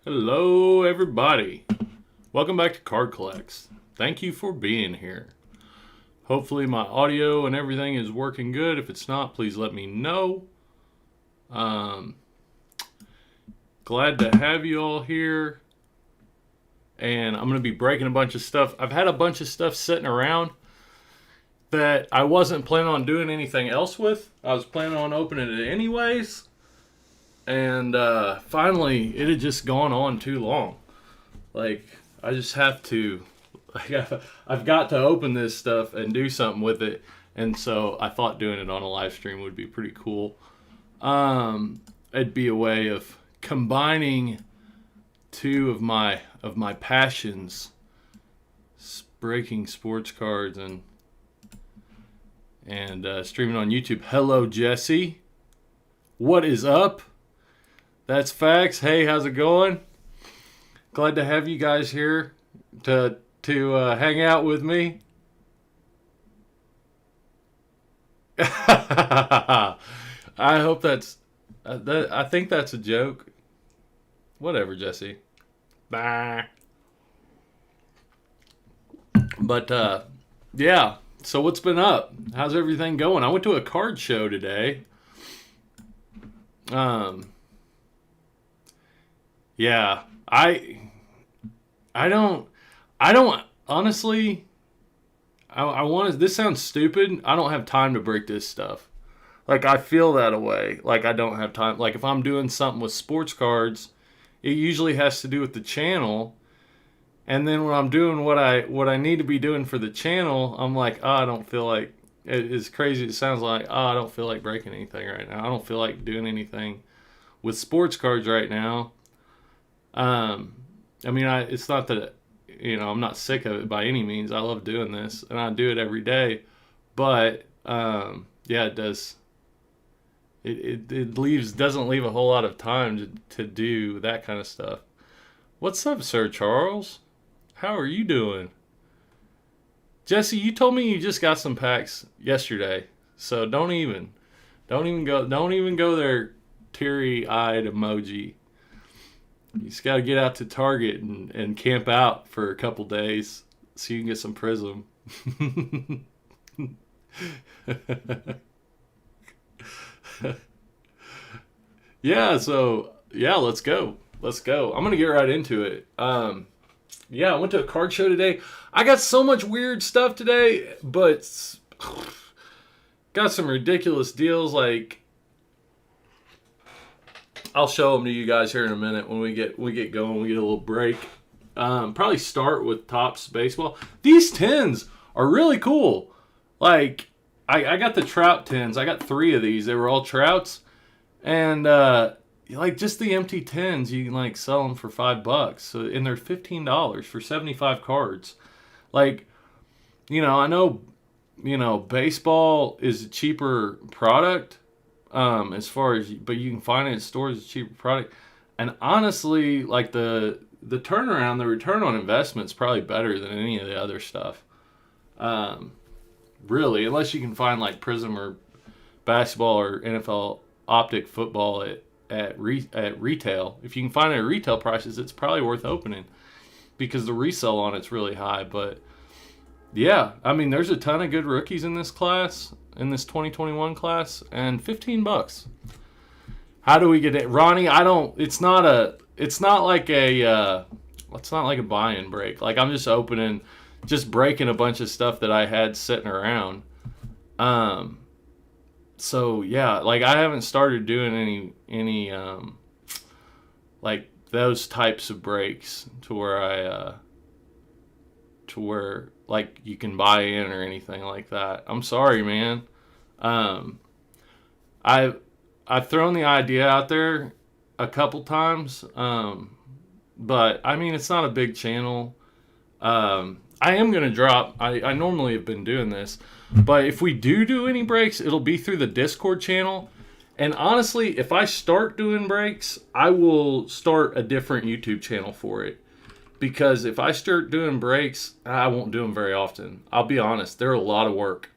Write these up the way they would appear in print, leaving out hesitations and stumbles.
Hello, everybody. Welcome back to CardCollex. Thank you for being here. Hopefully my audio and everything is working good. If it's not, please let me know. Glad to have you all here. And I'm going to be breaking a bunch of stuff. I've had a bunch of stuff sitting around that I wasn't planning on doing anything else with. I was planning on opening it anyways. And finally, it had just gone on too long. Like, I just have to, I've got to open this stuff and do something with it. And so I thought doing it on a live stream would be pretty cool. It'd be a way of combining two of my passions, breaking sports cards and streaming on YouTube. Hello, Jesse. What is up? That's facts. Hey, how's it going? Glad to have you guys here to hang out with me. I hope that's. I think that's a joke. Whatever, Jesse. Bye. But yeah. So what's been up? How's everything going? I went to a card show today. Yeah, I don't honestly. I want to. This sounds stupid. I don't have time to break this stuff. Like, I feel that way. Like, I don't have time. Like, if I'm doing something with sports cards, it usually has to do with the channel. And then when I'm doing what I need to be doing for the channel, I'm like, I don't feel like. As crazy as it sounds, like, I don't feel like breaking anything right now. I don't feel like doing anything with sports cards right now. I mean, it's not that, I'm not sick of it by any means. I love doing this, and I do it every day. But, yeah, it does. It doesn't leave a whole lot of time to do that kind of stuff. What's up, Sir Charles? How are you doing? Jesse, you told me you just got some packs yesterday, so don't even go there, teary-eyed emoji. You just got to get out to Target and camp out for a couple days so you can get some Prism. Yeah, so, yeah, let's go. I'm going to get right into it. Yeah, I went to a card show today. I got so much weird stuff today, but got some ridiculous deals. Like, I'll show them to you guys here in a minute when we get going. We get a little break. Probably start with Topps baseball. These tins are really cool. Like, I got the Trout tins. I got 3 of these. They were all Trouts, and like, just the empty tins, you can like sell them for $5. So, and they're $15 for 75 cards. Like, I know, baseball is a cheaper product. As far as, but you can find it in stores, it's a cheaper product. And honestly, like, the turnaround, the return on investment is probably better than any of the other stuff. Really, unless you can find like Prism or basketball or NFL optic football at retail. If you can find it at retail prices, it's probably worth opening because the resale on it's really high. But yeah, I mean, there's a ton of good rookies in this class, in this 2021 class, and $15. How do we get it, Ronnie? It's not like a buy and break. Like, I'm just breaking a bunch of stuff that I had sitting around. So yeah, like, I haven't started doing any like those types of breaks to where like you can buy in or anything like that. I'm sorry, man. I've thrown the idea out there a couple times, but I mean, it's not a big channel. I am gonna drop. I normally have been doing this, but if we do any breaks, it'll be through the Discord channel. And honestly, if I start doing breaks, I will start a different YouTube channel for it. Because if I start doing breaks, I won't do them very often. I'll be honest, they're a lot of work.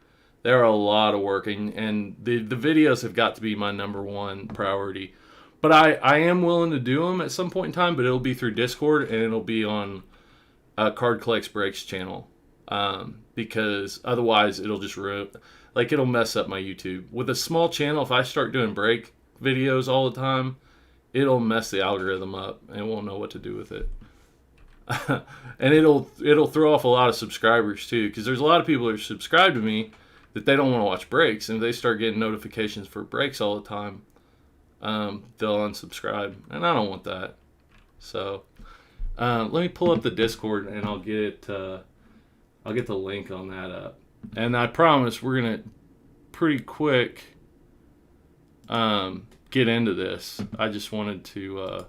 And the videos have got to be my number one priority. But I am willing to do them at some point in time, but it'll be through Discord and it'll be on CardCollex Breaks channel. Because otherwise it'll just it'll mess up my YouTube. With a small channel, if I start doing break videos all the time, it'll mess the algorithm up and it won't know what to do with it. And it'll throw off a lot of subscribers too, because there's a lot of people that are subscribed to me that they don't want to watch breaks, and if they start getting notifications for breaks all the time, they'll unsubscribe, and I don't want that. So let me pull up the Discord and I'll get the link on that up. And I promise we're gonna pretty quick get into this. I just wanted to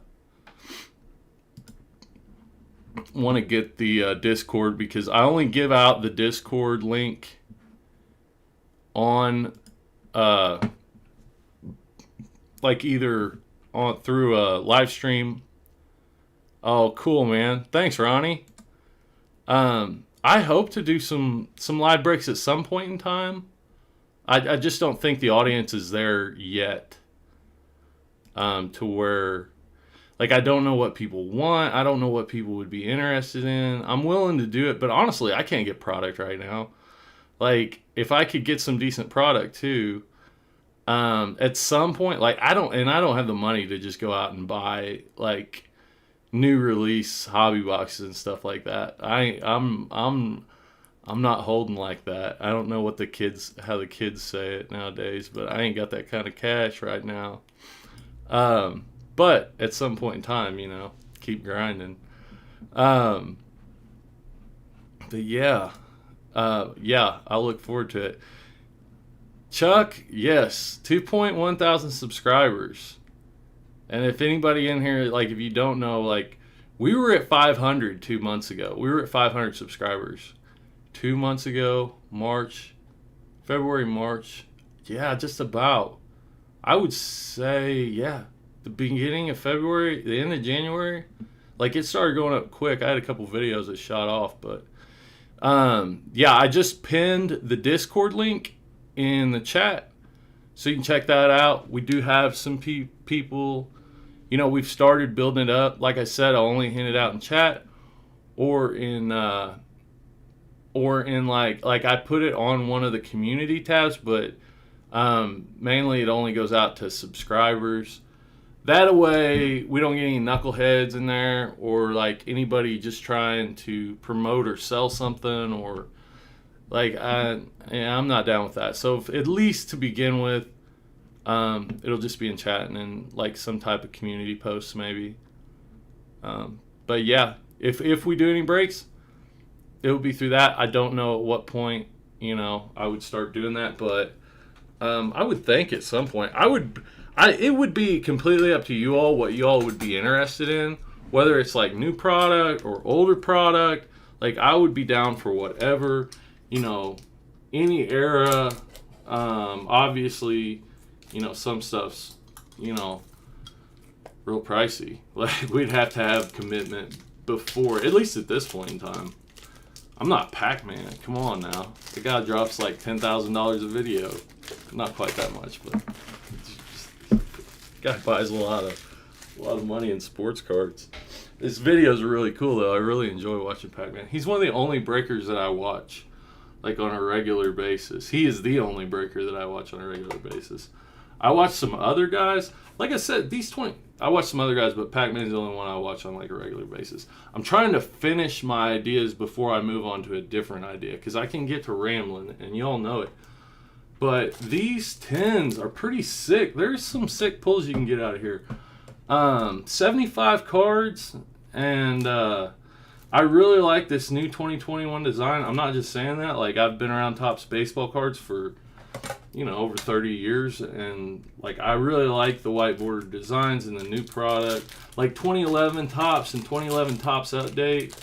get the Discord, because I only give out the Discord link on either through a live stream. Oh, cool, man. Thanks, Ronnie. I hope to do some live breaks at some point in time. I just don't think the audience is there yet. To where, I don't know what people want. I don't know what people would be interested in. I'm willing to do it, but honestly, I can't get product right now. If I could get some decent product too, at some point, I don't have the money to just go out and buy new release hobby boxes and stuff like that. I'm not holding like that. I don't know how the kids say it nowadays, but I ain't got that kind of cash right now. But at some point in time, keep grinding. But yeah, I look forward to it. Chuck, yes, 2.1 thousand subscribers. And if anybody in here, if you don't know, we were at 500 2 months ago. We were at 500 subscribers 2 months ago, February, March. Yeah, just about. I would say, yeah, the beginning of February, the end of January. It started going up quick. I had a couple videos that shot off, but yeah, I just pinned the Discord link in the chat, so you can check that out. We do have some people, we've started building it up. Like I said, I'll only hint it out in chat or in I put it on one of the community tabs, but mainly it only goes out to subscribers. That way we don't get any knuckleheads in there, or anybody just trying to promote or sell something, or I'm not down with that. So at least to begin with, it'll just be in chat and then some type of community posts maybe. But yeah, if we do any breaks, it will be through that. I don't know at what point I would start doing that, but I would think at some point it would be completely up to you all what you all would be interested in, whether it's new product or older product. I would be down for whatever, any era. Obviously, some stuff's, real pricey. We'd have to have commitment before, at least at this point in time. I'm not Pac-Man. Come on now. The guy drops $10,000 a video. Not quite that much, but guy buys a lot of money in sports cards. His videos are really cool though. I really enjoy watching Pac-Man. He's one of the only breakers that I watch on a regular basis. He is the only breaker that I watch on a regular basis. I watch some other guys. Like I said, I watch some other guys, but Pac-Man's the only one I watch on a regular basis. I'm trying to finish my ideas before I move on to a different idea, because I can get to rambling, and you all know it. But these 10s are pretty sick. There's some sick pulls you can get out of here. 75 cards, and I really like this new 2021 design. I'm not just saying that. I've been around Topps baseball cards for, over 30 years, and I really like the white border designs and the new product. 2011 Topps and 2011 Topps update.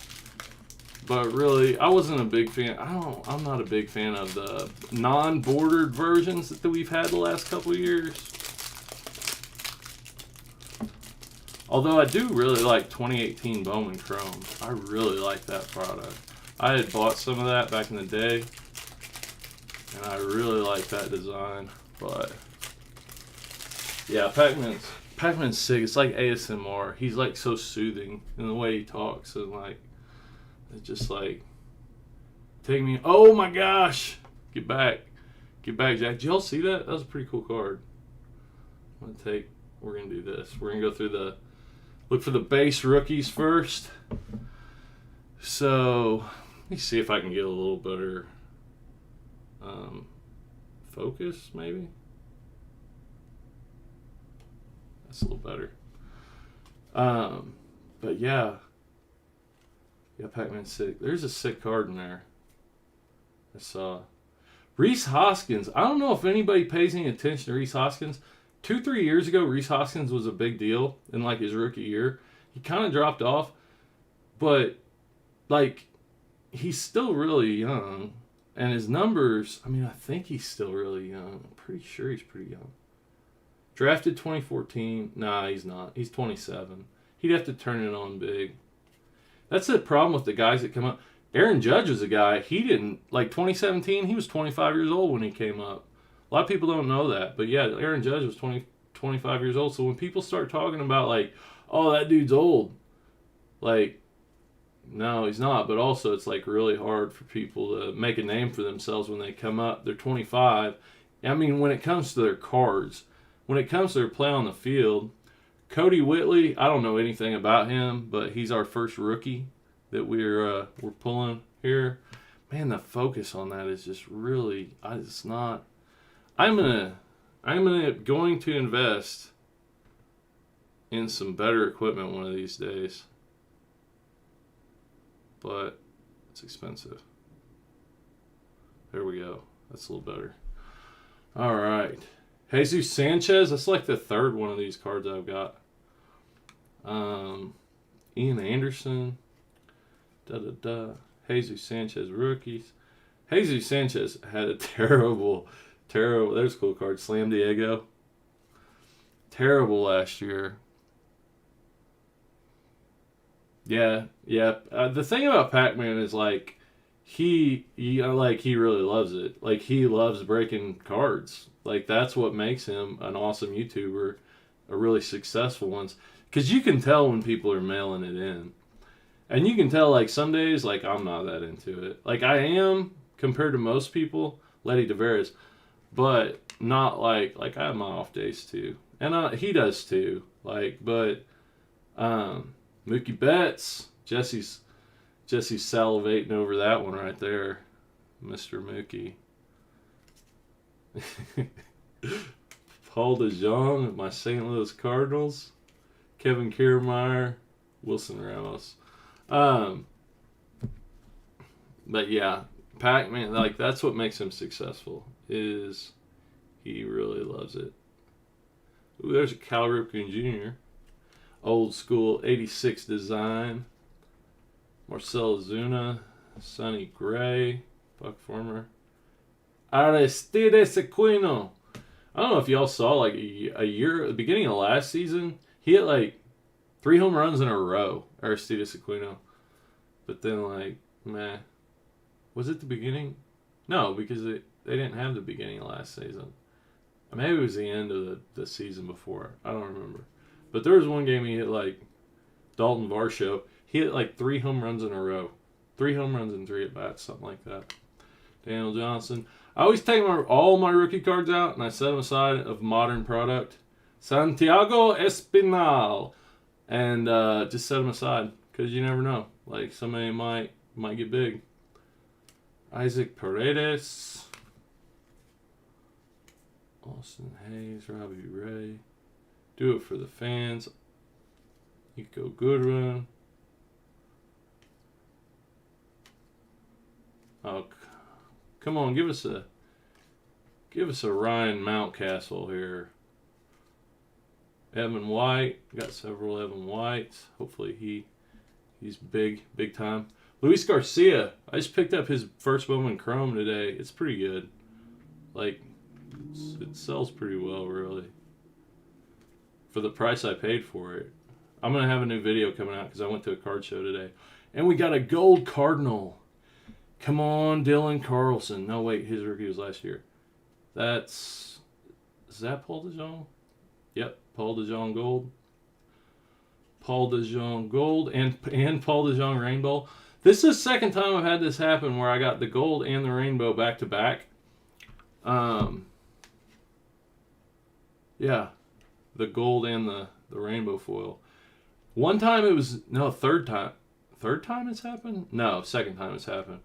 But really, I wasn't a big fan. I'm not a big fan of the non-bordered versions that we've had the last couple of years. Although I do really like 2018 Bowman Chrome. I really like that product. I had bought some of that back in the day, and I really like that design. But yeah, Pac-Man's sick. It's like ASMR. He's like so soothing in the way he talks, and like it's just like take me. Oh my gosh! Get back, Jack. Did y'all see that? That was a pretty cool card. We're gonna do this. We're gonna go through look for the base rookies first. So let me see if I can get a little better focus, maybe. That's a little better. But yeah, Pac-Man's sick. There's a sick card in there. I saw Reese Hoskins. I don't know if anybody pays any attention to Reese Hoskins. 2-3 years ago, Reese Hoskins was a big deal in like his rookie year. He kind of dropped off, but like he's still really young, and his numbers. I mean, I think he's still really young. I'm pretty sure he's pretty young. Drafted 2014. Nah, he's not. He's 27. He'd have to turn it on big. That's the problem with the guys that come up. Aaron Judge was a guy. He didn't like 2017. He was 25 years old when he came up. A lot of people don't know that, but yeah, Aaron Judge was 25 years old. So when people start talking about like, oh, that dude's old, like, no, he's not. But also, it's like really hard for people to make a name for themselves when they come up. They're 25. I mean, when it comes to their cards, when it comes to their play on the field, Cody Whitley, I don't know anything about him, but he's our first rookie that we're pulling here. Man, the focus on that is just really, it's not. I'm going to invest in some better equipment one of these days, but it's expensive. There we go. That's a little better. All right. Jesus Sanchez. That's like the third one of these cards I've got. Ian Anderson. Jesus Sanchez rookies. Jesus Sanchez had a terrible. There's a cool card. Slam Diego. Terrible last year. Yeah. The thing about Pac-Man is like he really loves it. Like he loves breaking cards. Like that's what makes him an awesome YouTuber, a really successful one. Because you can tell when people are mailing it in, and you can tell like some days like I'm not that into it. Like I am compared to most people, Letty Tavares, but not like I have my off days too, and he does too. Like but Mookie Betts, Jesse's salivating over that one right there, Mr. Mookie. Paul DeJong of my St. Louis Cardinals, Kevin Kiermaier, Wilson Ramos. But yeah, Pac-Man, like that's what makes him successful, is he really loves it. Ooh, there's a Cal Ripken Jr. Old school 86 design. Marcell Ozuna, Sonny Gray, Buck Former. Aristides Aquino. I don't know if y'all saw like a year at the beginning of last season, he hit like 3 home runs in a row, Aristides Aquino. But then like, meh. Was it the beginning? No, because they didn't have the beginning of last season. Maybe it was the end of the season before. I don't remember. But there was one game he hit like Dalton Varsho. He hit like 3 home runs in a row. 3 home runs in 3 at-bats, something like that. Daniel Johnson. I always take all my rookie cards out and I set them aside of modern product. Santiago Espinal. And just set them aside because you never know. Like somebody might get big. Isaac Paredes. Austin Hayes. Robbie Ray. Do it for the fans. Nico Goodwin. Oh, come on, give us a Ryan Mountcastle here. Evan White, got several Evan Whites. Hopefully he's big time. Luis Garcia, I just picked up his first Bowman Chrome today. It's pretty good. Like it sells pretty well, really. For the price I paid for it. I'm gonna have a new video coming out because I went to a card show today, and we got a gold Cardinal. Come on, Dylan Carlson. No, wait, his rookie was last year. Is that Paul DeJong? Yep, Paul DeJong Gold. Paul DeJong Gold and Paul DeJong Rainbow. This is the second time I've had this happen where I got the gold and the rainbow back to back. Yeah, the gold and the rainbow foil. One time it was, no, third time. Third time it's happened? No, second time it's happened.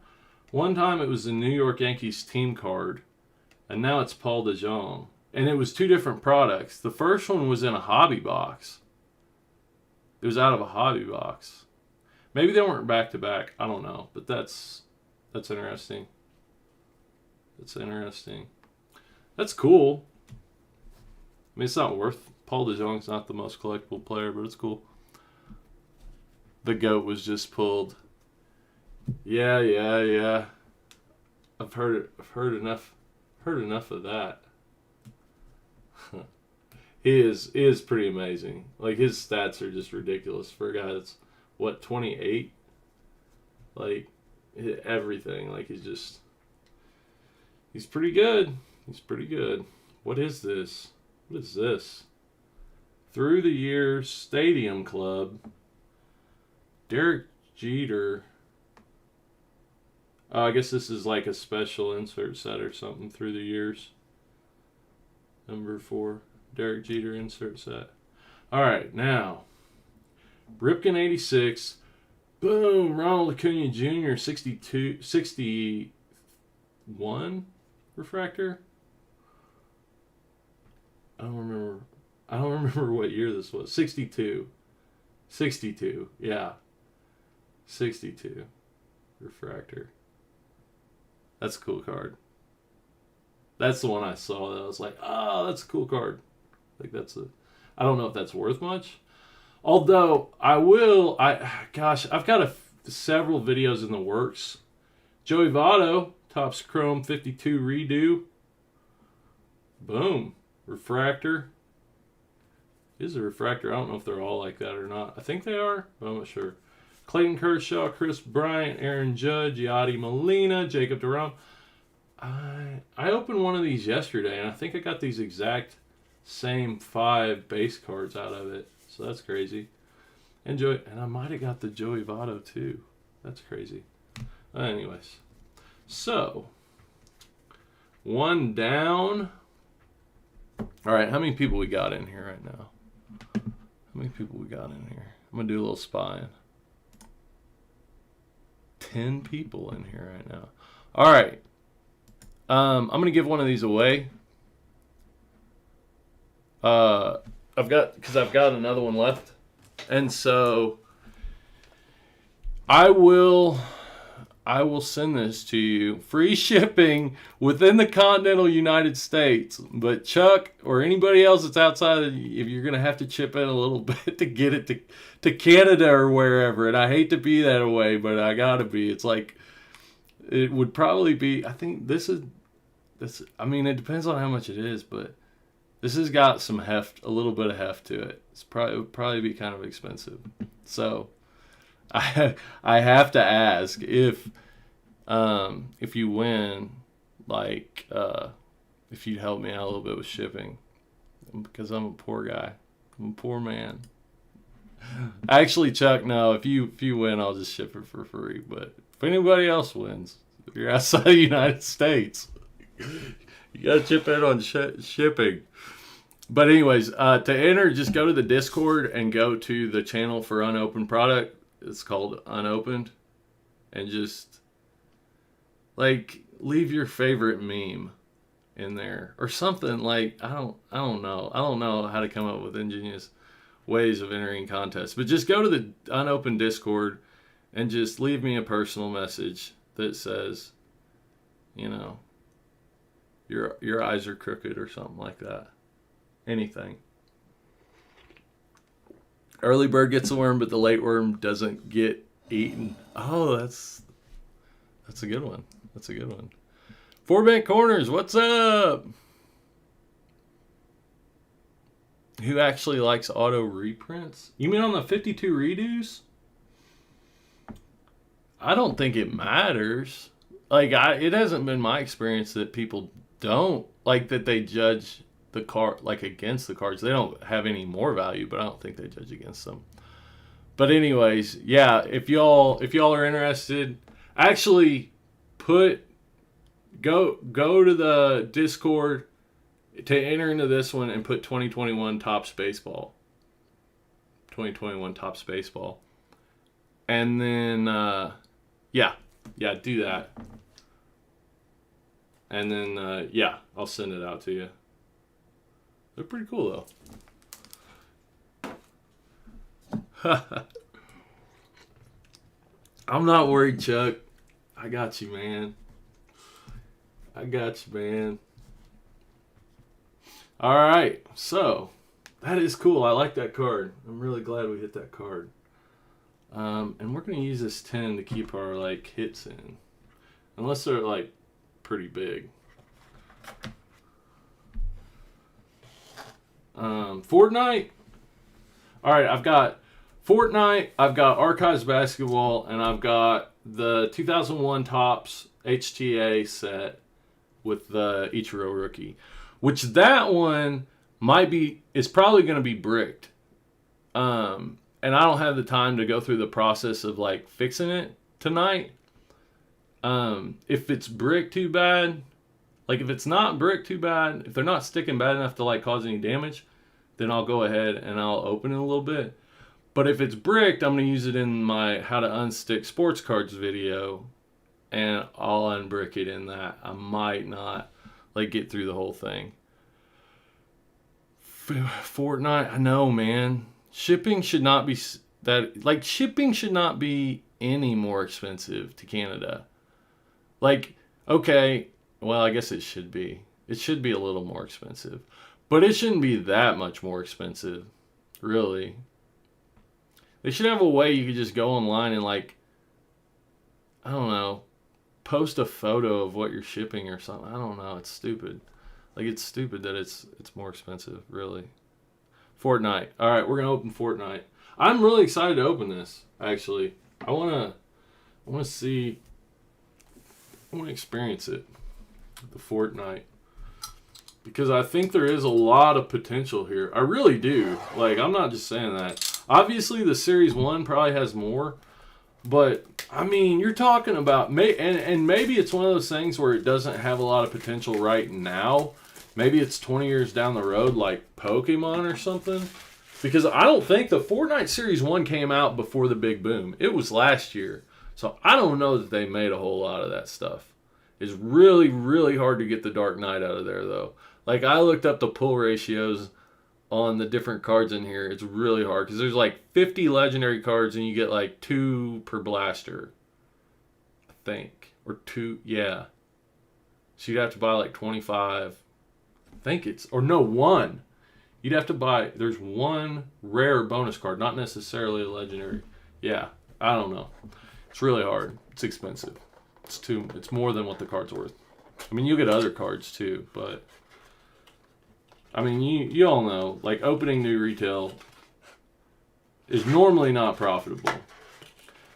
One time it was the New York Yankees team card, and now it's Paul DeJong. And it was two different products. The first one was in a hobby box. It was out of a hobby box. Maybe they weren't back to back. I don't know, but that's interesting. That's interesting. That's cool. I mean, it's not worth. Paul DeJong's not the most collectible player, but it's cool. The goat was just pulled. Yeah. I've heard enough of that. He is pretty amazing. Like, his stats are just ridiculous for a guy that's, what, 28? Like, everything. Like, he's pretty good. He's pretty good. What is this? What is this? Through the Years Stadium Club. Derek Jeter. Oh, I guess this is like a special insert set or something. Through the Years. Number 4. Derek Jeter insert set. All right, now. Ripken 86. Boom. Ronald Acuna Jr. 61 refractor. I don't remember what year this was. 62. Yeah. 62 refractor. That's a cool card. That's the one I saw that I was like, oh, that's a cool card. Like, I don't know if that's worth much. Although I've got several videos in the works. Joey Votto, Topps Chrome 52 redo. Boom. Refractor. Is a refractor. I don't know if they're all like that or not. I think they are, but I'm not sure. Clayton Kershaw, Chris Bryant, Aaron Judge, Yadi Molina, Jacob DeGrom. I opened one of these yesterday, and I think I got these exact same 5 base cards out of it. So that's crazy. And I might have got the Joey Votto too. That's crazy. Anyways, so one down. All right, how many people we got in here right now? How many people we got in here? I'm gonna do a little spying. 10 people in here right now. All right. I'm gonna give one of these away. I've got another one left, and so I will send this to you, free shipping within the continental United States. But Chuck or anybody else that's outside, if you're gonna have to chip in a little bit to get it to Canada or wherever, and I hate to be that way, but I gotta be. It's like it would probably be. I think this. I mean, it depends on how much it is, but this has got some heft, a little bit of heft to it. It would probably be kind of expensive. So I have to ask if you win, like if you'd help me out a little bit with shipping, because I'm a poor guy. I'm a poor man. Actually, Chuck, no. If you win, I'll just ship it for free. But if anybody else wins, if you're outside the United States, you gotta chip in on shipping. But anyways, to enter, just go to the Discord and go to the channel for unopened product. It's called Unopened, and just like leave your favorite meme in there or something. Like I don't know how to come up with ingenious ways of entering contests, but just go to the Unopened Discord and just leave me a personal message that says, you know, your eyes are crooked or something like that. Anything. Early bird gets a worm, but the late worm doesn't get eaten. Oh, that's a good one. That's a good one. 4-Bank Corners, what's up? Who actually likes auto reprints? You mean on the 52 redos? I don't think it matters. Like, it hasn't been my experience that people don't, like, that they judge the card, like against the cards. They don't have any more value, but I don't think they judge against them. But anyways, yeah, if y'all are interested, actually go to the Discord to enter into this one and put 2021 Topps Baseball. 2021 Topps Baseball. And then yeah, do that. And then yeah, I'll send it out to you. They're pretty cool though. I'm not worried, Chuck. I got you, man. All right, so that is cool. I like that card. I'm really glad we hit that card. And we're gonna use this 10 to keep our like hits in, unless they're like pretty big. Fortnite. All right, I've got Fortnite, I've got Archives Basketball, and I've got the 2001 Topps HTA set with the Ichiro rookie, which that one is probably going to be bricked. And I don't have the time to go through the process of like fixing it tonight. If it's bricked too bad, like if it's not bricked too bad, if they're not sticking bad enough to like cause any damage, then I'll go ahead and I'll open it a little bit. But if it's bricked, I'm going to use it in my how to unstick sports cards video, and I'll unbrick it in that. I might not like get through the whole thing. Fortnite, I know, man. Shipping should not be any more expensive to Canada. Like, okay, well, I guess it should be. It should be a little more expensive. But it shouldn't be that much more expensive, really. They should have a way you could just go online and like, I don't know, post a photo of what you're shipping or something. I don't know. It's stupid. Like, it's stupid that it's more expensive, really. Fortnite. All right, we're gonna open Fortnite. I'm really excited to open this. Actually, I wanna see. I wanna experience it. The Fortnite. Because I think there is a lot of potential here. I really do. Like, I'm not just saying that. Obviously, the Series 1 probably has more. But, I mean, you're talking about... And maybe it's one of those things where it doesn't have a lot of potential right now. Maybe it's 20 years down the road, like Pokemon or something. Because I don't think the Fortnite Series 1 came out before the big boom. It was last year. So, I don't know that they made a whole lot of that stuff. It's really, really hard to get the Dark Knight out of there, though. Like, I looked up the pull ratios on the different cards in here. It's really hard because there's like 50 legendary cards and you get like 2 per blaster, I think. Or 2, yeah. So you'd have to buy like 25. I think it's, or no, 1. You'd have to buy, there's 1 rare bonus card, not necessarily a legendary. Yeah, I don't know. It's really hard. It's expensive. It's more than what the card's worth. I mean, you get other cards too, but... I mean, you all know, like, opening new retail is normally not profitable.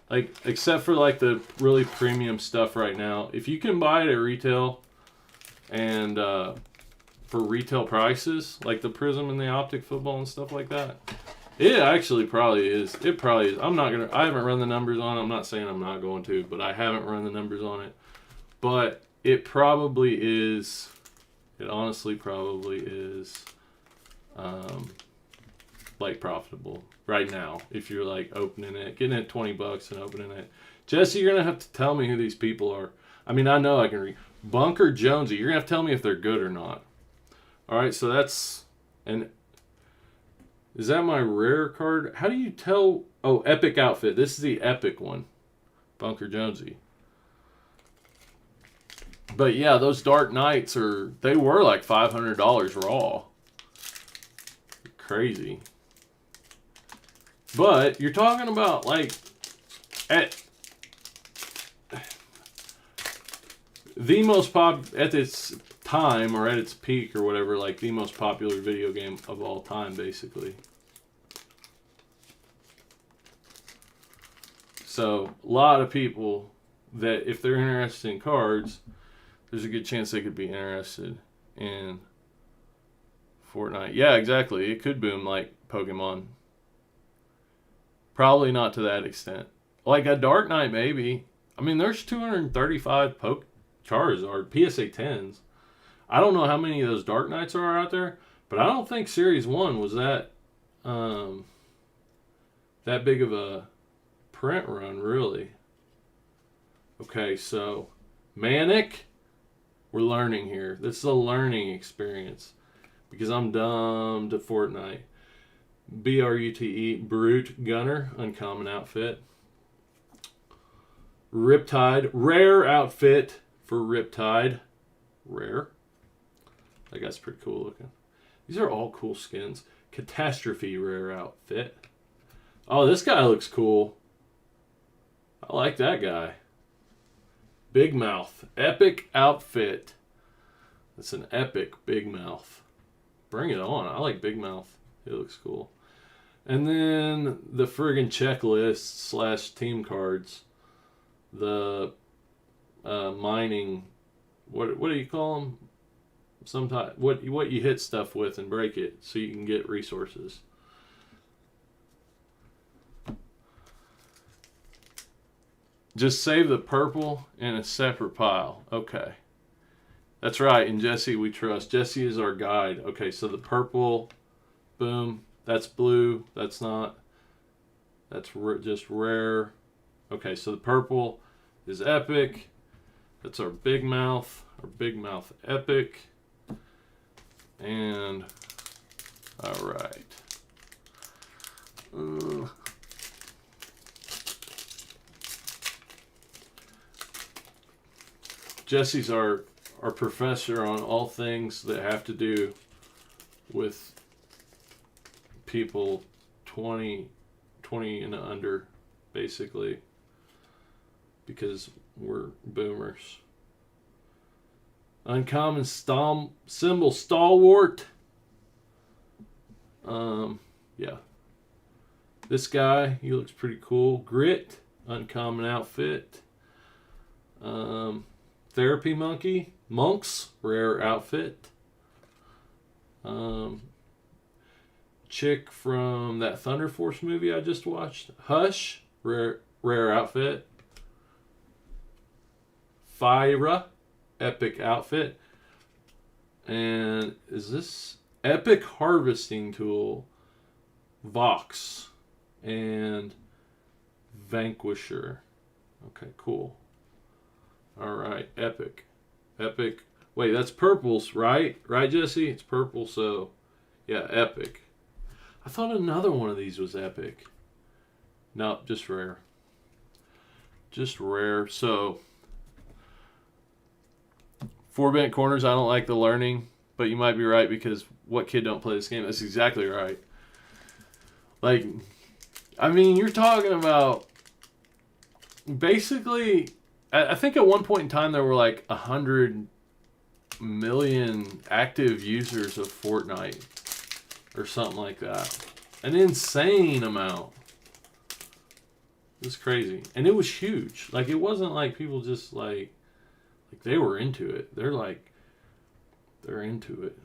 Like, except for, like, the really premium stuff right now. If you can buy it at retail and for retail prices, like the Prism and the Optic football and stuff like that, it actually probably is. It probably is. I haven't run the numbers on it. I'm not saying I'm not going to, but I haven't run the numbers on it. But it probably is... It honestly probably is, like, profitable right now. If you're, like, opening it, getting it $20 and opening it. Jesse, you're going to have to tell me who these people are. I mean, I know I can read. Bunker Jonesy. You're going to have to tell me if they're good or not. All right, so that's... And is that my rare card? How do you tell... Oh, Epic Outfit. This is the Epic one. Bunker Jonesy. But yeah, those Dark Knights they were like $500 raw. Crazy. But you're talking about like at its time or at its peak or whatever, like the most popular video game of all time, basically. So a lot of people that if they're interested in cards, there's a good chance they could be interested in Fortnite. Yeah, exactly. It could boom like Pokemon. Probably not to that extent. Like a Dark Knight, maybe. I mean, there's 235 Charizard PSA 10s. I don't know how many of those Dark Knights are out there, but I don't think Series 1 was that big of a print run, really. Okay, so Manic, we're learning here. This is a learning experience because I'm dumb to Fortnite. Brute, Brute Gunner, uncommon outfit. Riptide, rare outfit for Riptide. Rare. That guy's pretty cool looking. These are all cool skins. Catastrophe, rare outfit. Oh, this guy looks cool. I like that guy. Big Mouth, epic outfit. That's an epic Big Mouth. Bring it on. I like Big Mouth. It looks cool. And then the friggin' checklist / team cards. The mining. What do you call them? Sometimes what you hit stuff with and break it so you can get resources. Just save the purple in a separate pile. Okay. That's right. And Jesse, we trust. Jesse is our guide. Okay, so the purple, boom. That's blue. That's not. That's just rare. Okay, so the purple is epic. That's our Big Mouth. Our Big Mouth epic. And, all right. Jesse's our professor on all things that have to do with people 20 and under, basically, because we're boomers. Uncommon symbol stalwart. Yeah. This guy, he looks pretty cool. Grit, uncommon outfit. Therapy monkey, monks, rare outfit. Chick from that Thunder Force movie I just watched. Hush, rare outfit. Fyra, epic outfit. And is this epic harvesting tool? Vox and Vanquisher. Okay, cool. All right, epic. Wait, that's purples, right? Right, Jesse? It's purple, so yeah, epic. I thought another one of these was epic. No, just rare. Just rare. So 4-bent corners, I don't like the learning, but you might be right because what kid don't play this game? That's exactly right. Like, I mean, you're talking about basically, I think at one point in time there were like 100 million active users of Fortnite or something like that. An insane amount. It was crazy. And it was huge. Like, it wasn't like people just like they were into it. They're into it.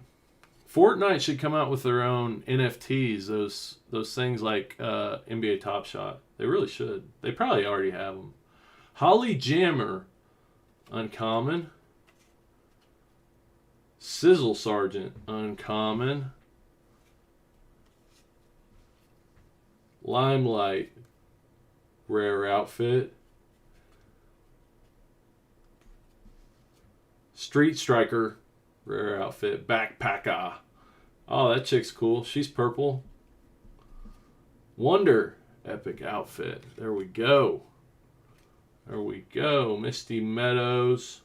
Fortnite should come out with their own NFTs, those things like NBA Top Shot. They really should. They probably already have them. Holly Jammer, uncommon. Sizzle Sergeant, uncommon. Limelight, rare outfit. Street Striker, rare outfit. Backpacker. Oh, that chick's cool. She's purple. Wonder, epic outfit. There we go. Misty Meadows.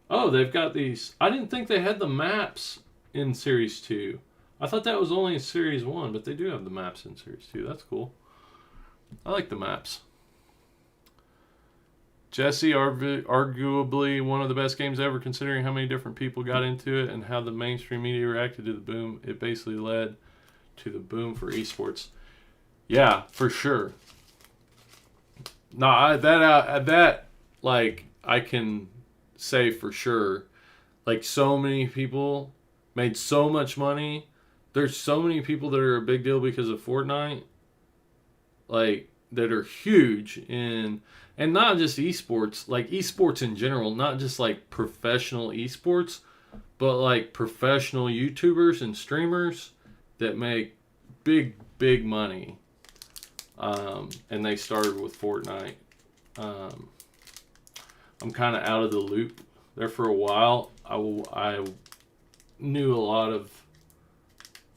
Oh, they've got these. I didn't think they had the maps in Series 2. I thought that was only in Series 1, but they do have the maps in Series 2. That's cool. I like the maps. Jesse, arguably one of the best games ever, considering how many different people got into it and how the mainstream media reacted to the boom. It basically led to the boom for esports. Yeah, for sure. No, I can say for sure. Like, so many people made so much money. There's so many people that are a big deal because of Fortnite, like that are huge in, and not just esports, like esports in general, not just like professional esports, but like professional YouTubers and streamers that make big money. And they started with Fortnite. I'm kind of out of the loop there for a while. I knew a lot of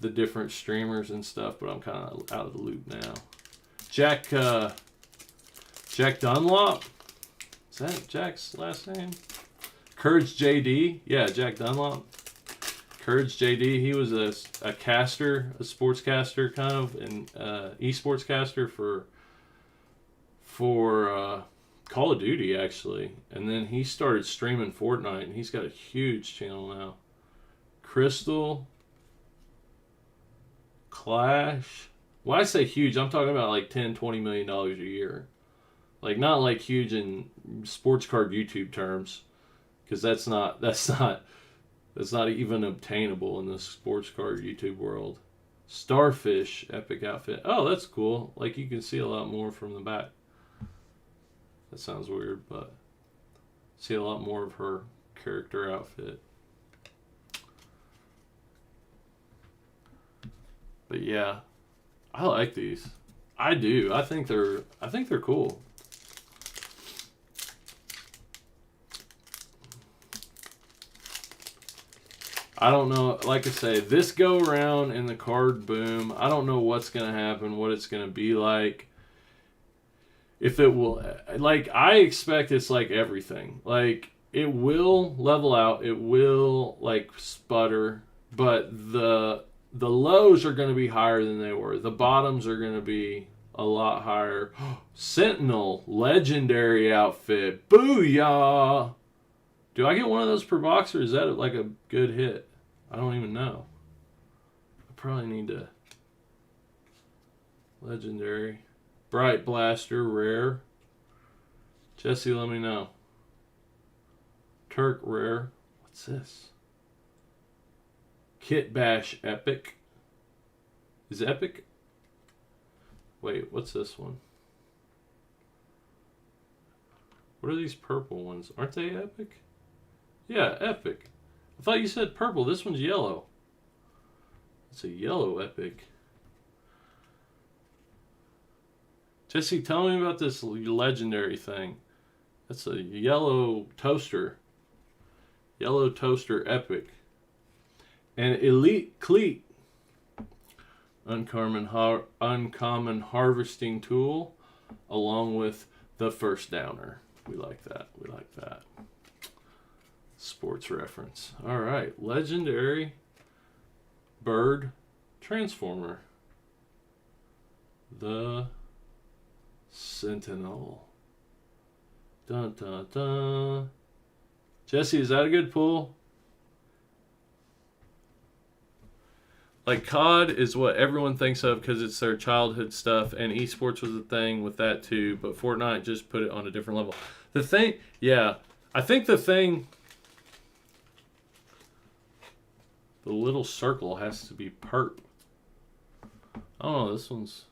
the different streamers and stuff, but I'm kind of out of the loop now. Jack Dunlop, is that Jack's last name? Courage JD, yeah, Jack Dunlop. Courage JD, he was a caster, a sportscaster kind of, and esports caster for Call of Duty actually, and then he started streaming Fortnite, and he's got a huge channel now. Crystal, Clash. When I say huge, I'm talking about like $10-20 million a year, like not like huge in sports card YouTube terms, because that's not even obtainable in the sports card YouTube world. Starfish epic outfit. Oh, that's cool. Like you can see a lot more from the back. That sounds weird, but see a lot more of her character outfit. But yeah, I like these. I do. I think they're cool. I don't know. Like I say, this go around in the card boom, I don't know what's going to happen, what it's going to be like. If it will, like, I expect it's like everything. Like, it will level out. It will, like, sputter. But the lows are going to be higher than they were. The bottoms are going to be a lot higher. Sentinel, legendary outfit. Booyah! Do I get one of those per box, or is that like a good hit? I don't even know. I probably need to. Legendary. Bright Blaster, rare. Jesse, let me know. Turk, rare. What's this? Kit Bash, epic. Is it epic? Wait, what's this one? What are these purple ones? Aren't they epic? Yeah, epic. I thought you said purple. This one's yellow. It's a yellow epic. Jesse, tell me about this legendary thing. That's a yellow toaster. Yellow toaster epic. And elite cleat. Uncommon harvesting tool. Along with the first downer. We like that. We like that. Sports reference. Alright. Legendary bird transformer. The Sentinel. Dun dun dun. Jesse, is that a good pull? Like, COD is what everyone thinks of because it's their childhood stuff, and esports was a thing with that too, but Fortnite just put it on a different level. The thing, yeah, I think the thing, the little circle has to be perp. I don't know, this one's,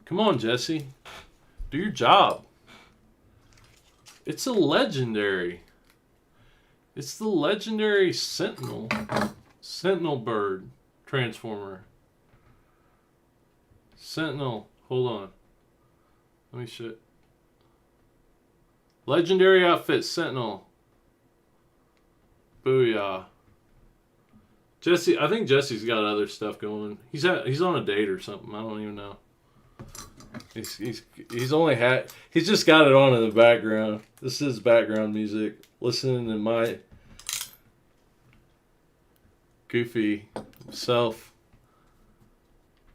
come on, Jesse. Do your job. It's a legendary. It's the legendary Sentinel. Sentinel bird transformer. Sentinel. Hold on. Let me show. Legendary outfit Sentinel. Booyah. Jesse, I think Jesse's got other stuff going. He's on a date or something. I don't even know. He's only had, he's just got it on in the background. This is background music. Listening to my goofy self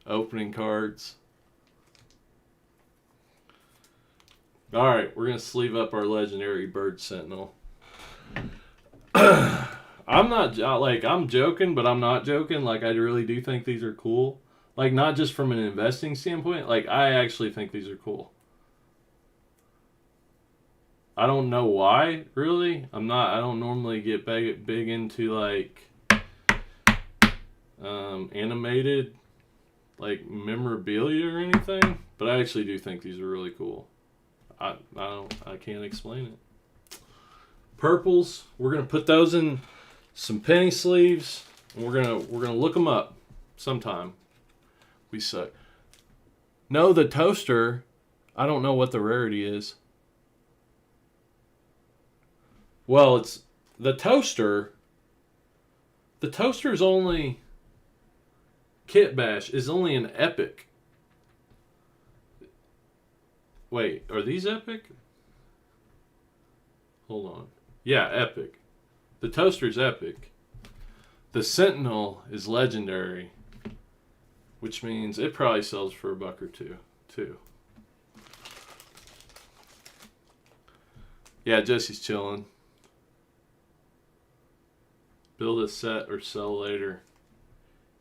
opening cards. All right, we're gonna sleeve up our legendary bird sentinel. I'm not like, I'm joking, but I'm not joking. Like, I really do think these are cool. Like, not just from an investing standpoint. Like, I actually think these are cool. I don't know why, really. I don't normally get big into, like, animated like memorabilia or anything, but I actually do think these are really cool. I can't explain it. Purples, we're gonna put those in some penny sleeves, and we're gonna look them up sometime. We suck. No, the toaster, I don't know what the rarity is. Well, it's the toaster. The toaster is only Kit Bash is only an epic. Wait, are these epic? Hold on. Yeah, epic. The toaster's epic. The Sentinel is legendary, which means it probably sells for $1 or $2 too. Yeah, Jesse's chilling. Build a set or sell later.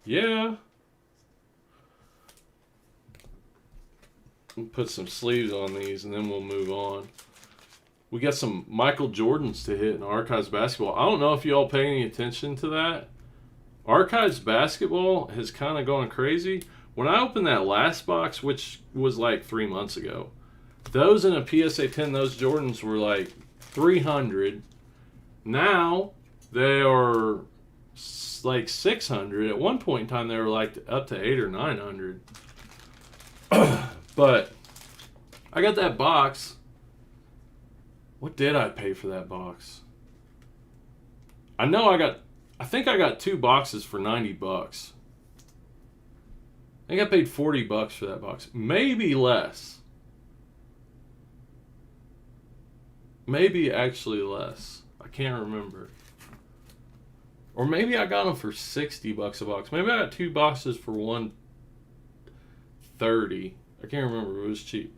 Yeah. We'll put some sleeves on these and then we'll move on. We got some Michael Jordans to hit in Archives Basketball. I don't know if you all pay any attention to that. Archives Basketball has kind of gone crazy. When I opened that last box, which was like 3 months ago, those in a PSA 10, those Jordans were like $300. Now they are like $600. At one point in time, they were like up to $800 or $900. But I got that box. What did I pay for that box? I think I got 2 boxes for $90. I think I paid $40 for that box. Maybe less. Maybe actually less. I can't remember. Or maybe I got them for $60 a box. Maybe I got 2 boxes for $130. I can't remember. It was cheap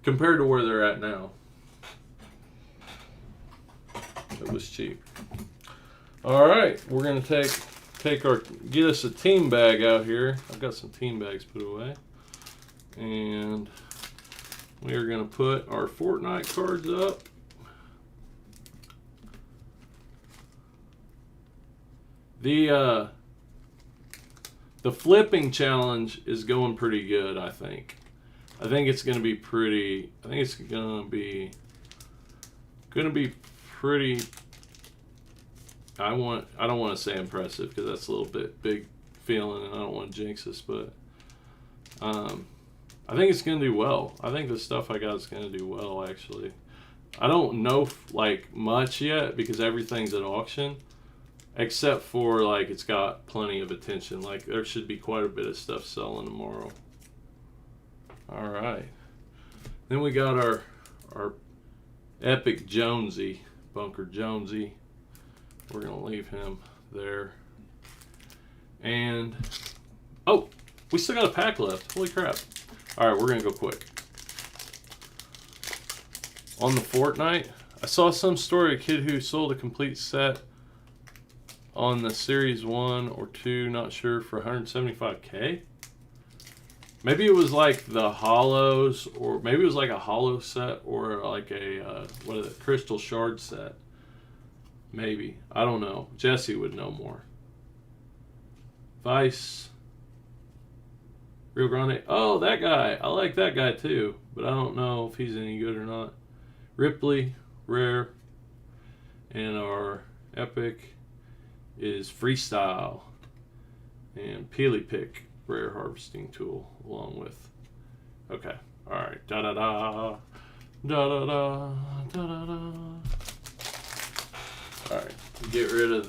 compared to where they're at now. It was cheap. All right, we're gonna get us a team bag out here. I've got some team bags put away, and we are gonna put our Fortnite cards up. The flipping challenge is going pretty good, I think. I think it's going to be pretty. I think it's going to be pretty. I don't want to say impressive because that's a little bit big feeling, and I don't want to jinx us. But I think it's going to do well. I think the stuff I got is going to do well. Actually, I don't know like much yet because everything's at auction. Except for, like, it's got plenty of attention. Like, there should be quite a bit of stuff selling tomorrow. All right. Then we got our Epic Jonesy, Bunker Jonesy. We're going to leave him there. And, oh, we still got a pack left. Holy crap. All right, we're going to go quick. On the Fortnite, I saw some story, a kid who sold a complete set on the Series 1 or 2, not sure, for $175K. Maybe it was like the hollows, or maybe it was like a hollow set, or like a crystal shard set. Maybe. I don't know. Jesse would know more. Vice. Rio Grande. Oh, that guy. I like that guy too, but I don't know if he's any good or not. Ripley, rare. And our Epic is Freestyle and Peely Pick rare harvesting tool along with. Okay, all right. Da da da da da da da da. All right, get rid of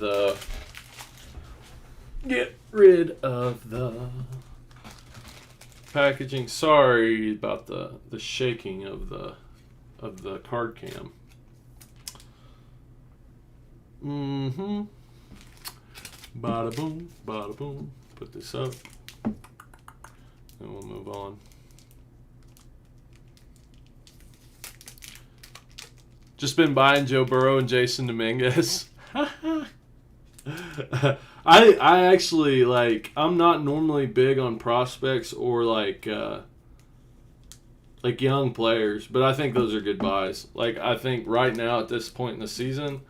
the packaging. Sorry about the shaking of the card cam. Bada boom, bada boom. Put this up, and we'll move on. Just been buying Joe Burrow and Jason Dominguez. I actually I'm not normally big on prospects or like young players, but I think those are good buys. Like, I think right now at this point in the season,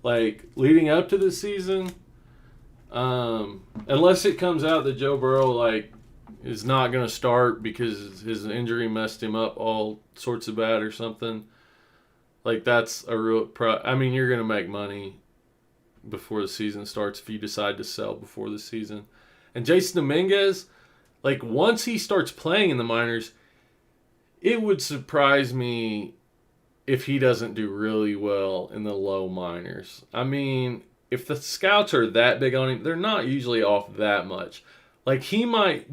like leading up to the season, Unless it comes out that Joe Burrow like is not going to start because his injury messed him up all sorts of bad or something. Like that's a real I mean, you're going to make money before the season starts if you decide to sell before the season. And Jason Dominguez, like once he starts playing in the minors, it would surprise me if he doesn't do really well in the low minors. I mean, if the scouts are that big on him, they're not usually off that much. Like he might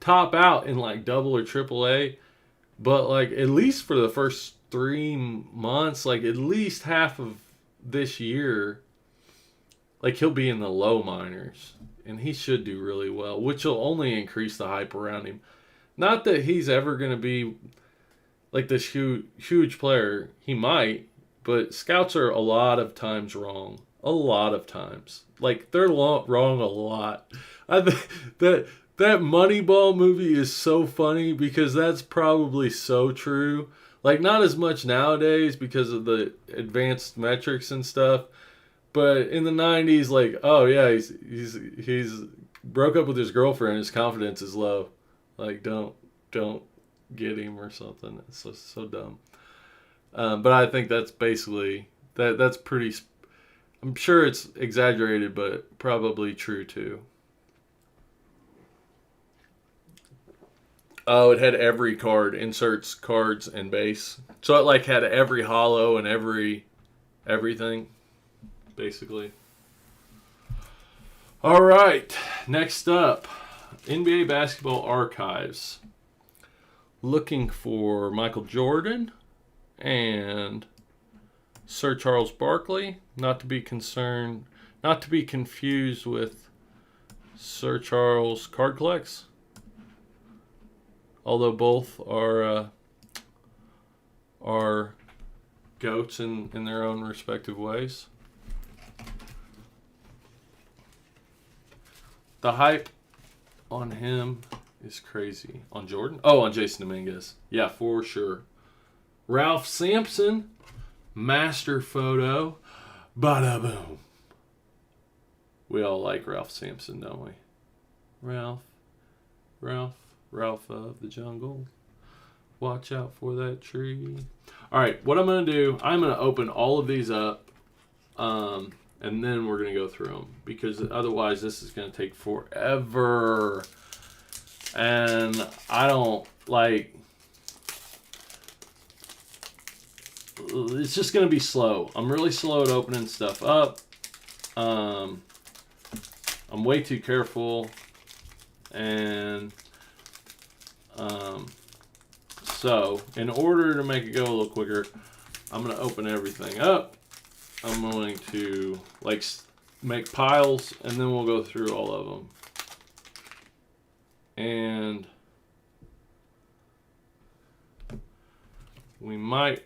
top out in like double or triple A, but like at least for the first 3 months, like at least half of this year, like he'll be in the low minors, and he should do really well, which will only increase the hype around him. Not that he's ever going to be like this huge player. He might, but scouts are a lot of times wrong. A lot of times, like they're wrong a lot. I think that Moneyball movie is so funny because that's probably so true. Like not as much nowadays because of the advanced metrics and stuff, but in the '90s, like oh yeah, he's broke up with his girlfriend. His confidence is low. Like don't get him or something. It's so dumb. But I think that's basically that's pretty. I'm sure it's exaggerated, but probably true too. Oh, it had every card, inserts, cards, and base. So it like had every holo and everything, basically. All right, next up, NBA Basketball Archives. Looking for Michael Jordan and Sir Charles Barkley, not to be confused with Sir Charles CardCollex, although both are goats in their own respective ways. The hype on him is crazy. On Jordan? Oh, on Jason Dominguez. Yeah, for sure. Ralph Sampson, master photo. Bada boom. We all like Ralph Sampson, don't we? Ralph of the jungle. Watch out for that tree. All right, what I'm going to do, I'm going to open all of these up, and then we're going to go through them because otherwise this is going to take forever. And I don't like. It's just going to be slow. I'm really slow at opening stuff up. I'm way too careful. And so, in order to make it go a little quicker, I'm going to open everything up. I'm going to like make piles, and then we'll go through all of them. And I'm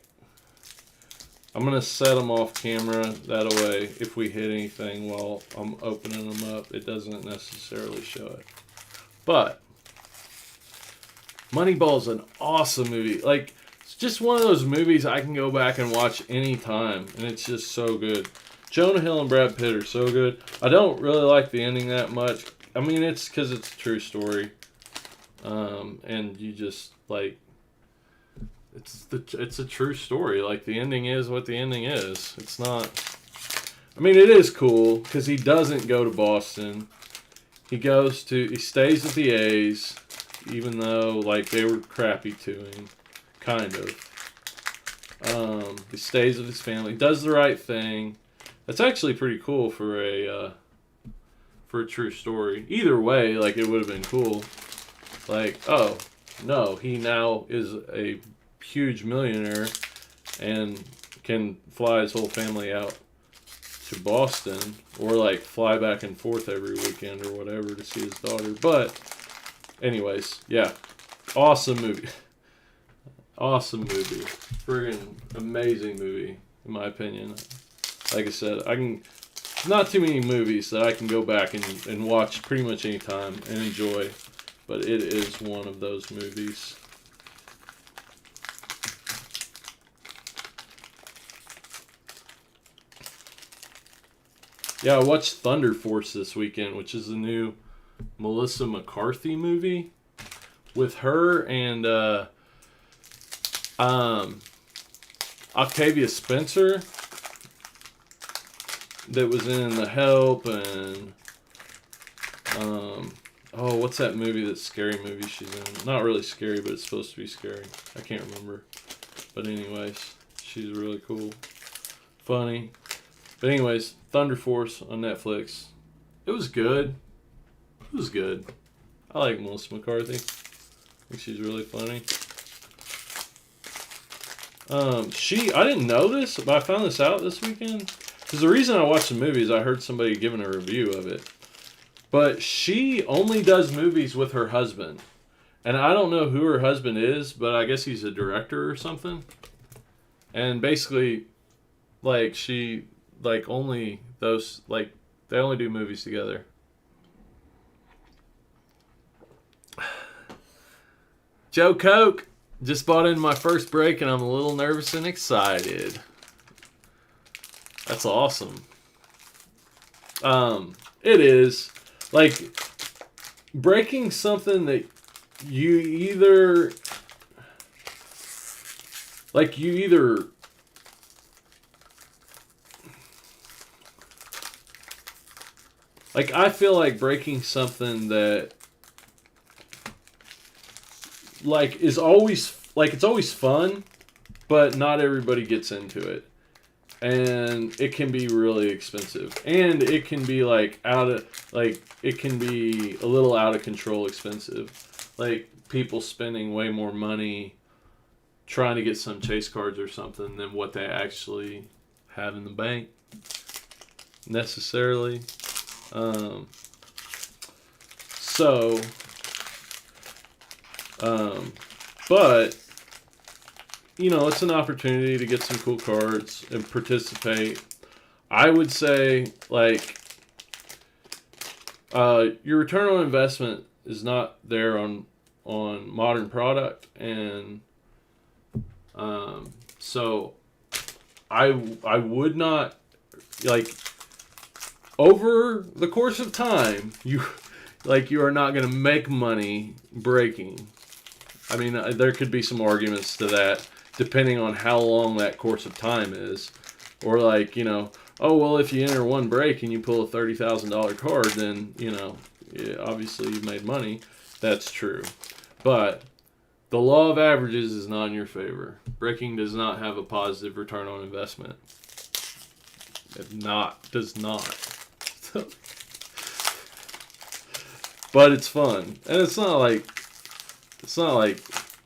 going to set them off camera. That way, if we hit anything while I'm opening them up, it doesn't necessarily show it. But Moneyball's an awesome movie. Like, it's just one of those movies I can go back and watch anytime, and it's just so good. Jonah Hill and Brad Pitt are so good. I don't really like the ending that much. I mean, it's because it's a true story. And you just, like, it's a true story. Like, the ending is what the ending is. It's not... I mean, it is cool, because he doesn't go to Boston. He stays with the A's, even though, like, they were crappy to him. Kind of. He stays with his family. Does the right thing. That's actually pretty cool for a true story. Either way, like, it would have been cool. Like, oh, no, he now is a huge millionaire and can fly his whole family out to Boston or, like, fly back and forth every weekend or whatever to see his daughter. But, anyways, yeah, awesome movie. Awesome movie. Friggin' amazing movie, in my opinion. Like I said, not too many movies that I can go back and watch pretty much any time and enjoy. But it is one of those movies. Yeah, I watched Thunder Force this weekend, which is a new Melissa McCarthy movie with her and um, Octavia Spencer that was in The Help and what's that movie? That scary movie she's in? Not really scary, but it's supposed to be scary. I can't remember. But anyways, she's really cool, funny. But anyways, Thunder Force on Netflix. It was good. It was good. I like Melissa McCarthy. I think she's really funny. I didn't know this, but I found this out this weekend. Because the reason I watched the movie is I heard somebody giving a review of it. But she only does movies with her husband. And I don't know who her husband is, but I guess he's a director or something. And basically, like, she, like, only those, like, they only do movies together. Joe Coke just bought in my first break, and I'm a little nervous and excited. That's awesome. It is. Like, breaking something that you either... Like, you either... Like, I feel like breaking something that... Like, is always... Like, it's always fun, but not everybody gets into it. And it can be really expensive. And it can be, like, it can be a little out of control expensive. Like, people spending way more money trying to get some chase cards or something than what they actually have in the bank, necessarily. But, you know, it's an opportunity to get some cool cards and participate. I would say, like, your return on investment is not there on modern product, and so I would not, like, over the course of time, you are not going to make money breaking. I mean, there could be some arguments to that, depending on how long that course of time is. Or, like, you know, oh, well, if you enter one break and you pull a $30,000 card, then, you know, yeah, obviously you've made money. That's true. But the law of averages is not in your favor. Breaking does not have a positive return on investment. It does not. But it's fun. And it's not like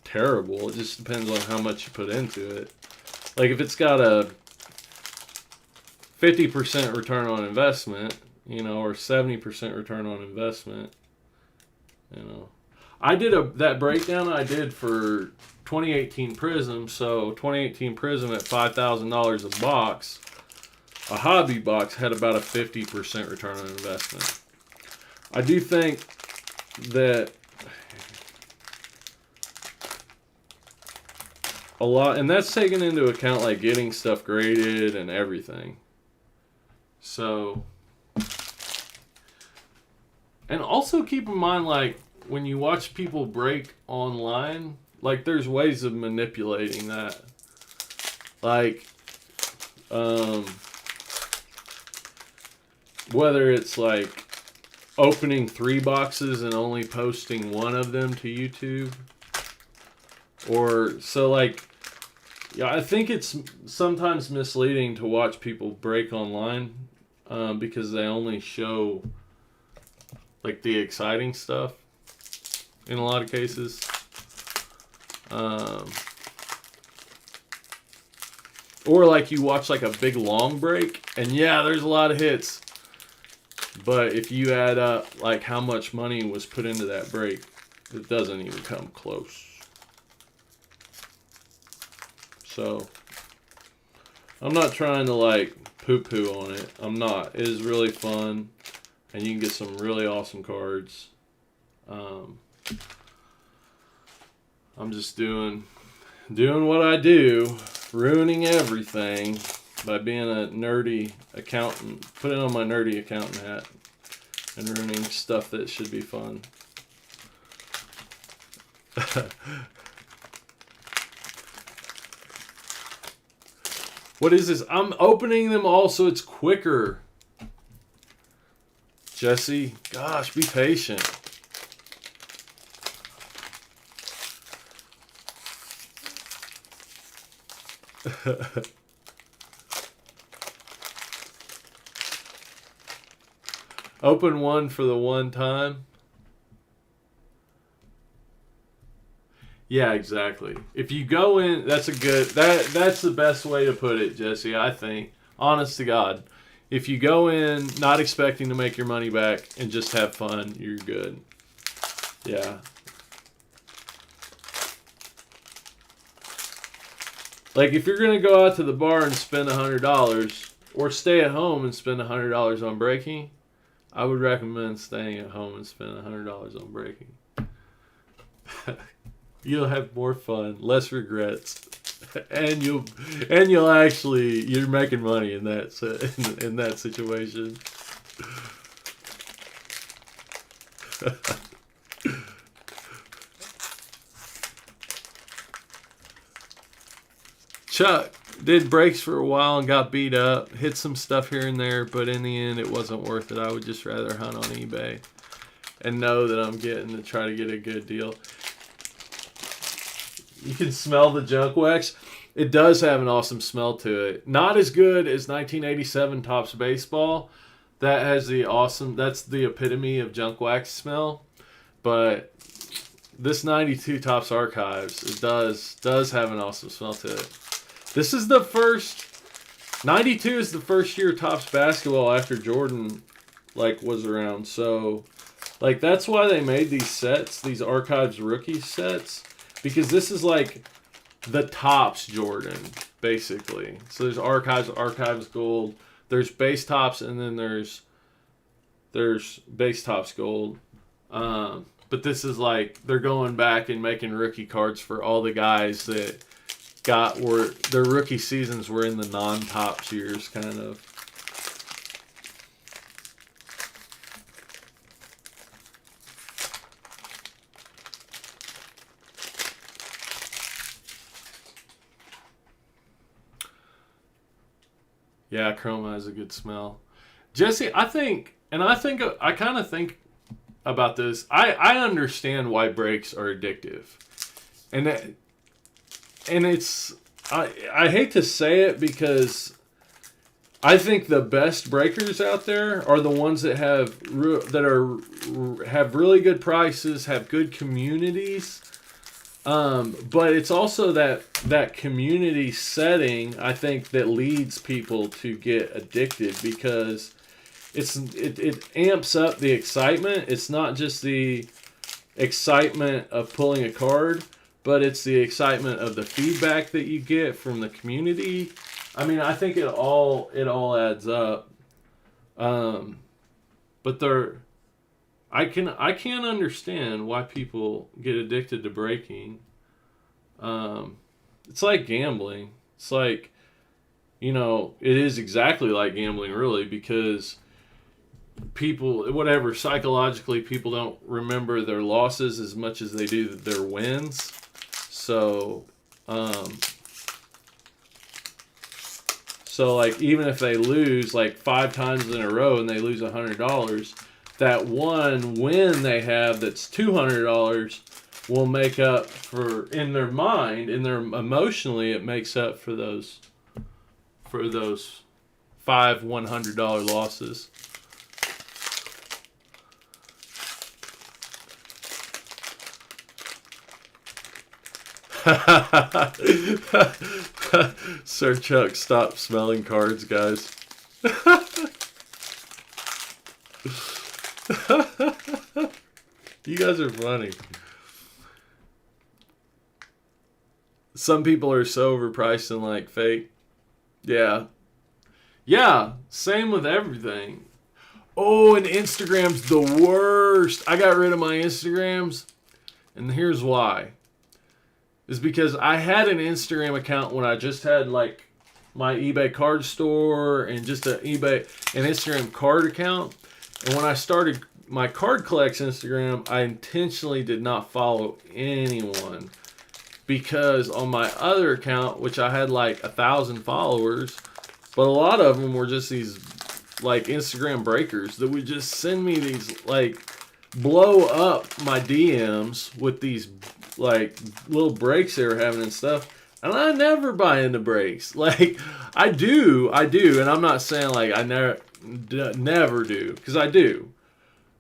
terrible. It just depends on how much you put into it. Like, if it's got a 50% return on investment, you know, or 70% return on investment, you know. I did that breakdown I did for 2018 Prism. So 2018 Prism at $5,000 a box, a hobby box had about a 50% return on investment. I do think that a lot, and that's taken into account, like, getting stuff graded and everything. So, and also keep in mind, like, when you watch people break online, like, there's ways of manipulating that. Like, whether it's, like, opening 3 boxes and only posting one of them to YouTube. Or, so, like, yeah, I think it's sometimes misleading to watch people break online because they only show, like, the exciting stuff in a lot of cases. Or, like, you watch, like, a big long break, and yeah, there's a lot of hits. But if you add up, like, how much money was put into that break, it doesn't even come close. So, I'm not trying to, like, poo-poo on it. I'm not. It is really fun, and you can get some really awesome cards. I'm just doing what I do, ruining everything. by being a nerdy accountant, putting on my nerdy accountant hat and ruining stuff that should be fun. What is this? I'm opening them all so it's quicker. Jesse, gosh, be patient. Open one for the one time. Yeah, exactly. If you go in, that's the best way to put it, Jesse, I think. Honest to God. If you go in not expecting to make your money back and just have fun, you're good. Yeah. Like if you're going to go out to the bar and spend $100 or stay at home and spend $100 on breaking, I would recommend staying at home and spending $100 on breaking. You'll have more fun, less regrets, and you're making money in that situation. Chuck did breaks for a while and got beat up, hit some stuff here and there, but in the end it wasn't worth it. I would just rather hunt on eBay and know that I'm getting to try to get a good deal. You can smell the junk wax. It does have an awesome smell to it. Not as good as 1987 Topps Baseball. That's the epitome of junk wax smell. But this 92 Topps Archives, it does have an awesome smell to it. This is the first, 92 is the first year Topps basketball after Jordan was around. So that's why they made these sets, these Archives rookie sets. Because this is the Topps Jordan, basically. So there's Archives Gold, there's base Topps, and then there's base Topps Gold. But this is they're going back and making rookie cards for all the guys that their rookie seasons were in the non-Topps years, kind of. Yeah, chroma has a good smell. Jesse, I kind of think about this. I understand why breaks are addictive. And it's, I hate to say it because I think the best breakers out there are the ones that have really good prices, have good communities. But it's also that community setting, I think, that leads people to get addicted because it amps up the excitement. It's not just the excitement of pulling a card, but it's the excitement of the feedback that you get from the community. I mean, I think it all adds up. But I can't understand why people get addicted to breaking. It's like gambling. It's it is exactly like gambling, really, because psychologically, people don't remember their losses as much as they do their wins. So, even if they lose 5 times in a row and they lose $100, that one win they have that's $200 will make up for, in their mind, emotionally, it makes up for those 5 $100 losses. Sir Chuck, stop smelling cards, guys. You guys are funny. Some people are so overpriced and fake. Yeah. Yeah, same with everything. Oh, and Instagram's the worst. I got rid of my Instagrams, and here's why. Is because I had an Instagram account when I just had my eBay card store and just an Instagram card account. And when I started my CardCollex Instagram, I intentionally did not follow anyone, because on my other account, which I had like 1,000 followers, but a lot of them were just these like Instagram breakers that would just send me these, like, blow up my DMs with these like little breaks they were having and stuff. And I never buy into breaks. Like, I do, and I'm not saying like I never do, because I do,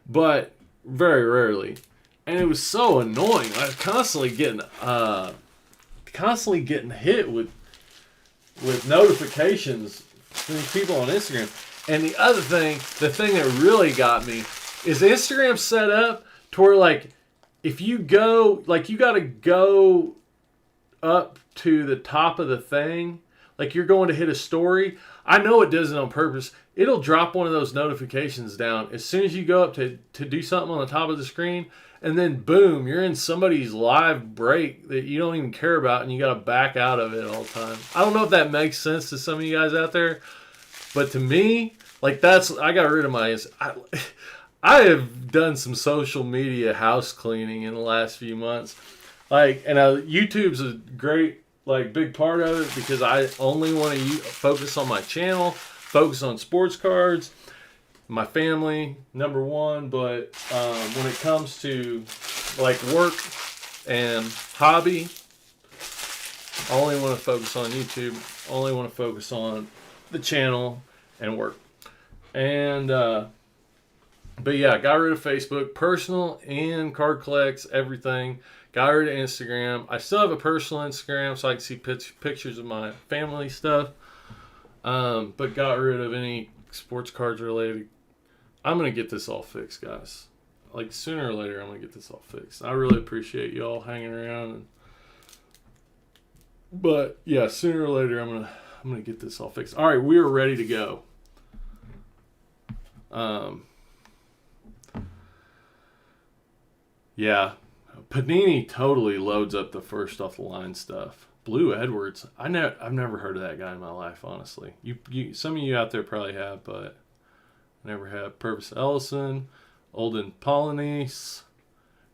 but very rarely. And it was so annoying. I was constantly getting hit with notifications from these people on Instagram. And the other thing, the thing that really got me, is Instagram set up to where, like, if you go, like, you got to go up to the top of the thing, like you're going to hit a story. I know it does it on purpose. It'll drop one of those notifications down as soon as you go up to do something on the top of the screen, and then boom, you're in somebody's live break that you don't even care about, and you got to back out of it all the time. I don't know if that makes sense to some of you guys out there, but to me, like, I got rid of my... I have done some social media house cleaning in the last few months. Like, and YouTube's a great, like, big part of it, because I only want to focus on my channel, focus on sports cards, my family, number one. But when it comes to, like, work and hobby, I only want to focus on YouTube, only want to focus on the channel and work. And, but yeah, got rid of Facebook, personal and CardCollex, everything. Got rid of Instagram. I still have a personal Instagram so I can see pictures of my family stuff. But got rid of any sports cards related. I'm going to get this all fixed, guys. Like, sooner or later, I'm going to get this all fixed. I really appreciate y'all hanging around. But yeah, sooner or later, I'm gonna get this all fixed. All right, we are ready to go. Yeah, Panini totally loads up the first off the line stuff. Blue Edwards, I've never heard of that guy in my life, honestly. You some of you out there probably have, but I never have. Purvis Ellison, Olden Polynice,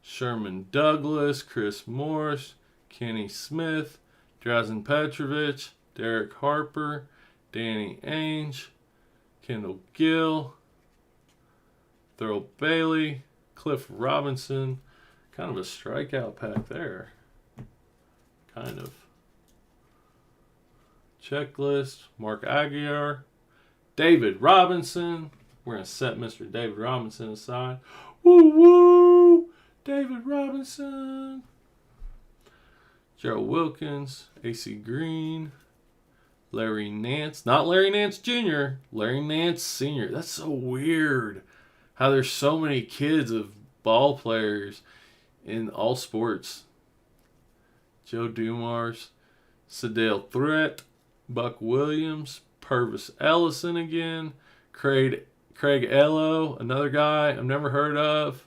Sherman Douglas, Chris Morse, Kenny Smith, Drazen Petrovic, Derek Harper, Danny Ainge, Kendall Gill, Thurl Bailey, Cliff Robinson. Kind of a strikeout pack there. Kind of. Checklist. Mark Aguiar. David Robinson. We're going to set Mr. David Robinson aside. Woo woo! David Robinson. Gerald Wilkins. AC Green. Larry Nance. Not Larry Nance Jr. Larry Nance Sr. That's so weird. How there's so many kids of ball players in all sports. Joe Dumars, Sedale Threat, Buck Williams, Purvis Ellison again, Craig Ello, another guy I've never heard of.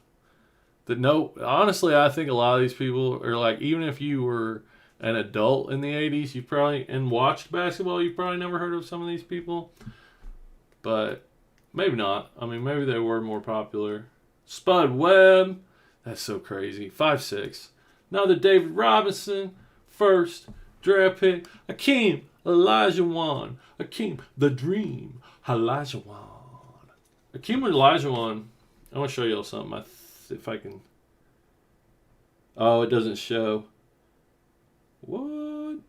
Honestly, I think a lot of these people are like, even if you were an adult in the 80s, you probably, and watched basketball, you probably never heard of some of these people. But maybe not. I mean, maybe they were more popular. Spud Webb. That's so crazy. 5'6". Another David Robinson. First draft pick. Akeem Olajuwon. Akeem the Dream Olajuwon. Akeem Olajuwon. I want to show y'all something. If I can. Oh, it doesn't show. What?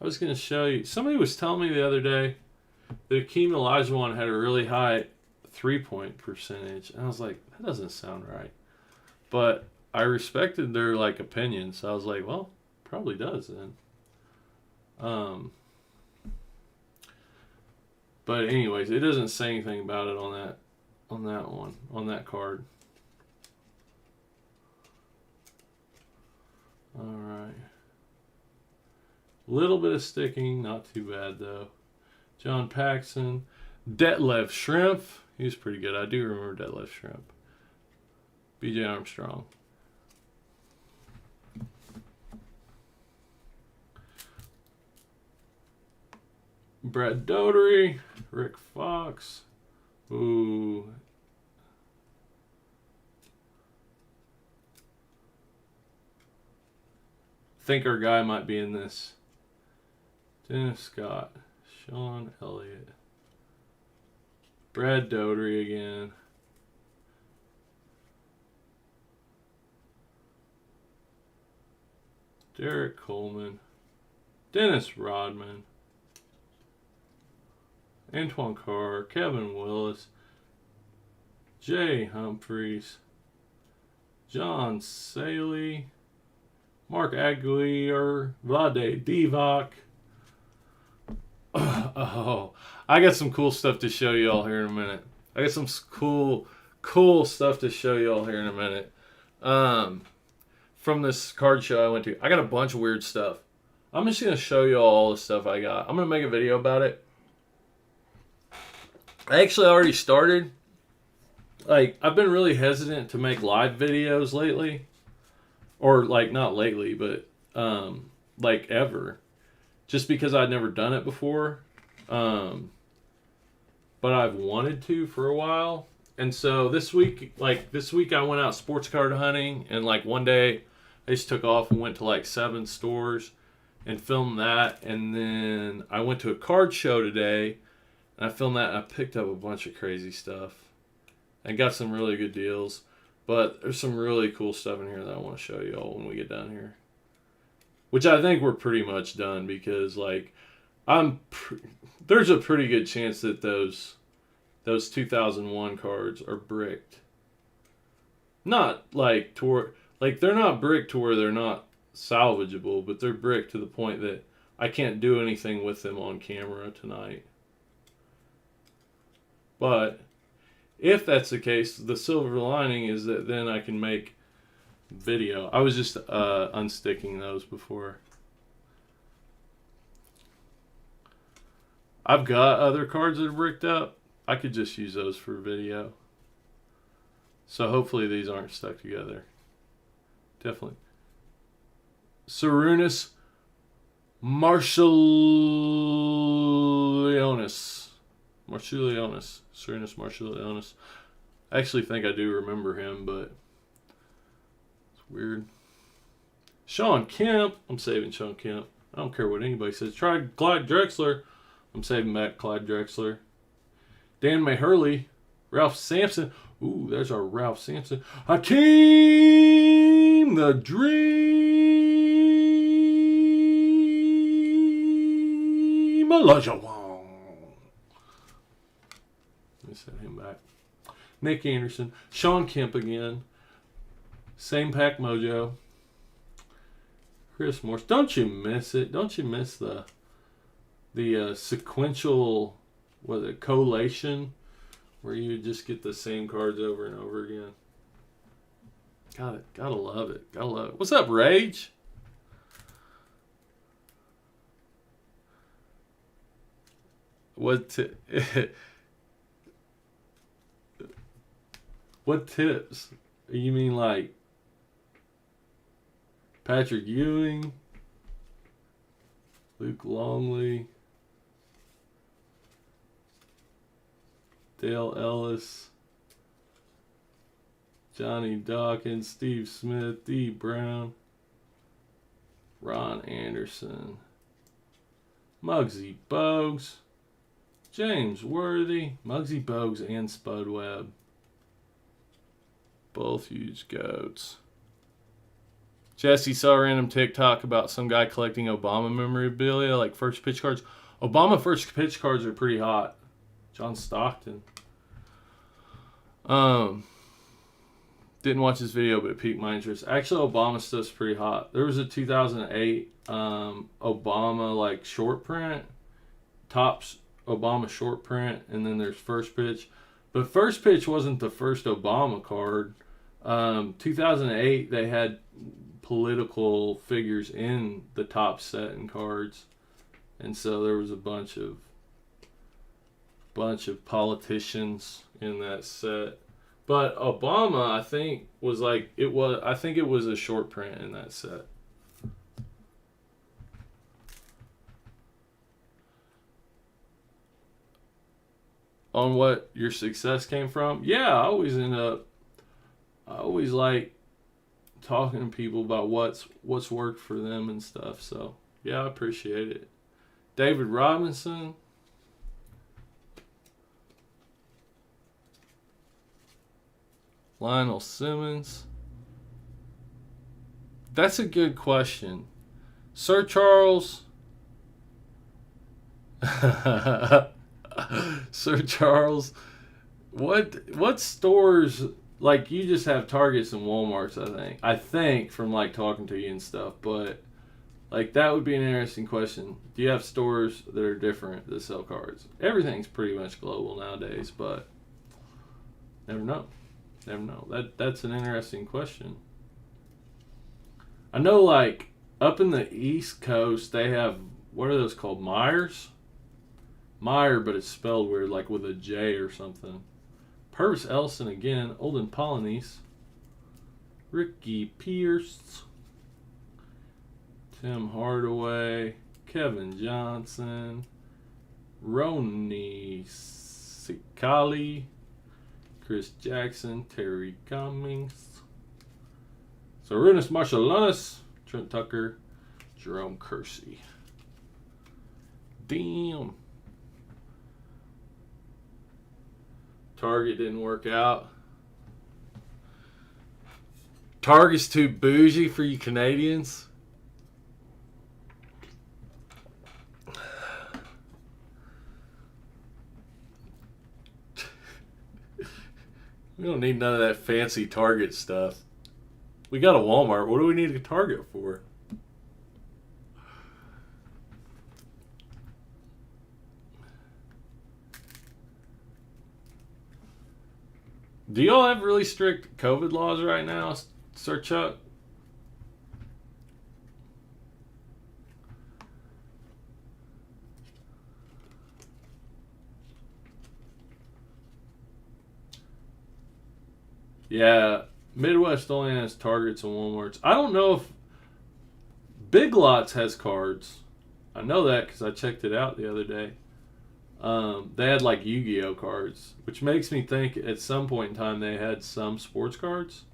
I was going to show you. Somebody was telling me the other day that Akeem Olajuwon had a really high 3-point percentage. And I was like, that doesn't sound right. But I respected their, like, opinion. So I was like, well, probably does then. But anyways, it doesn't say anything about it on that card. All right. Little bit of sticking, not too bad though. John Paxson, Detlef Schrempf, he was pretty good. I do remember Detlef Schrempf. BJ Armstrong. Brad Doty, Rick Fox. Ooh. Think our guy might be in this. Dennis Scott, Sean Elliott, Brad Doty again. Derek Coleman, Dennis Rodman, Antoine Carr, Kevin Willis, Jay Humphreys, John Saley, Mark Aguirre, Vlade Divac. Oh, I got some cool stuff to show y'all here in a minute. I got some cool stuff to show y'all here in a minute. From this card show I went to, I got a bunch of weird stuff. I'm just going to show y'all all the stuff I got. I'm going to make a video about it. I actually already started. Like, I've been really hesitant to make live videos lately. Or, like, not lately, but, like, ever. Just because I'd never done it before. But I've wanted to for a while. And so this week I went out sports card hunting. And, like, one day I just took off and went to, like, 7 stores and filmed that. And then I went to a card show today. And I filmed that, and I picked up a bunch of crazy stuff. And got some really good deals. But there's some really cool stuff in here that I want to show y'all when we get down here. Which I think we're pretty much done because, like, there's a pretty good chance that those 2001 cards are bricked. Not, like, they're not bricked to where they're not salvageable, but they're bricked to the point that I can't do anything with them on camera tonight. But if that's the case, the silver lining is that then I can make video. I was just unsticking those before. I've got other cards that are bricked up. I could just use those for video. So hopefully these aren't stuck together. Definitely. Sarunas Marshallionis. Sarunas Marshallionis. I actually think I do remember him, but it's weird. Sean Kemp. I'm saving Sean Kemp. I don't care what anybody says. Try Clyde Drexler. I'm saving back Clyde Drexler. Dan Maherly. Ralph Sampson. Ooh, there's our Ralph Sampson. Hakeem the Dream Olajuwon. Let me send him back. Nick Anderson. Sean Kemp again. Same pack mojo. Chris Morse. Don't you miss it? Don't you miss the sequential, collation, where you just get the same cards over and over again? Gotta love it. Gotta love it. What's up, Rage? What tips? You mean like Patrick Ewing, Luke Longley, Dale Ellis, Johnny Dawkins, Steve Smith, D. Brown, Ron Anderson, Muggsy Bogues, James Worthy, Muggsy Bogues and Spud Webb. Both huge goats. Jesse saw a random TikTok about some guy collecting Obama memorabilia, like first pitch cards. Obama first pitch cards are pretty hot. John Stockton. Didn't watch this video, but it piqued my interest. Actually, Obama stuff's pretty hot. There was a 2008 Obama like short print, Topps Obama short print, and then there's first pitch. But first pitch wasn't the first Obama card. 2008 they had political figures in the top set and cards, and so there was a bunch of politicians in that set. But Obama, I think, was like it was. I think it was a short print in that set. On what your success came from? Yeah, I always end up. I always like talking to people about what's worked for them and stuff. So yeah, I appreciate it. David Robinson. Lionel Simmons. That's a good question. Sir Charles. Sir Charles. What stores, like, you just have Targets and Walmarts, I think from like talking to you and stuff, but like that would be an interesting question. Do you have stores that are different that sell cards? Everything's pretty much global nowadays, but never know. Never know. That's an interesting question. I know, like, up in the East Coast, they have, what are those called? Myers? Meyer, but it's spelled weird, like with a J or something. Purvis Ellison again. Olden Polynice. Ricky Pierce. Tim Hardaway. Kevin Johnson. Roni Sikali. Chris Jackson. Terry Cummings. Sarunas Marshallanis. Trent Tucker. Jerome Kersey. Damn. Target didn't work out. Target's too bougie for you Canadians. We don't need none of that fancy Target stuff. We got a Walmart. What do we need a Target for? Do y'all have really strict COVID laws right now, Sir Chuck? Yeah, Midwest only has Targets and Walmarts. I don't know if Big Lots has cards. I know that because I checked it out the other day. They had like Yu-Gi-Oh cards, which makes me think at some point in time they had some sports cards.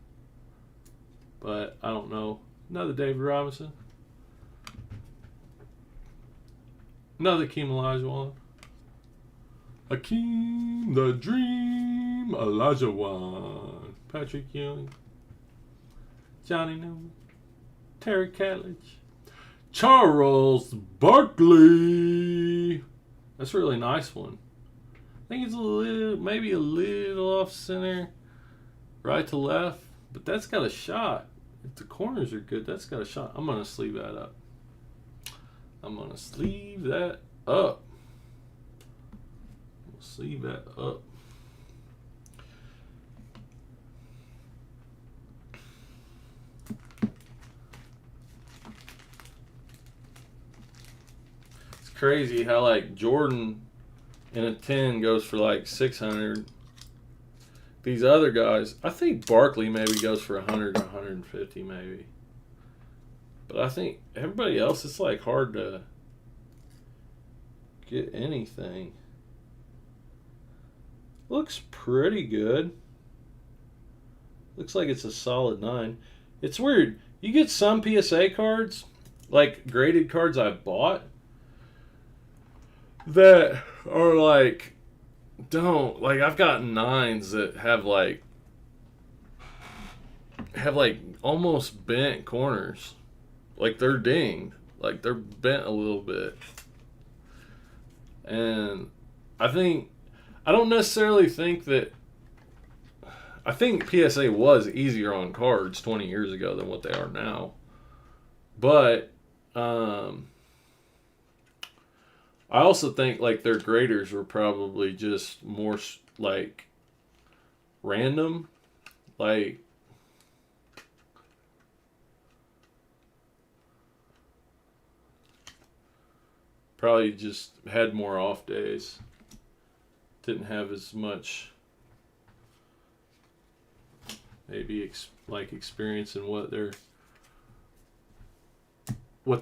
But I don't know. Another David Robinson. Another Hakeem Olajuwon. Hakeem the Dream Olajuwon. Patrick Ewing. Johnny Newman. Terry Catledge. Charles Barkley. That's a really nice one. I think it's maybe a little off center, right to left, but that's got a shot. If the corners are good, that's got a shot. I'm going to sleeve that up. Sleeve that up. Crazy how like Jordan in a 10 goes for like 600. These other guys, I think Barkley maybe goes for 100 or 150 maybe. But I think everybody else, it's like hard to get anything. Looks pretty good. Looks like it's a solid 9. It's weird. You get some PSA cards, like graded cards I've bought, that are like, I've got 9s that have like almost bent corners. Like they're dinged. Like they're bent a little bit. And I don't necessarily think that, I think PSA was easier on cards 20 years ago than what they are now. But, I also think like their graders were probably just more like random, like probably just had more off days. Didn't have as much maybe like experiencing what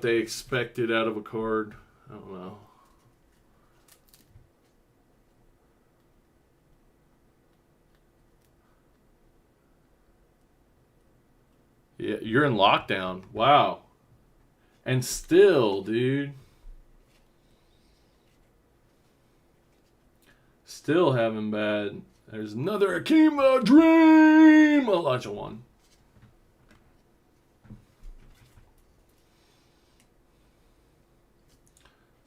they expected out of a card. I don't know. Yeah, you're in lockdown. Wow. And still, dude. Still having bad. There's another Akima Dream! Elijah 1.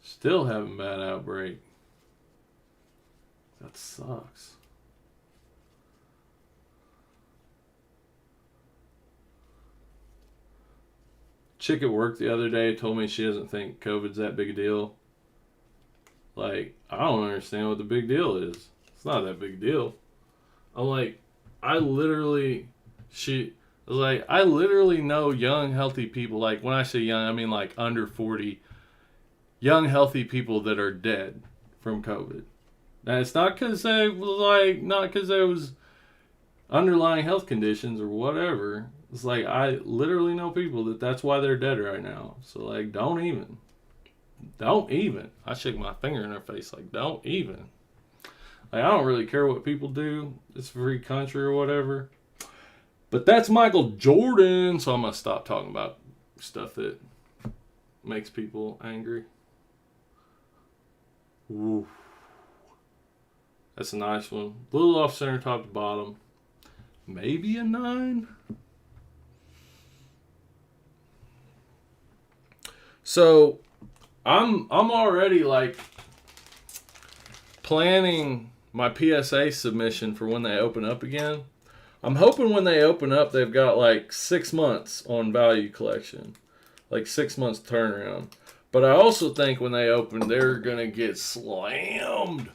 Still having bad outbreak. That sucks. Chick at work the other day told me she doesn't think COVID's that big a deal. Like, I don't understand what the big deal is. It's not that big a deal. I'm like, I literally know young, healthy people. Like, when I say young, I mean like under 40. Young, healthy people that are dead from COVID. Now, it's not because there was underlying health conditions or whatever. It's like, I literally know people that's why they're dead right now. So, like, don't even. I shake my finger in their face, like, don't even. Like, I don't really care what people do. It's a free country or whatever. But that's Michael Jordan, so I'm going to stop talking about stuff that makes people angry. Ooh. That's a nice one. A little off center, top to bottom. Maybe a 9. So, I'm already like planning my PSA submission for when they open up again. I'm hoping when they open up, they've got like 6 months on value collection, like 6 months turnaround. But I also think when they open, they're gonna get slammed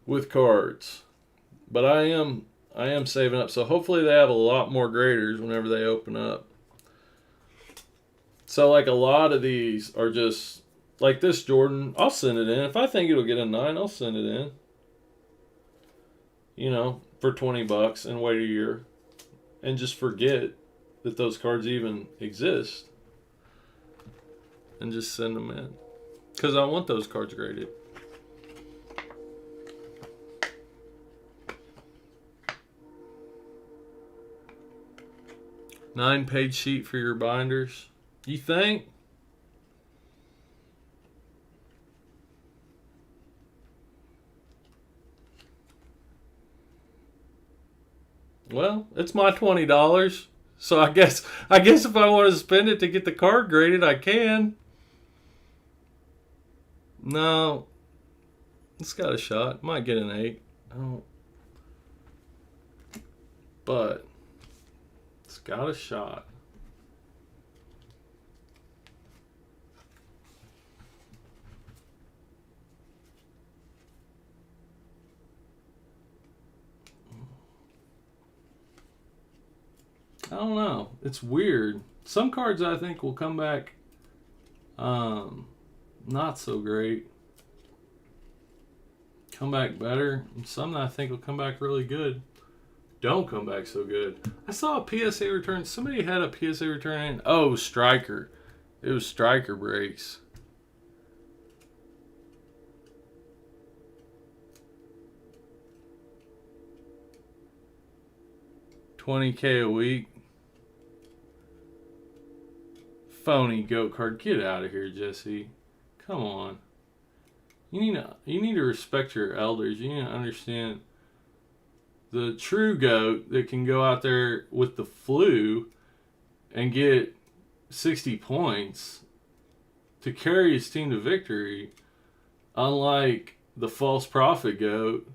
with cards. But I am saving up, so hopefully they have a lot more graders whenever they open up. So like a lot of these are just like this Jordan. I'll send it in if I think it'll get a 9. I'll send it in. You know, for $20 and wait a year, and just forget that those cards even exist, and just send them in because I want those cards graded. Nine-page sheet for your binders. You think? Well, it's my $20, so I guess if I want to spend it to get the card graded, I can. No, it's got a shot. Might get an 8. I don't. But it's got a shot. I don't know. It's weird. Some cards I think will come back not so great. Come back better. And some that I think will come back really good don't come back so good. I saw a PSA return. Somebody had a PSA return in. Oh, it was Striker. It was Striker breaks. $20K a week. Phony goat card. Get out of here, Jesse. Come on. You need to respect your elders. You need to understand the true goat that can go out there with the flu and get 60 points to carry his team to victory, unlike the false prophet goat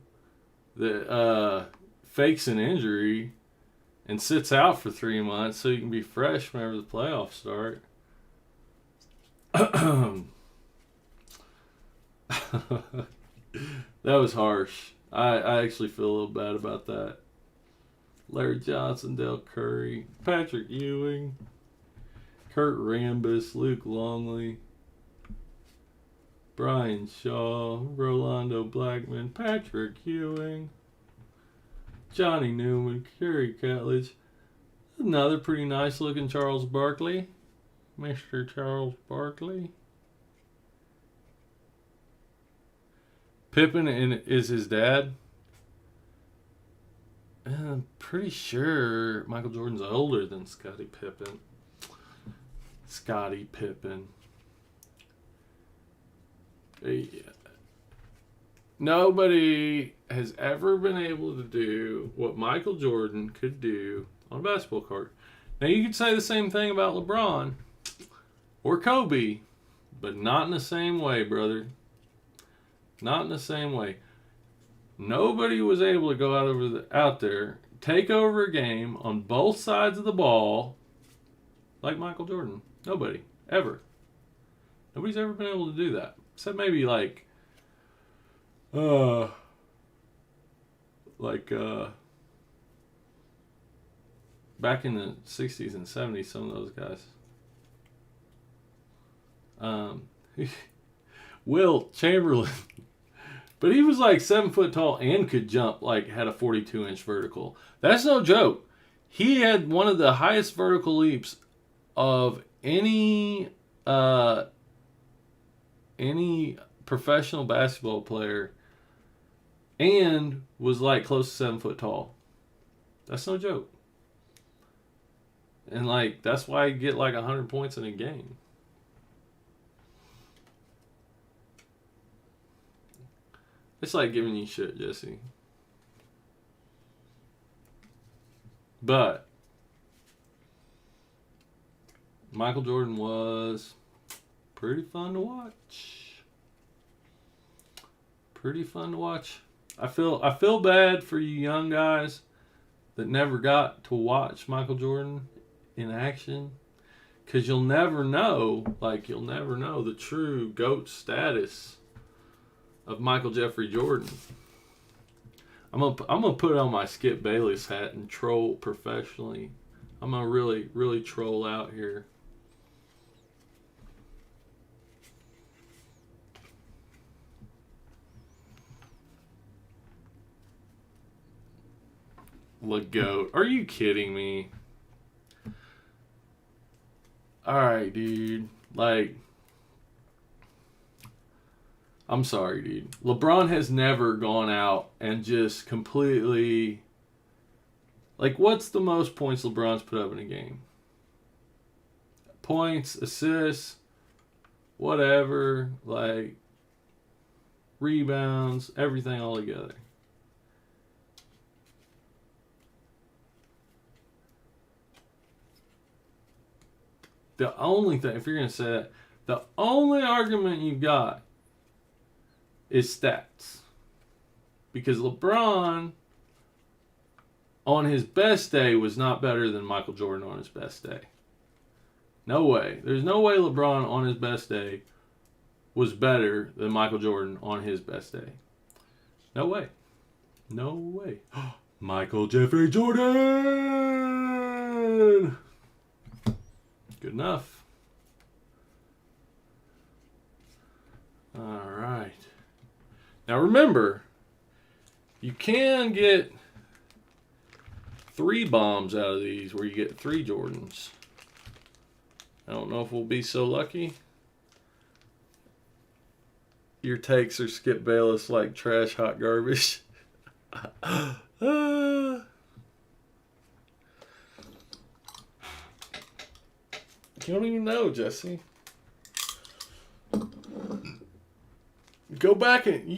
that fakes an injury and sits out for 3 months so you can be fresh whenever the playoffs start. That was harsh. I actually feel a little bad about that. Larry Johnson, Dale Curry, Patrick Ewing, Kurt Rambis, Luke Longley, Brian Shaw, Rolando Blackman, Patrick Ewing, Johnny Newman, Kerry Catlidge. Another pretty nice looking Charles Barkley. Mr. Charles Barkley. Pippen is his dad. I'm pretty sure Michael Jordan's older than Scottie Pippen. Scottie Pippen. Nobody has ever been able to do what Michael Jordan could do on a basketball court. Now, you could say the same thing about LeBron or Kobe, but not in the same way, brother. Not in the same way. Nobody was able to go out there, take over a game on both sides of the ball like Michael Jordan. Nobody. Ever. Nobody's ever been able to do that. Except maybe back in the 60s and 70s, some of those guys. Will Chamberlain. But he was like 7 foot tall and could jump, had a 42-inch vertical. That's no joke. He had one of the highest vertical leaps of any professional basketball player, and was close to 7 foot tall. That's no joke. And that's why I get 100 points in a game. It's like giving you shit, Jesse. But Michael Jordan was pretty fun to watch. Pretty fun to watch. I feel bad for you young guys that never got to watch Michael Jordan in action, because you'll never know the true GOAT status of Michael Jeffrey Jordan. I'm gonna put on my Skip Bayless hat and troll professionally. I'm gonna really troll out here. LeGoat. Are you kidding me? Alright, dude. I'm sorry, dude. LeBron has never gone out and just completely... what's the most points LeBron's put up in a game? Points, assists, whatever, rebounds, everything all together. The only thing, if you're going to say that, the only argument you've got is stats. Because LeBron, on his best day, was not better than Michael Jordan on his best day. No way. There's no way LeBron on his best day was better than Michael Jordan on his best day. No way. No way. Michael Jeffrey Jordan! Good enough. All right. Now remember, you can get 3 bombs out of these where you get 3 Jordans. I don't know if we'll be so lucky. Your takes are Skip Bayless like trash hot garbage. You don't even know, Jesse. You go back and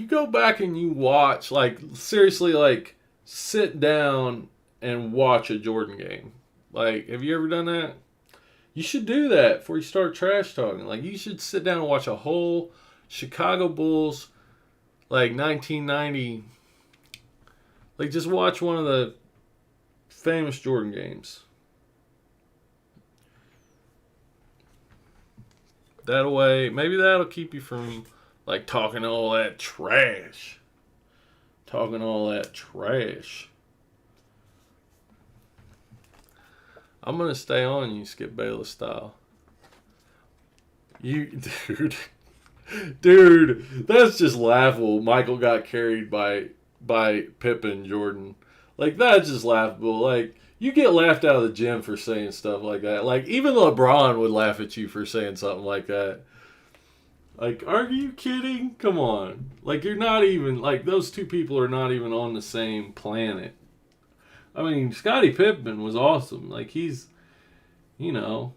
you watch, seriously, sit down and watch a Jordan game. Have you ever done that? You should do that before you start trash talking. You should sit down and watch a whole Chicago Bulls, 1990. Just watch one of the famous Jordan games. That way, maybe that'll keep you from talking all that trash. Talking all that trash. I'm gonna stay on you, Skip Bayless style. Dude, that's just laughable. Michael got carried by Pippen Jordan. That's just laughable. You get laughed out of the gym for saying stuff like that. Like, even LeBron would laugh at you for saying something like that. Like, are you kidding? Come on. Like, you're not even, like, those two people are not even on the same planet. I mean, Scottie Pippen was awesome. Like, he's, you know,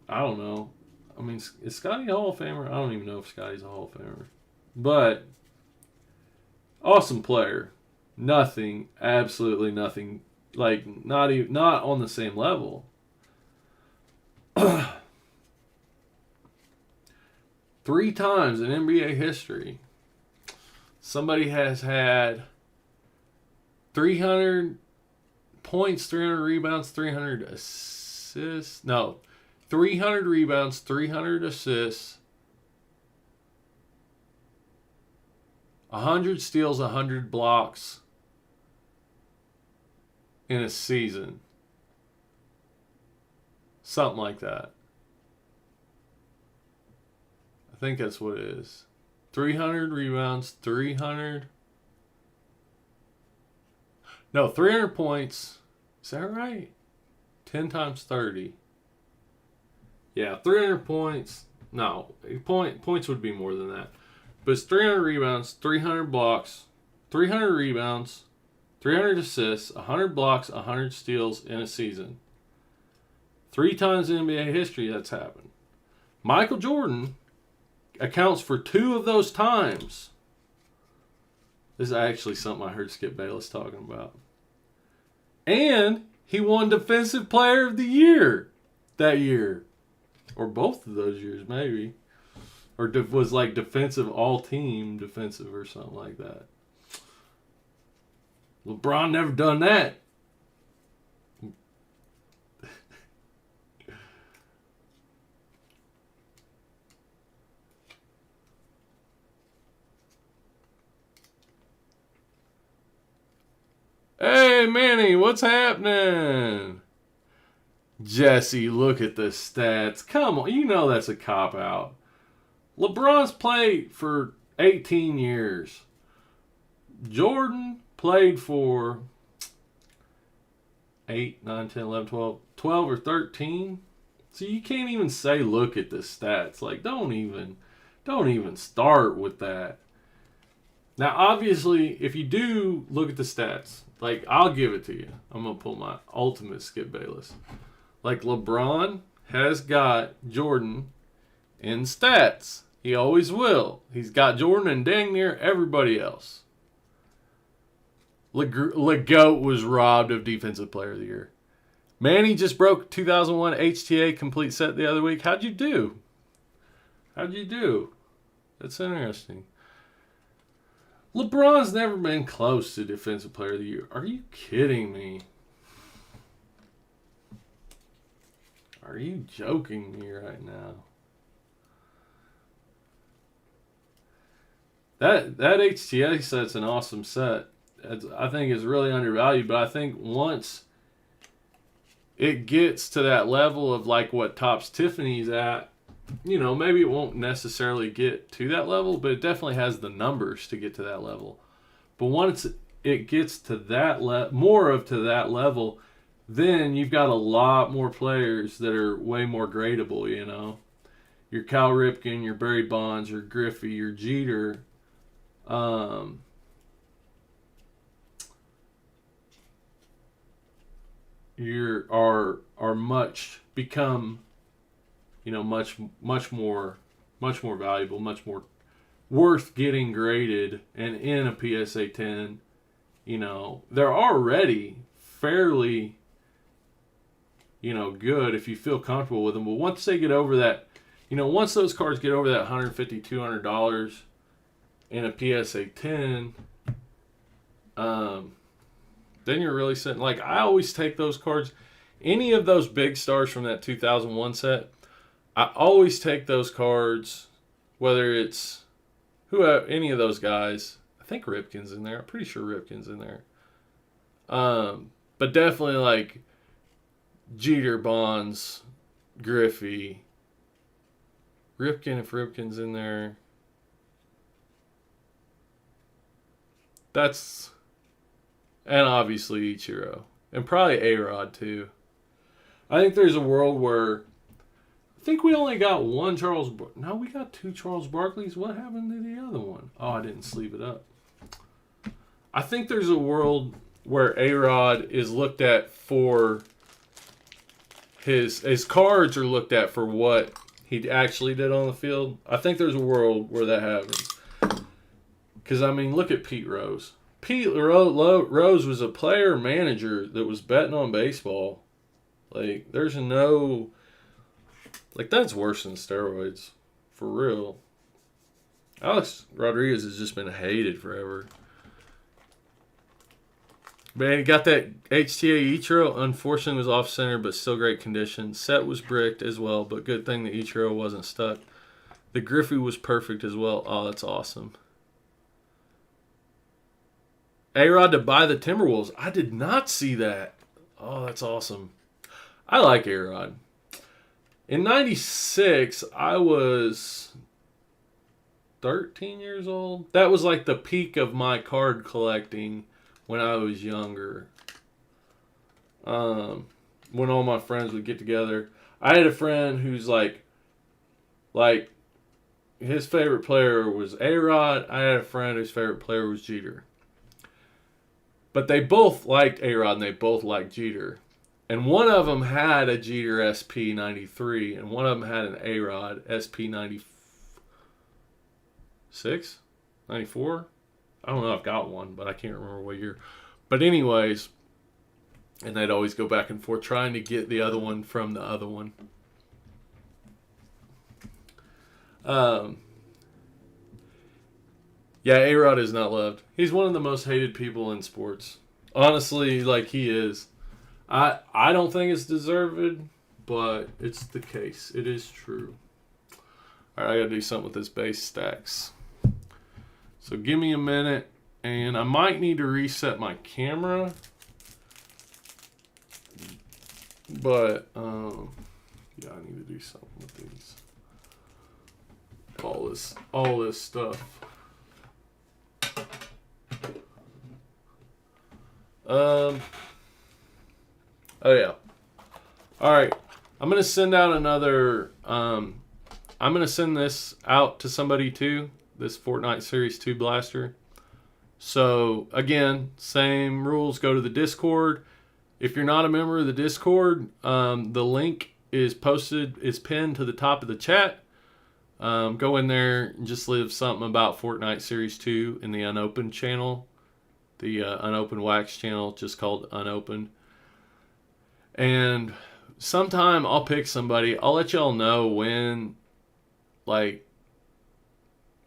I don't know. I mean, is Scottie a Hall of Famer? I don't even know if Scottie's a Hall of Famer. But, awesome player. Nothing, absolutely nothing. Like, not on the same level. 3 times in NBA history, somebody has had 300 points, 300 rebounds, 300 assists. No, 300 rebounds, 300 assists, 100 steals, 100 blocks in a season. Something like that. I think that's what it is. 300 rebounds, 300. No, 300 points. Is that right? 10 times 30. Yeah, 300 points. No, points would be more than that. But it's 300 rebounds, 300 blocks, 300 rebounds, 300 assists, 100 blocks, 100 steals in a season. 3 times in NBA history that's happened. Michael Jordan accounts for 2 of those times. This is actually something I heard Skip Bayless talking about. And he won Defensive Player of the Year that year. Or both of those years, maybe. Or was like defensive, all-team defensive or something like that. LeBron never done that. Hey, Manny, what's happening? Jesse, look at the stats. Come on, you know that's a cop-out. LeBron's played for 18 years. Jordan played for 8, 9, 10, 11, 12 or 13. So you can't even say look at the stats. Like, don't even start with that. Now, obviously, if you do look at the stats, like, I'll give it to you. I'm going to pull my ultimate Skip Bayless. Like, LeBron has got Jordan in stats. He always will. He's got Jordan and dang near everybody else. LeGoat was robbed of Defensive Player of the Year. Manny just broke 2001 HTA complete set the other week. How'd you do? That's interesting. LeBron's never been close to Defensive Player of the Year. Are you kidding me? Are you joking me right now? That HTA set's an awesome set. I think it's really undervalued, but I think once it gets to that level of like what Topps Tiffany's at, you know, maybe it won't necessarily get to that level, but it definitely has the numbers to get to that level. But once it gets to that to that level, then you've got a lot more players that are way more gradable, you know. Your Cal Ripken, your Barry Bonds, your Griffey, your Jeter. Are much become, you know, much more valuable, much more worth getting graded and in a PSA 10. You know, they're already fairly, you know, good if you feel comfortable with them. But once they get over that, you know, once those cards get over that $150, $200 in a PSA 10, then you're really sitting. Like, I always take those cards, any of those big stars from that 2001 set, I always take those cards, whether it's any of those guys. I think Ripken's in there. I'm pretty sure Ripken's in there. But definitely like Jeter, Bonds, Griffey, Ripken, if Ripken's in there. And obviously Ichiro. And probably A-Rod, too. I think there's a world where... I think we only got one Charles... No, we got two Charles Barkleys. What happened to the other one? Oh, I didn't sleeve it up. I think there's a world where A-Rod is looked at for... His cards are looked at for what he actually did on the field. I think there's a world where that happens. Because, I mean, look at Pete Rose. Pete Rose was a player manager that was betting on baseball. Like, there's no... Like, that's worse than steroids. For real. Alex Rodriguez has just been hated forever. Man, he got that HTA Ichiro. Unfortunately, was off center, but still great condition. Set was bricked as well, but good thing the Ichiro wasn't stuck. The Griffey was perfect as well. Oh, that's awesome. A-Rod to buy the Timberwolves. I did not see that. Oh, that's awesome. I like A-Rod. In 96, I was 13 years old. That was like the peak of my card collecting when I was younger. When all my friends would get together. I had a friend who's like his favorite player was A-Rod. I had a friend whose favorite player was Jeter. But they both liked A-Rod and they both liked Jeter. And one of them had a Jeter SP 93 and one of them had an A-Rod SP 96? 94? I don't know, I've got one, but I can't remember what year. But anyways, and they'd always go back and forth trying to get the other one from the other one. Yeah, A-Rod is not loved. He's one of the most hated people in sports. Honestly, like he is. I don't think it's deserved, but it's the case. It is true. All right, I got to do something with this base stacks. So give me a minute, and I might need to reset my camera. But, yeah, I need to do something with these. All this stuff. Oh yeah. All right. I'm going to send out another, I'm going to send this out to somebody too, this Fortnite Series 2 blaster. So again, same rules, go to the Discord. If you're not a member of the Discord, the link is pinned to the top of the chat. Go in there and just leave something about Fortnite Series 2 in the Unopened channel. The Unopened Wax channel, just called Unopened. And sometime I'll pick somebody. I'll let y'all know when, like,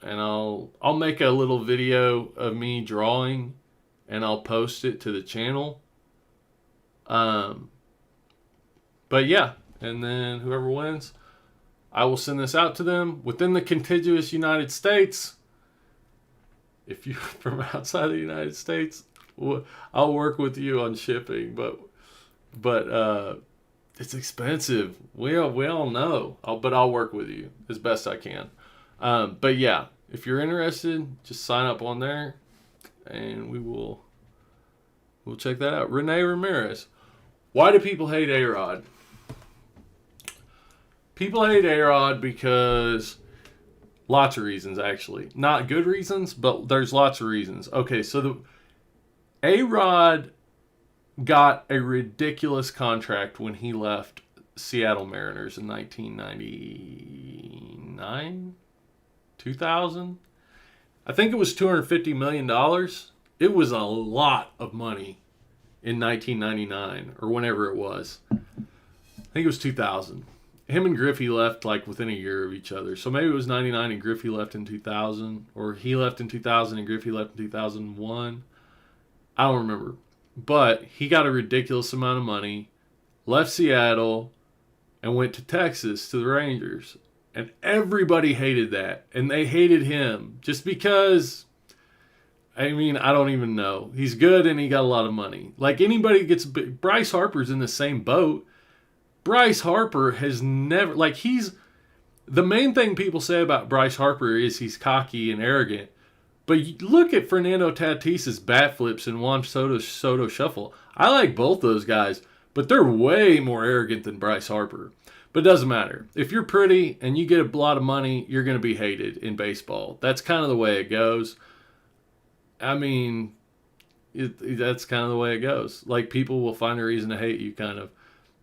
and I'll make a little video of me drawing, and I'll post it to the channel. But yeah, and then whoever wins, I will send this out to them within the contiguous United States. If you're from outside the United States, I'll work with you on shipping, but it's expensive. We all know. But I'll work with you as best I can. But yeah, if you're interested, just sign up on there, and we'll check that out. Renee Ramirez. Why do people hate A-Rod? People hate A-Rod because lots of reasons, actually. Not good reasons, but there's lots of reasons. Okay, so the A-Rod got a ridiculous contract when he left Seattle Mariners in 1999, 2000. I think it was $250 million. It was a lot of money in 1999 or whenever it was. I think it was 2000. Him and Griffey left like within a year of each other. So maybe it was 99 and Griffey left in 2000, or he left in 2000 and Griffey left in 2001. I don't remember. But he got a ridiculous amount of money, left Seattle, and went to Texas to the Rangers. And everybody hated that. And they hated him just because, I mean, I don't even know. He's good and he got a lot of money. Like anybody gets, Bryce Harper's in the same boat. Bryce Harper has never, like the main thing people say about Bryce Harper is he's cocky and arrogant. But look at Fernando Tatis's bat flips and Juan Soto shuffle. I like both those guys, but they're way more arrogant than Bryce Harper. But it doesn't matter. If you're pretty and you get a lot of money, you're going to be hated in baseball. That's kind of the way it goes. I mean, that's kind of the way it goes. Like, people will find a reason to hate you, kind of.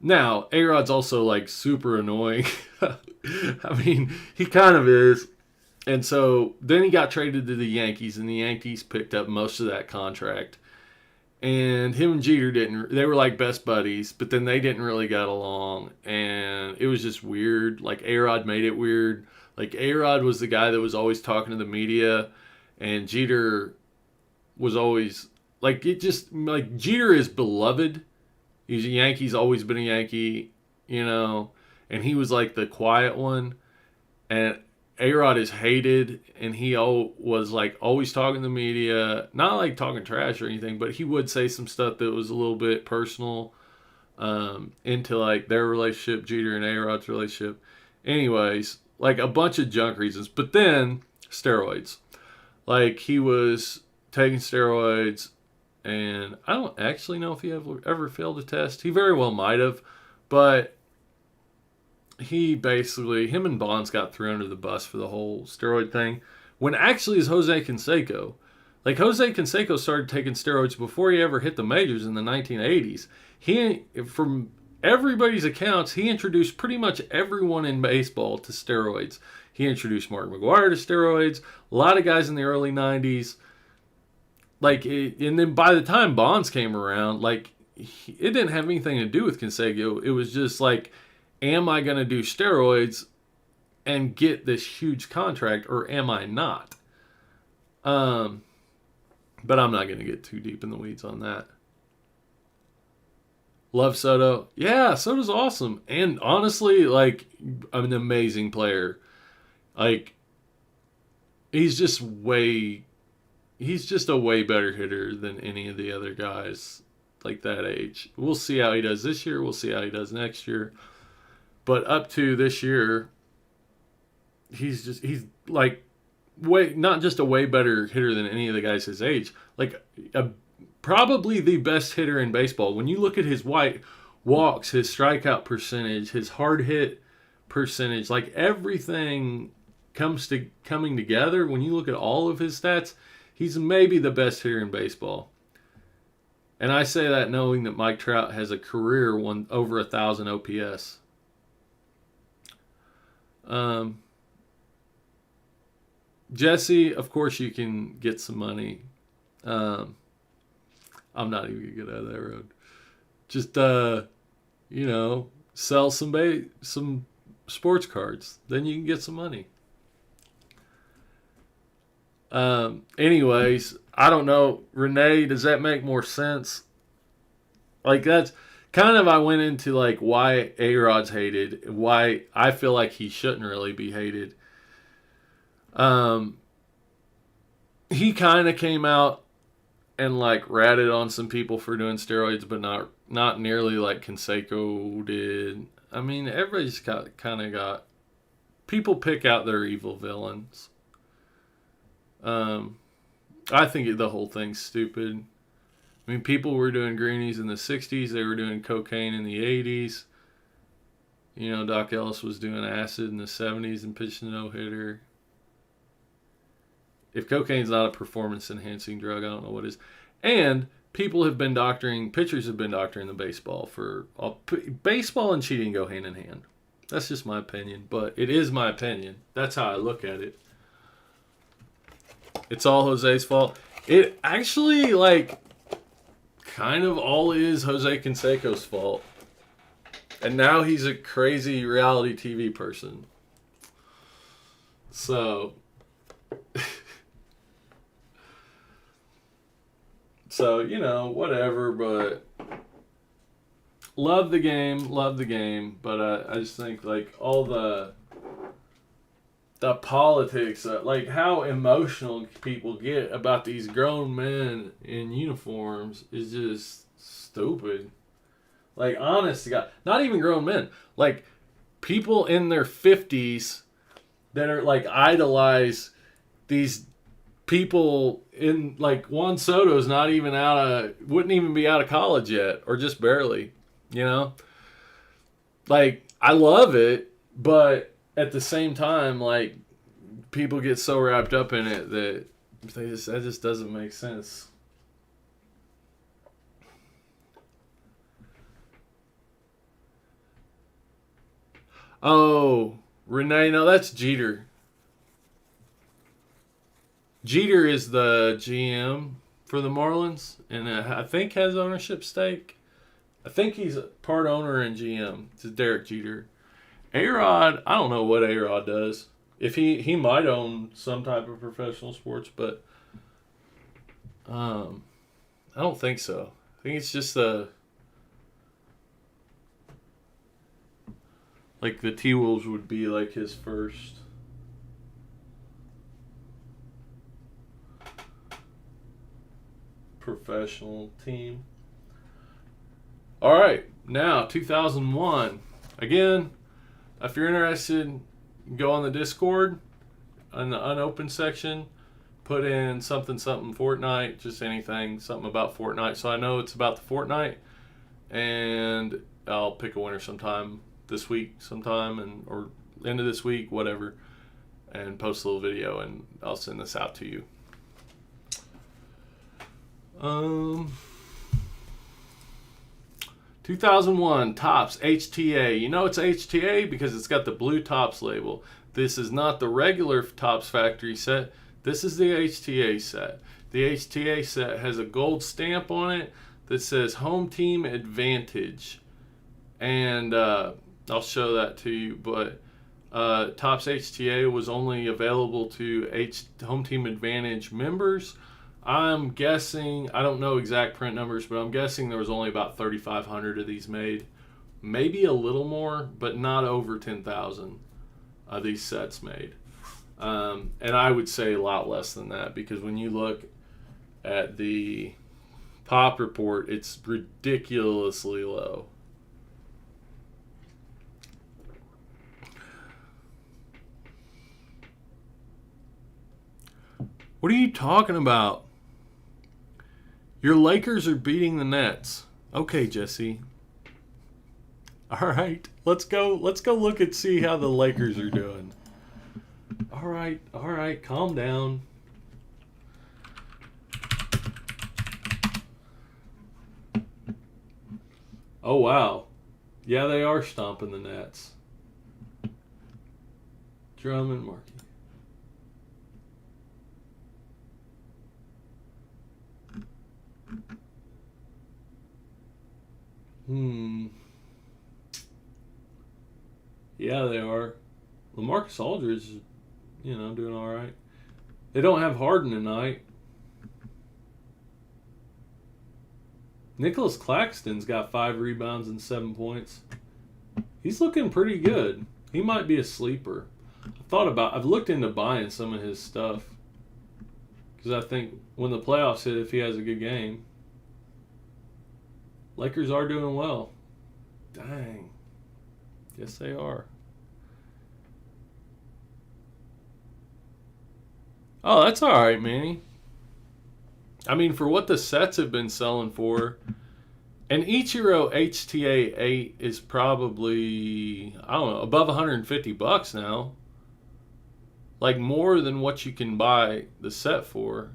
Now, A-Rod's also, like, super annoying. I mean, he kind of is. And so then he got traded to the Yankees, and the Yankees picked up most of that contract. And him and Jeter they were like best buddies, but then they didn't really get along. And it was just weird. Like, A-Rod made it weird. Like, A-Rod was the guy that was always talking to the media, and Jeter was always, like, Jeter is beloved. He's a Yankee. He's always been a Yankee, and he was like the quiet one. And A-Rod is hated, and he was like always talking to the media, not like talking trash or anything, but he would say some stuff that was a little bit personal into like their relationship, Jeter and A-Rod's relationship. Anyways, like a bunch of junk reasons. But then steroids. Like, he was taking steroids, and I don't actually know if he ever failed a test. He very well might have, but him and Bonds got thrown under the bus for the whole steroid thing, when actually is Jose Canseco. Like, Jose Canseco started taking steroids before he ever hit the majors in the 1980s. From everybody's accounts, he introduced pretty much everyone in baseball to steroids. He introduced Mark McGwire to steroids, a lot of guys in the early 90s. Like, and then by the time Bonds came around, like, it didn't have anything to do with Canseco. It was just like, am I going to do steroids and get this huge contract, or am I not? But I'm not going to get too deep in the weeds on that. Love Soto. Yeah, Soto's awesome. And honestly, like, an amazing player. Like, he's just a way better hitter than any of the other guys like that age. We'll see how he does this year. We'll see how he does next year. But up to this year, he's like not just a way better hitter than any of the guys his age. Like, probably the best hitter in baseball. When you look at his walks, his strikeout percentage, his hard hit percentage, like, everything coming together. When you look at all of his stats, he's maybe the best hitter in baseball. And I say that knowing that Mike Trout has a career over 1,000 OPS. Jesse, of course you can get some money. I'm not even gonna get out of that road. Just sell some sports cards, then you can get some money. Anyways, I don't know, Renee, does that make more sense? Like, that's kind of, I went into like why A-Rod's hated, why I feel like he shouldn't really be hated. He kind of came out and like ratted on some people for doing steroids, but not nearly like Canseco did. I mean, everybody's kind of got people pick out their evil villains. I think the whole thing's stupid. I mean, people were doing greenies in the 60s. They were doing cocaine in the 80s. Doc Ellis was doing acid in the 70s and pitching a no-hitter. If cocaine's not a performance-enhancing drug, I don't know what is. And pitchers have been doctoring the baseball baseball and cheating go hand in hand. That's just my opinion, but it is my opinion. That's how I look at it. It's all Jose's fault. It actually, like, kind of all is Jose Canseco's fault. And now he's a crazy reality TV person. So, whatever, but love the game, but I just think, like, all the politics, like how emotional people get about these grown men in uniforms is just stupid. Like, honest to God, not even grown men, like people in their 50s that are like idolize these people in like Juan Soto's not even wouldn't even be out of college yet, or just barely, you know? Like, I love it, but at the same time, like, people get so wrapped up in it that that just doesn't make sense. Oh, Renee, no, that's Jeter. Jeter is the GM for the Marlins, and I think has ownership stake. I think he's a part owner and GM. It's Derek Jeter. A-Rod, I don't know what A-Rod does. If he might own some type of professional sports, but I don't think so. I think it's just like the T-Wolves would be like his first. Professional team. All right, now 2001. Again, if you're interested, go on the Discord in the unopened section. Put in something Fortnite, just anything, something about Fortnite. So I know it's about the Fortnite, and I'll pick a winner sometime this week, or end of this week, whatever, and post a little video, and I'll send this out to you. 2001 Topps HTA. You know it's HTA because it's got the blue Topps label. This is not the regular Topps factory set. This is the HTA set. The HTA set has a gold stamp on it that says Home Team Advantage. And I'll show that to you. But Topps HTA was only available to Home Team Advantage members. I'm guessing, I don't know exact print numbers, but I'm guessing there was only about 3,500 of these made. Maybe a little more, but not over 10,000 of these sets made. And I would say a lot less than that, because when you look at the pop report, it's ridiculously low. What are you talking about? Your Lakers are beating the Nets. Okay, Jesse. All right, let's go look and see how the Lakers are doing. All right, calm down. Oh, wow. Yeah, they are stomping the Nets. Drummond, Markey. Yeah, they are. LaMarcus Aldridge is, doing all right. They don't have Harden tonight. Nicholas Claxton's got 5 rebounds and 7 points. He's looking pretty good. He might be a sleeper. I've looked into buying some of his stuff, because I think when the playoffs hit, if he has a good game. Lakers are doing well. Dang. Yes, they are. Oh, that's all right, Manny. I mean, for what the sets have been selling for, an Ichiro HTA 8 is probably, I don't know, above $150 now. Like, more than what you can buy the set for.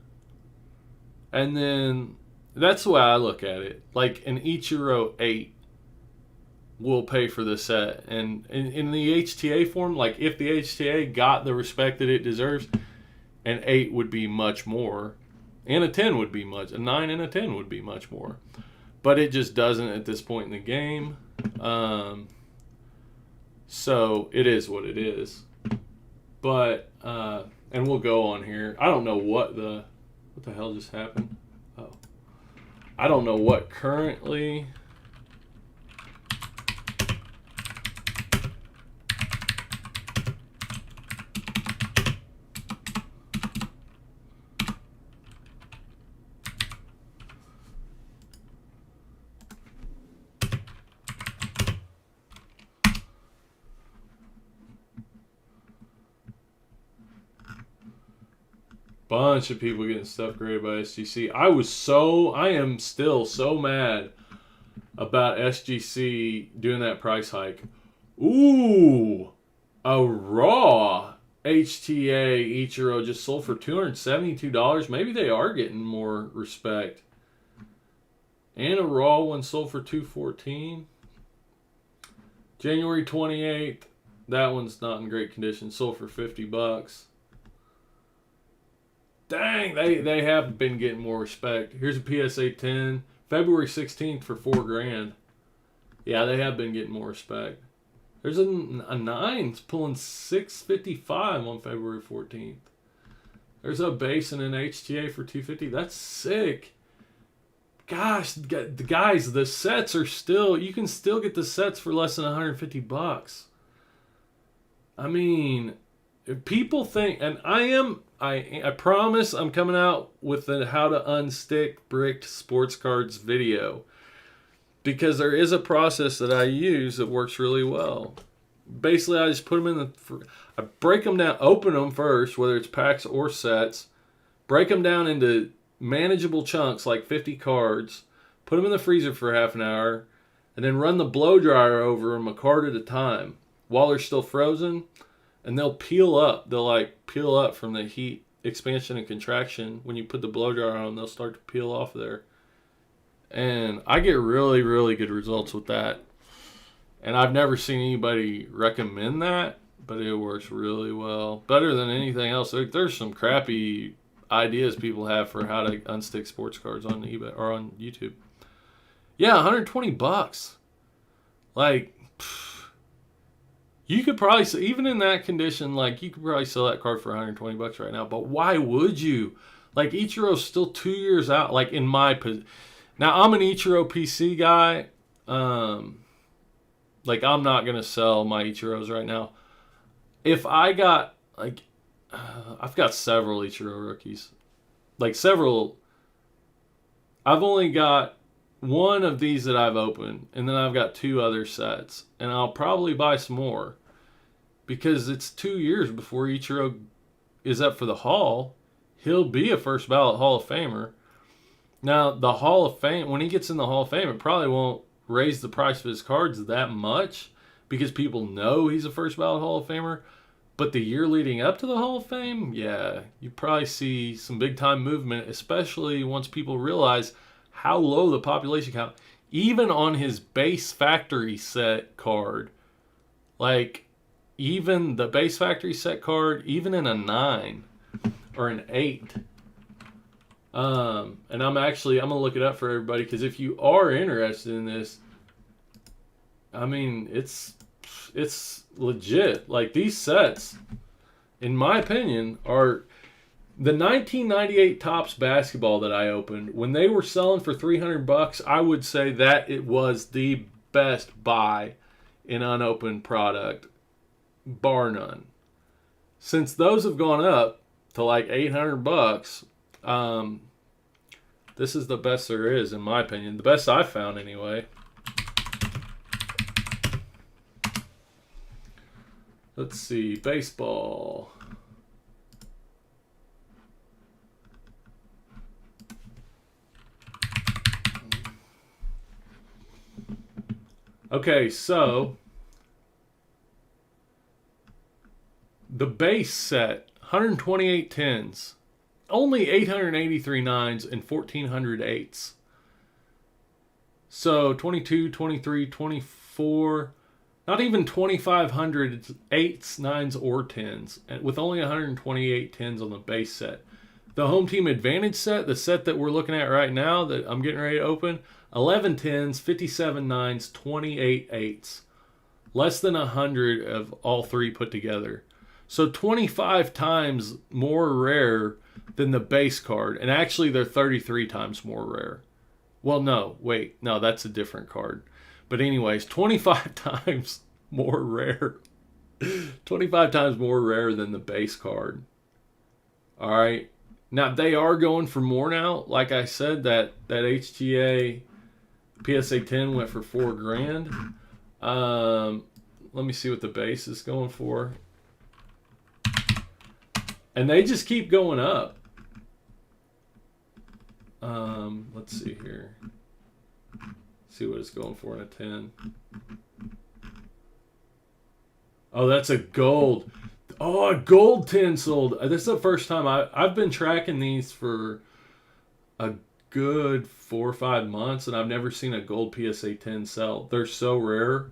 And then, that's the way I look at it. Like, an Ichiro 8 will pay for the set. And in the HTA form, like, if the HTA got the respect that it deserves, an 8 would be much more. And a 10 would be much. A 9 and a 10 would be much more. But it just doesn't at this point in the game. So it is what it is. But, and we'll go on here. I don't know what the hell just happened. Oh. I don't know what currently... bunch of people getting stuff graded by SGC. I am still so mad about SGC doing that price hike. Ooh, a raw HTA Ichiro just sold for $272. Maybe they are getting more respect. And a raw one sold for $214. January 28th. That one's not in great condition. Sold for $50. Dang, they have been getting more respect. Here's a PSA 10. February 16th for $4,000. Yeah, they have been getting more respect. There's a 9 it's pulling $655 on February 14th. There's a base and an HTA for $250. That's sick. Gosh, guys, the sets are still, you can still get the sets for less than $150. I mean, if people think, and I promise I'm coming out with the how to unstick bricked sports cards video, because there is a process that I use that works really well. Basically, I just put them in I break them down, open them first, whether it's packs or sets, break them down into manageable chunks like 50 cards, put them in the freezer for half an hour, and then run the blow dryer over them a card at a time while they're still frozen, and they'll peel up. They'll like peel up from the heat expansion and contraction. When you put the blow dryer on, they'll start to peel off there. And I get really, really good results with that. And I've never seen anybody recommend that, but it works really well. Better than anything else. There's some crappy ideas people have for how to unstick sports cards on eBay or on YouTube. Yeah, $120. Like, you could probably, even in that condition, like, you could probably sell that card for $120 right now. But why would you? Like, Ichiro's still 2 years out. Like, in my position. Now, I'm an Ichiro PC guy. Like, I'm not going to sell my Ichiros right now. If I got, like, I've got several Ichiro rookies. Like, several. I've only got one of these that I've opened. And then I've got 2 other sets. And I'll probably buy some more. Because it's 2 years before Ichiro is up for the Hall. He'll be a first ballot Hall of Famer. Now, the Hall of Fame, when he gets in the Hall of Fame, it probably won't raise the price of his cards that much because people know he's a first ballot Hall of Famer. But the year leading up to the Hall of Fame, yeah, you probably see some big time movement, especially once people realize how low the population count, even on his base factory set card, like even the base factory set card, even in a 9 or an 8. And I'm going to look it up for everybody, because if you are interested in this, I mean, it's legit. Like, these sets, in my opinion, are the 1998 Topps basketball that I opened. When they were selling for $300, I would say that it was the best buy in unopened product, bar none. Since those have gone up to like $800, this is the best there is, in my opinion. The best I've found, anyway. Let's see. Baseball. Okay, so the base set, 128 10s. Only 883 9s and 1,400 8s. So 22, 23, 24, not even 2,500 8s, 9s, or 10s, with only 128 10s on the base set. The home team advantage set, the set that we're looking at right now that I'm getting ready to open, 11 10s, 57 9s, 28 8s. Less than 100 of all three put together. So 25 times more rare than the base card. And actually, they're 33 times more rare. Well, no, wait. No, that's a different card. But anyways, 25 times more rare. 25 times more rare than the base card. All right. Now, they are going for more now. Like I said, that HTA PSA 10 went for $4,000. Let me see what the base is going for. And they just keep going up. Let's see here. See what it's going for in a 10. Oh, that's a gold. Oh, a gold 10 sold. This is the first time I've been tracking these for a good 4 or 5 months, and I've never seen a gold PSA 10 sell. They're so rare.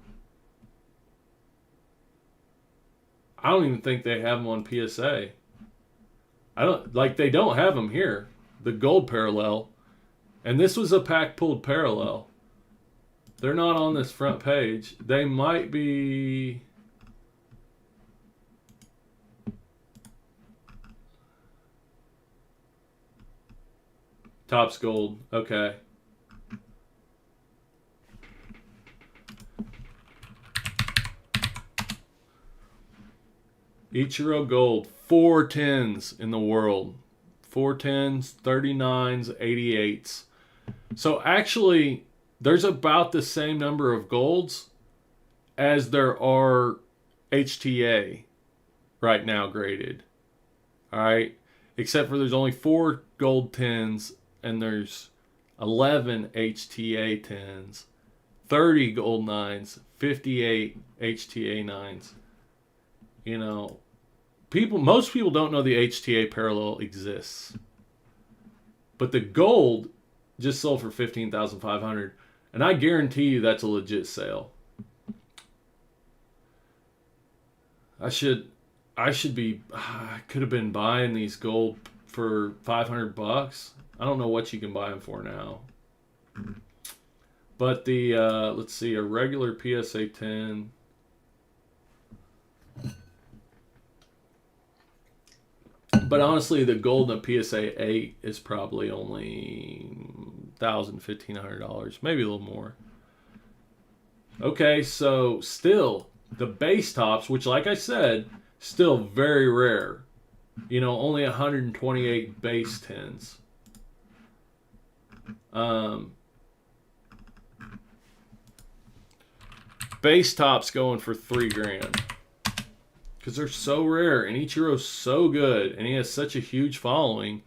I don't even think they have them on PSA. They don't have them here. The gold parallel. And this was a pack pulled parallel. They're not on this front page. They might be... Topps gold. Okay. Ichiro gold. 4 10s in the world. 4 10s, 39s, 88s. So actually, there's about the same number of golds as there are HTA right now graded. All right? Except for there's only 4 gold 10s and there's 11 HTA 10s, 30 gold 9s, 58 HTA 9s. You know, most people don't know the HTA parallel exists. But the gold just sold for $15,500, and I guarantee you that's a legit sale. I could have been buying these gold for $500. I don't know what you can buy them for now. But the let's see, a regular PSA 10. But honestly, the gold in a PSA 8 is probably only $1,000, $1,500, maybe a little more. Okay, so still, the base tops, which like I said, still very rare. You know, only 128 base 10s. Base tops going for $3,000. Because they're so rare, and Ichiro's so good, and he has such a huge following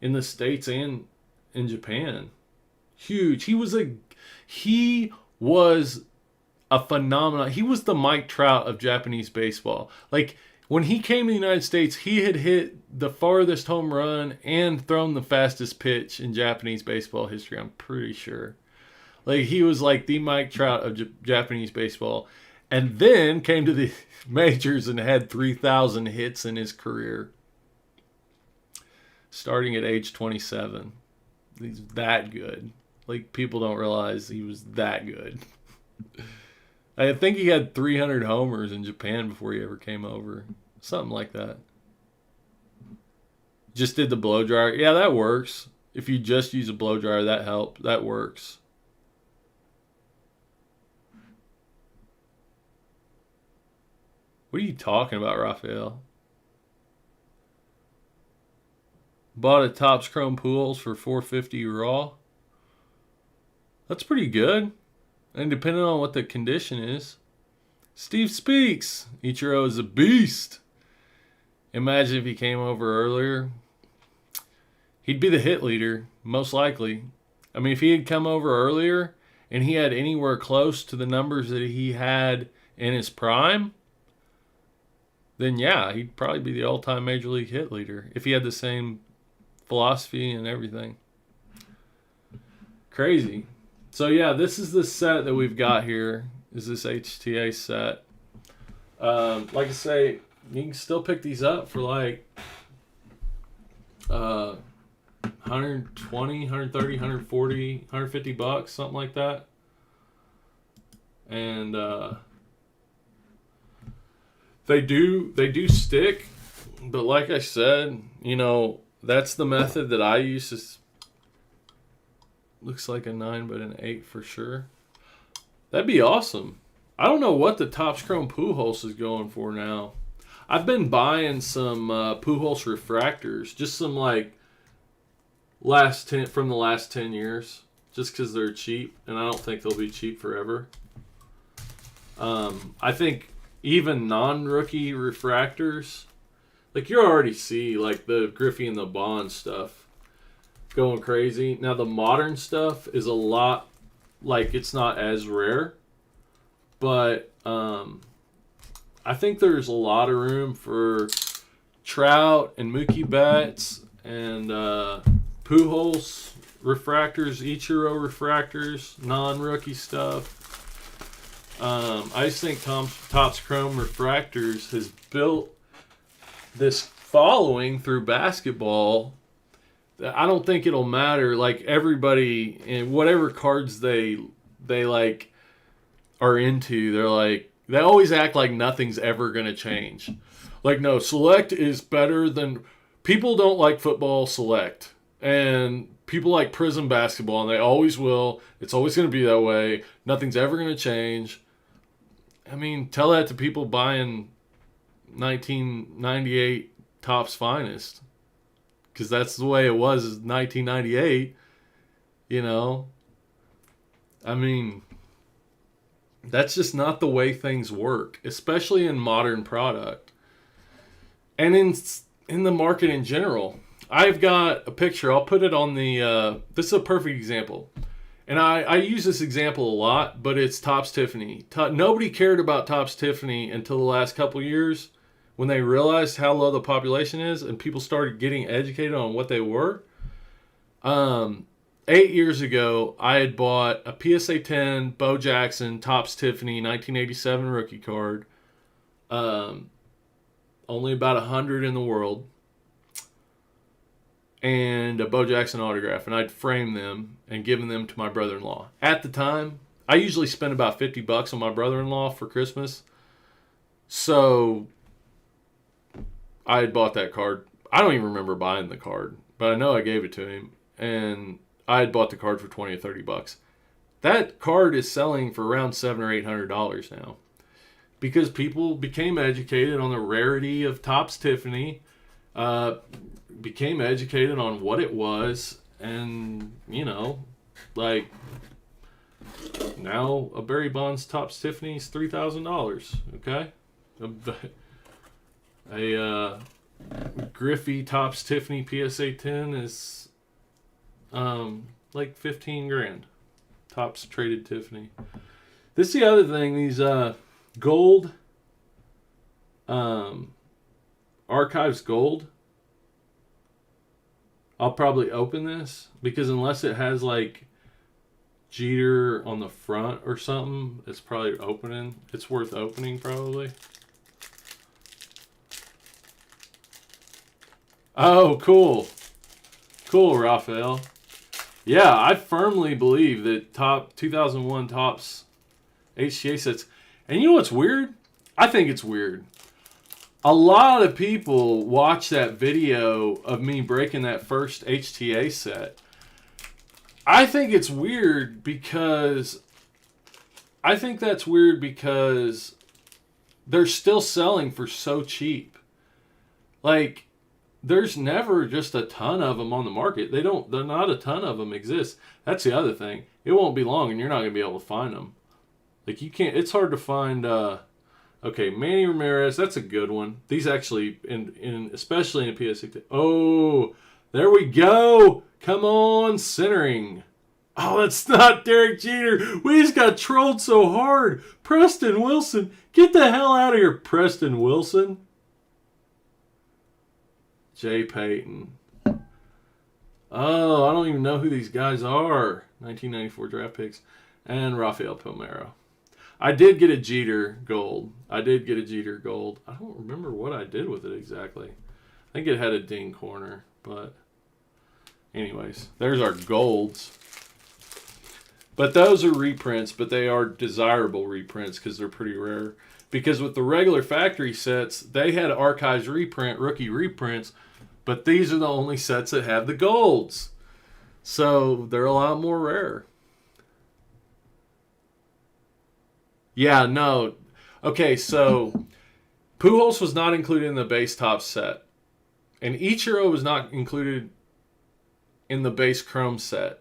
in the States and in Japan. Huge. He was a phenomenon. He was the Mike Trout of Japanese baseball. Like, when he came to the United States, he had hit the farthest home run and thrown the fastest pitch in Japanese baseball history, I'm pretty sure. Like, he was like the Mike Trout of Japanese baseball. And then came to the majors and had 3,000 hits in his career. Starting at age 27. He's that good. Like, people don't realize he was that good. I think he had 300 homers in Japan before he ever came over. Something like that. Just did the blow dryer. Yeah, that works. If you just use a blow dryer, that works. What are you talking about, Raphael? Bought a Topps Chrome Pools for $450 raw. That's pretty good. And depending on what the condition is. Steve speaks. Ichiro is a beast. Imagine if he came over earlier. He'd be the hit leader, most likely. I mean, if he had come over earlier and he had anywhere close to the numbers that he had in his prime, then yeah, he'd probably be the all-time Major League hit leader if he had the same philosophy and everything. Crazy. So yeah, this is the set that we've got here, is this HTA set. Like I say, you can still pick these up for like 120, 130, 140, 150 bucks, something like that. And They do stick, but like I said, you know, that's the method that I use. Looks like a 9, but an 8 for sure. That'd be awesome. I don't know what the Topps Chrome Pujols is going for now. I've been buying some Pujols refractors, just some like from the last 10 years, just because they're cheap, and I don't think they'll be cheap forever. I think even non-rookie refractors, like you already see, like the Griffey and the Bond stuff, going crazy. Now the modern stuff is a lot, like, it's not as rare, but I think there's a lot of room for Trout and Mookie Betts and Pujols refractors, Ichiro refractors, non-rookie stuff. I just think Topps Chrome Refractors has built this following through basketball. I don't think it'll matter. Like, everybody in whatever cards they like are into, they're like, they always act like nothing's ever gonna change. Like, no, Select is better than, people don't like football Select, and people like Prism basketball, and they always will. It's always gonna be that way. Nothing's ever gonna change. I mean, tell that to people buying 1998 Topps Finest, because that's the way it was in 1998, you know? I mean, that's just not the way things work, especially in modern product. And in the market in general. I've got a picture, I'll put it on the, this is a perfect example. And I use this example a lot, but it's Topps Tiffany. Nobody cared about Topps Tiffany until the last couple years, when they realized how low the population is and people started getting educated on what they were. 8 years ago, I had bought a PSA 10 Bo Jackson Topps Tiffany 1987 rookie card. Only about 100 in the world. And a Bo Jackson autograph. And I'd framed them and given them to my brother-in-law. At the time, I usually spend about $50 on my brother-in-law for Christmas. So I had bought that card. I don't even remember buying the card, but I know I gave it to him. And I had bought the card for $20 or $30. That card is selling for around $700 or $800 now, because people became educated on the rarity of Topps Tiffany, became educated on what it was, and, you know, like, now a Barry Bonds Topps Tiffany is $3,000, okay? A Griffey Topps Tiffany PSA 10 is like 15 grand. Topps traded Tiffany. This is the other thing, these gold Archives Gold. I'll probably open this, because unless it has like Jeter on the front or something, it's probably opening. It's worth opening probably. Oh, cool. Cool, Raphael. Yeah, I firmly believe that 2001 Topps HTA sets. And you know what's weird? I think it's weird. A lot of people watch that video of me breaking that first HTA set. I think it's weird because they're still selling for so cheap. Like, there's never just a ton of them on the market. They're not a ton of them exist. That's the other thing. It won't be long and you're not going to be able to find them. Like, you can't, it's hard to find, okay, Manny Ramirez, that's a good one. These actually, especially in a PSA. Oh, there we go. Come on, centering. Oh, that's not Derek Jeter. We just got trolled so hard. Preston Wilson. Get the hell out of here, Preston Wilson. Jay Payton. Oh, I don't even know who these guys are. 1994 draft picks. And Rafael Palmeiro. I did get a Jeter gold. I don't remember what I did with it exactly. I think it had a ding corner. But anyways, there's our golds. But those are reprints, but they are desirable reprints because they're pretty rare. Because with the regular factory sets, they had Archives reprint, rookie reprints, but these are the only sets that have the golds. So they're a lot more rare. Yeah, no. Okay, so Pujols was not included in the base top set. And Ichiro was not included in the base Chrome set.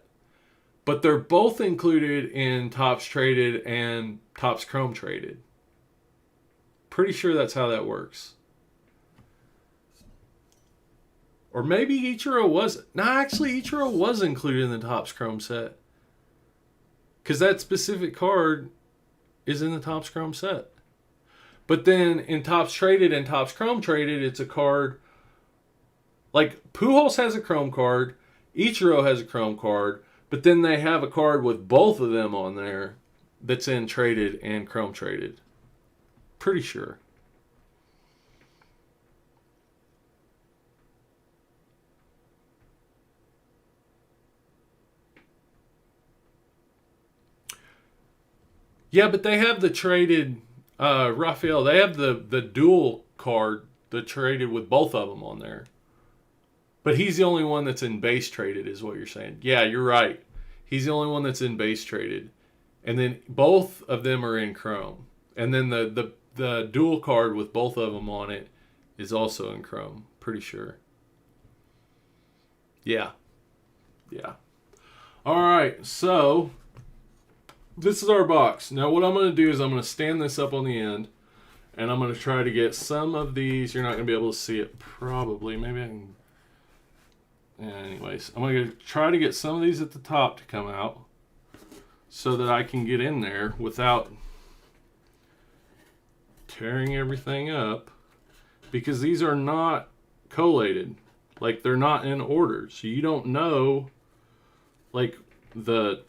But they're both included in Topps Traded and Topps Chrome Traded. Pretty sure that's how that works. Or maybe Ichiro was. No, actually, Ichiro was included in the Topps Chrome set. Because that specific card is in the Topps Chrome set. But then in Topps Traded and Topps Chrome Traded, it's a card. Like, Pujols has a Chrome card. Ichiro has a Chrome card. But then they have a card with both of them on there that's in Traded and Chrome Traded. Pretty sure. Yeah, but they have the traded Raphael. They have the dual card, the traded with both of them on there. But he's the only one that's in base traded, is what you're saying. Yeah, you're right. He's the only one that's in base traded, and then both of them are in Chrome. And then the dual card with both of them on it is also in Chrome. Pretty sure. Yeah. All right, so this is our box. Now what I'm going to do is I'm going to stand this up on the end, and I'm going to try to get some of these. You're not going to be able to see it probably. Maybe I can. Anyways, I'm going to try to get some of these at the top to come out so that I can get in there without tearing everything up, because these are not collated. Like, they're not in order. So you don't know, like,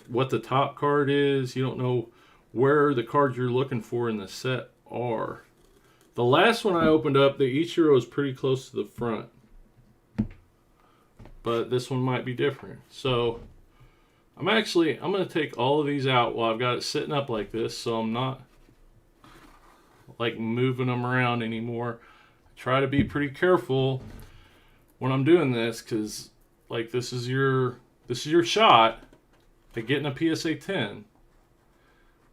what the top card is. You don't know where the cards you're looking for in the set are. The last one I opened up, the Ichiro is pretty close to the front. But this one might be different. So I'm going to take all of these out while I've got it sitting up like this, so I'm not like moving them around anymore. I try to be pretty careful when I'm doing this, because like this is your shot at getting a PSA 10.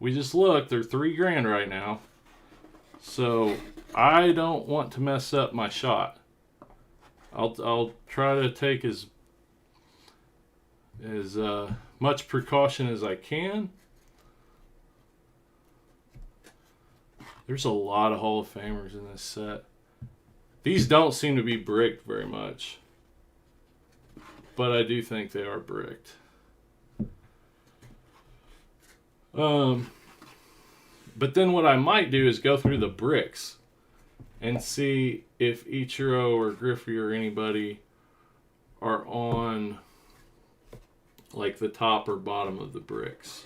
We just looked, they're $3,000 right now. So I don't want to mess up my shot. I'll try to take as much precaution as I can. There's a lot of Hall of Famers in this set. These don't seem to be bricked very much, but I do think they are bricked. But then what I might do is go through the bricks and see if Ichiro or Griffey or anybody are on like the top or bottom of the bricks.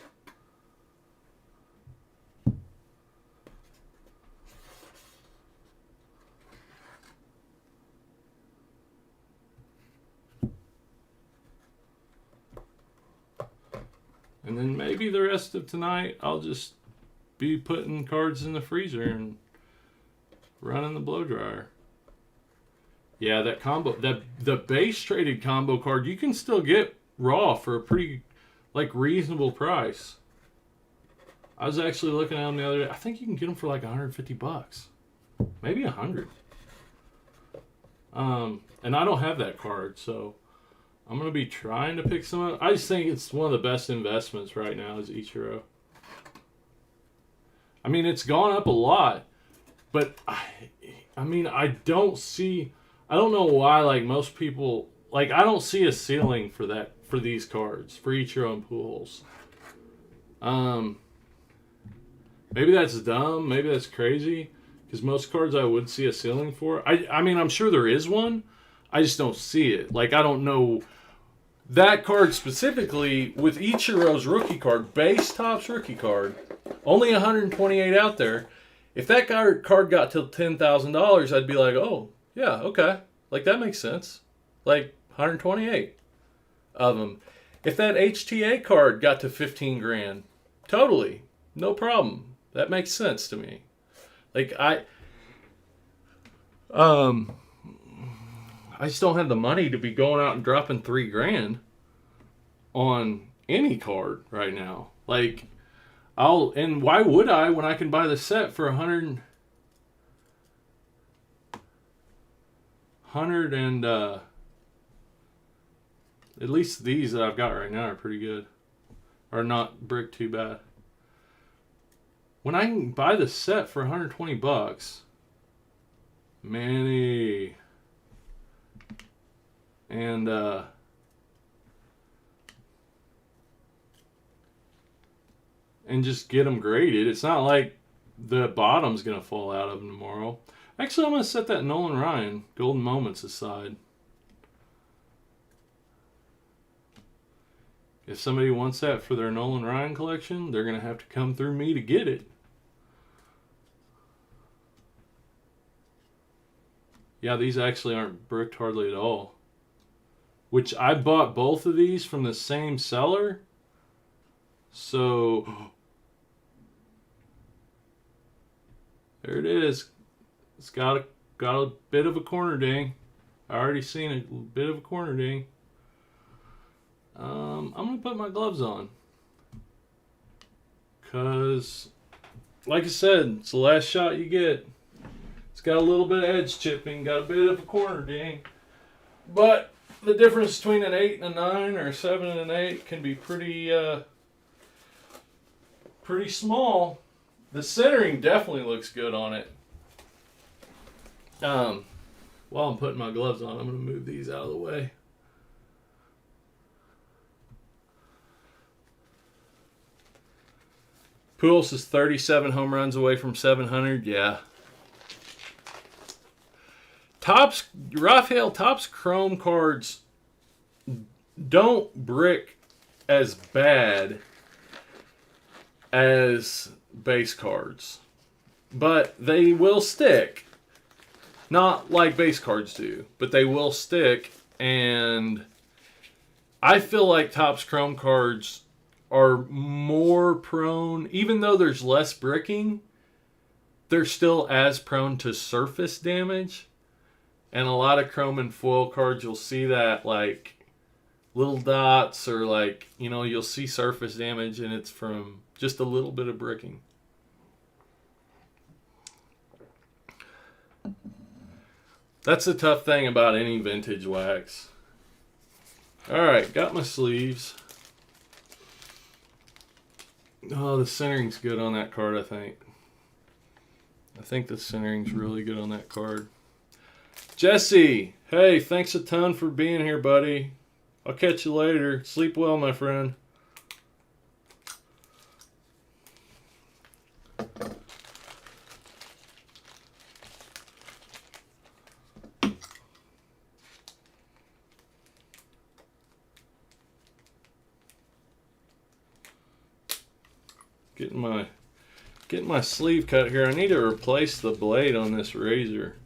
And then maybe the rest of tonight I'll just be putting cards in the freezer and running the blow dryer. Yeah, that combo, the base traded combo card, you can still get raw for a pretty like reasonable price. I was actually looking at them the other day. I think you can get them for like $150, maybe $100. And I don't have that card, so I'm gonna be trying to pick some up. I just think it's one of the best investments right now is Ichiro. I mean, it's gone up a lot, but I mean, I don't know why, like, most people, like, I don't see a ceiling for that, for these cards, for Ichiro and Pujols. Maybe that's dumb, maybe that's crazy, because most cards I would see a ceiling for. I mean, I'm sure there is one, I just don't see it. Like, I don't know. That card specifically, with Ichiro's rookie card, base Topps rookie card, only 128 out there. If that card got to $10,000, I'd be like, oh, yeah, okay. Like, that makes sense. Like, 128 of them. If that HTA card got to 15 grand, totally, no problem. That makes sense to me. Like, I just don't have the money to be going out and dropping $3,000 on any card right now. Like, and why would I when I can buy the set for $100 and at least these that I've got right now are pretty good, are not brick too bad. When I can buy the set for $120, Manny. and just get them graded. It's not like the bottom's going to fall out of them tomorrow. Actually, I'm going to set that Nolan Ryan Golden Moments aside. If somebody wants that for their Nolan Ryan collection, they're going to have to come through me to get it. Yeah, these actually aren't bricked hardly at all. Which I bought both of these from the same seller. So there it is. It's got a bit of a corner ding. I already seen a bit of a corner ding. I'm going to put my gloves on. Because, like I said, it's the last shot you get. It's got a little bit of edge chipping, got a bit of a corner ding. But the difference between an 8 and a 9 or a 7 and an 8 can be pretty small. The centering definitely looks good on it. While I'm putting my gloves on, I'm going to move these out of the way. Pujols is 37 home runs away from 700. Yeah. Rafael Topps Chrome cards don't brick as bad as base cards, but they will stick. Not like base cards do, but they will stick. And I feel like Topps Chrome cards are more prone, even though there's less bricking, they're still as prone to surface damage. And a lot of chrome and foil cards, you'll see that like little dots, or like, you know, you'll see surface damage and it's from just a little bit of bricking. That's the tough thing about any vintage wax. Alright, got my sleeves. Oh, the centering's good on that card, I think. I think the centering's really good on that card. Jesse, hey, thanks a ton for being here, buddy. I'll catch you later. Sleep well, my friend. Getting my sleeve cut here. I need to replace the blade on this razor.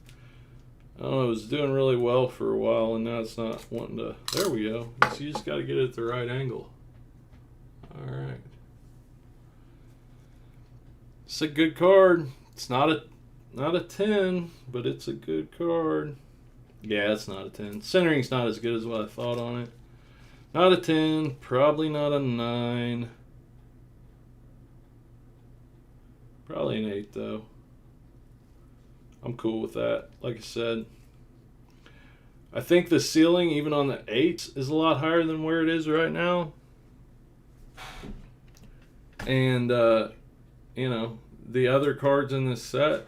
Oh, it was doing really well for a while, and now it's not wanting to. There we go. So you just got to get it at the right angle. All right. It's a good card. It's not a 10, but it's a good card. Yeah, it's not a 10. Centering's not as good as what I thought on it. Not a 10. Probably not a 9. Probably an 8, though. I'm cool with that. Like I said, I think the ceiling, even on the 8s, is a lot higher than where it is right now. And, you know, the other cards in this set,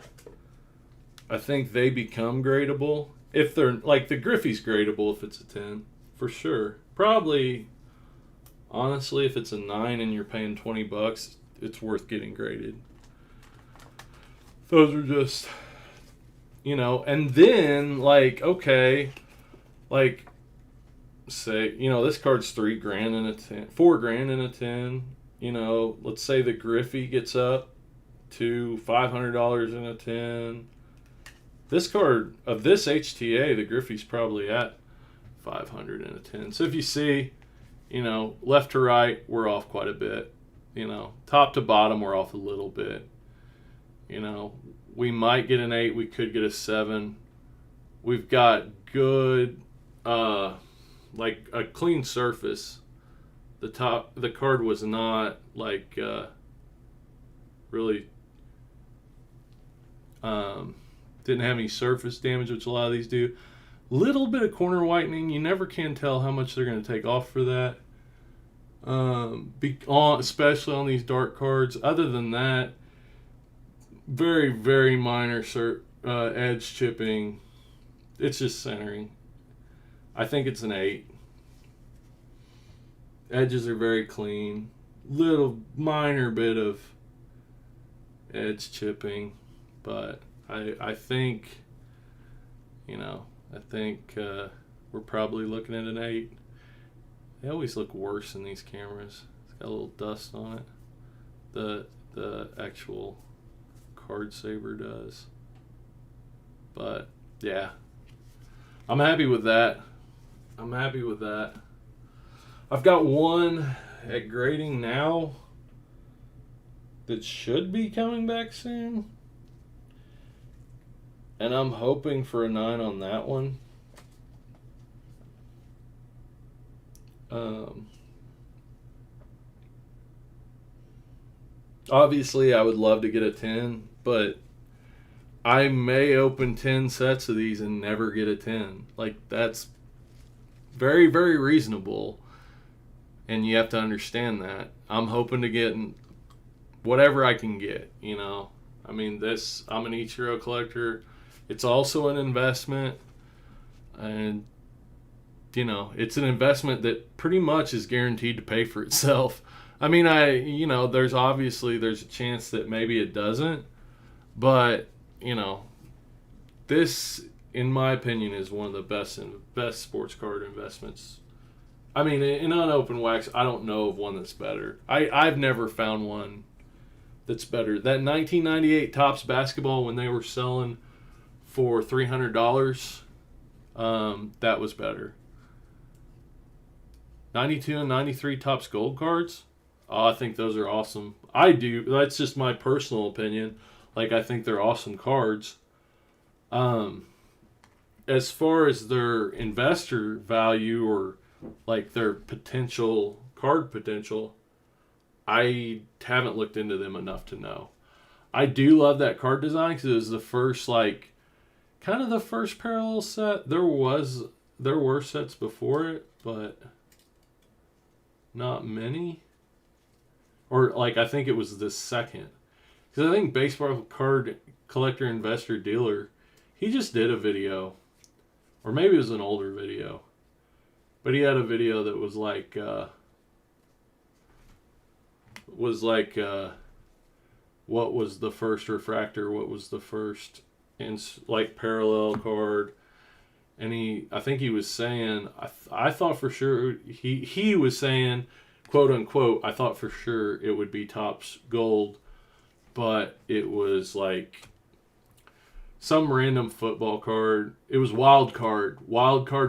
I think they become gradable. If they're, like, the Griffey's gradable if it's a 10, for sure. Probably, honestly, if it's a 9 and you're paying $20, it's worth getting graded. Those are just, you know, and then, like, okay, like, say, you know, this card's $3,000 in a 10, $4,000 in a 10, you know, let's say the Griffey gets up to $500 in a 10. This card, of this HTA, the Griffey's probably at $500 in a 10. So if you see, you know, left to right, we're off quite a bit. You know, top to bottom, we're off a little bit. You know, we might get an 8. We could get a 7. We've got good, like a clean surface. The card was not like really didn't have any surface damage, which a lot of these do. Little bit of corner whitening. You never can tell how much they're going to take off for that. Especially on these dark cards. Other than that, very, very minor edge chipping. It's just centering. I think it's an 8. Edges are very clean. Little minor bit of edge chipping, but I think, we're probably looking at an 8. They always look worse in these cameras. It's got a little dust on it. The actual card saver does. But yeah, I'm happy with that. I've got one at grading now that should be coming back soon, and I'm hoping for a 9 on that one. Obviously I would love to get a 10, but I may open 10 sets of these and never get a 10. Like, that's very, very reasonable, and you have to understand that. I'm hoping to get whatever I can get, I mean, I'm an Ichiro collector. It's also an investment, and it's an investment that pretty much is guaranteed to pay for itself. I mean, there's a chance that maybe it doesn't, but this, in my opinion, is one of the best sports card investments. I mean, in unopened wax, I don't know of one that's better. I've never found one that's better. That 1998 Topps basketball, when they were selling for $300, that was better. 92 and 93 Topps gold cards, I think those are awesome. I do. That's just my personal opinion. Like, I think they're awesome cards. As far as their investor value or like their card potential, I haven't looked into them enough to know. I do love that card design because it was the first, kind of the first parallel set. There were sets before it, but not many. Or I think it was the second. Because I think Baseball Card Collector Investor Dealer, he just did a video. Or maybe it was an older video. But he had a video that was what was the first refractor, what was the first parallel card. And I think he was saying, I thought for sure, he was saying, quote unquote, I thought for sure it would be Topps gold, but it was some random football card. It was wild card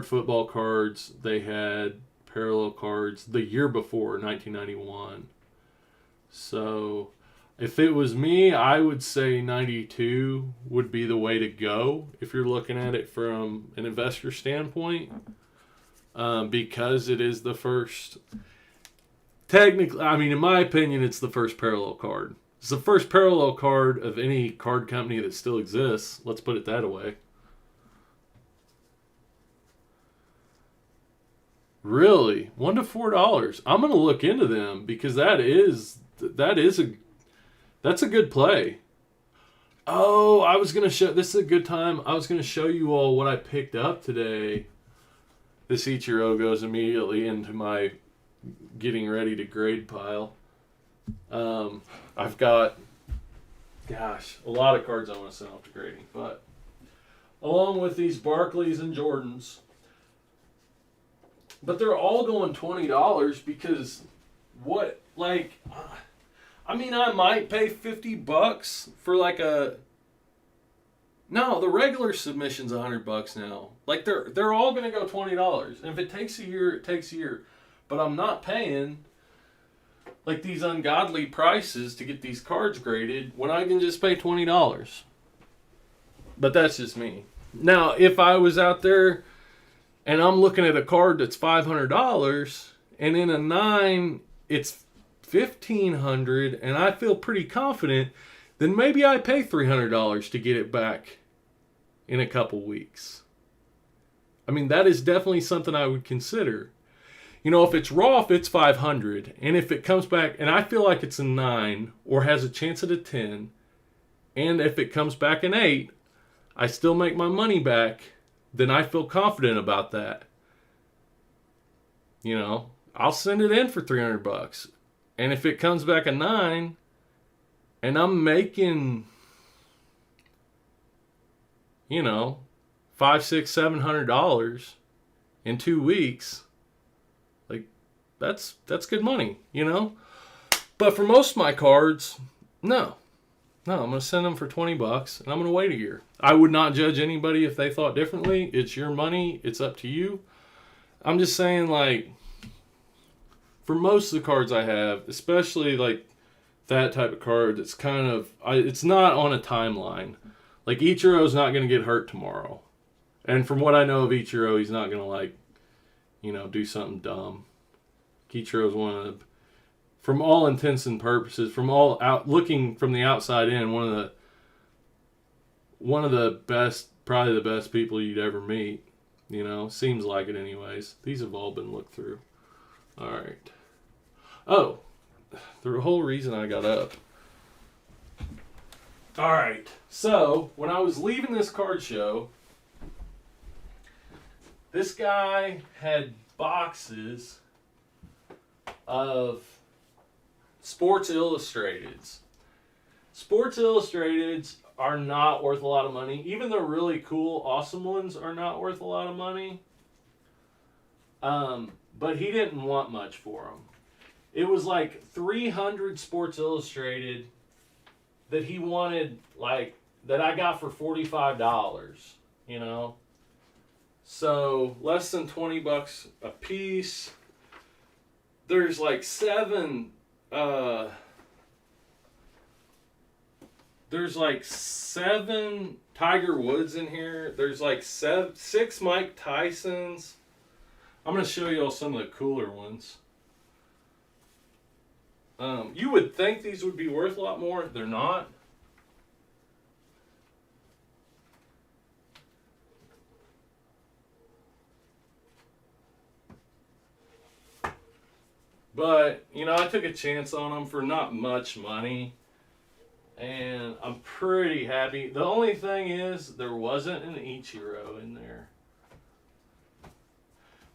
football cards. They had parallel cards the year before, 1991. So if it was me, I would say 92 would be the way to go if you're looking at it from an investor standpoint, because it is the first. Technically, I mean, in my opinion, it's the first parallel card. It's the first parallel card of any card company that still exists. Let's put it that way. Really? $1 to $4. I'm going to look into them because that's a good play. Oh, I was going to show, this is a good time. I was going to show you all what I picked up today. This Ichiro goes immediately into my getting ready to grade pile. I've got, a lot of cards I want to send off to grading, but along with these Barclays and Jordans, but they're all going $20 because I might pay $50 for no, the regular submission's $100 now. They're all going to go $20, and if it takes a year, it takes a year. But I'm not paying these ungodly prices to get these cards graded when I can just pay $20. But that's just me. Now, if I was out there and I'm looking at a card that's $500 and in a 9 it's $1,500 and I feel pretty confident, then maybe I pay $300 to get it back in a couple weeks. I mean, that is definitely something I would consider. If it's raw, if it's $500, and if it comes back, and I feel like it's a 9 or has a chance at a 10, and if it comes back an 8, I still make my money back, then I feel confident about that. You know, I'll send it in for $300. And if it comes back a 9 and I'm making, you know, $500, $600, $700 in 2 weeks, like that's good money, you know? But for most of my cards, no. No, I'm going to send them for $20 and I'm going to wait a year. I would not judge anybody if they thought differently. It's your money. It's up to you. I'm just saying, like, for most of the cards I have, especially like that type of card, it's kind of, it's not on a timeline. Like, Ichiro's not going to get hurt tomorrow. And from what I know of Ichiro, he's not going to, like, you know, do something dumb. Ichiro's one of the, from all intents and purposes, from all out looking from the outside in, one of the best, probably the best people you'd ever meet. You know, seems like it anyways. These have all been looked through. All right. Oh, the whole reason I got up. All right. So when I was leaving this card show, this guy had boxes of Sports Illustrateds. Sports Illustrateds are not worth a lot of money. Even the really cool, awesome ones are not worth a lot of money. But he didn't want much for them. It was like 300 Sports Illustrated that he wanted, like, that I got for $45, you know? So, less than $20 a piece. There's like 7, there's like 7 Tiger Woods in here. There's like 6 Mike Tysons. I'm going to show you all some of the cooler ones. You would think these would be worth a lot more. They're not. But, you know, I took a chance on them for not much money. And I'm pretty happy. The only thing is, there wasn't an Ichiro in there.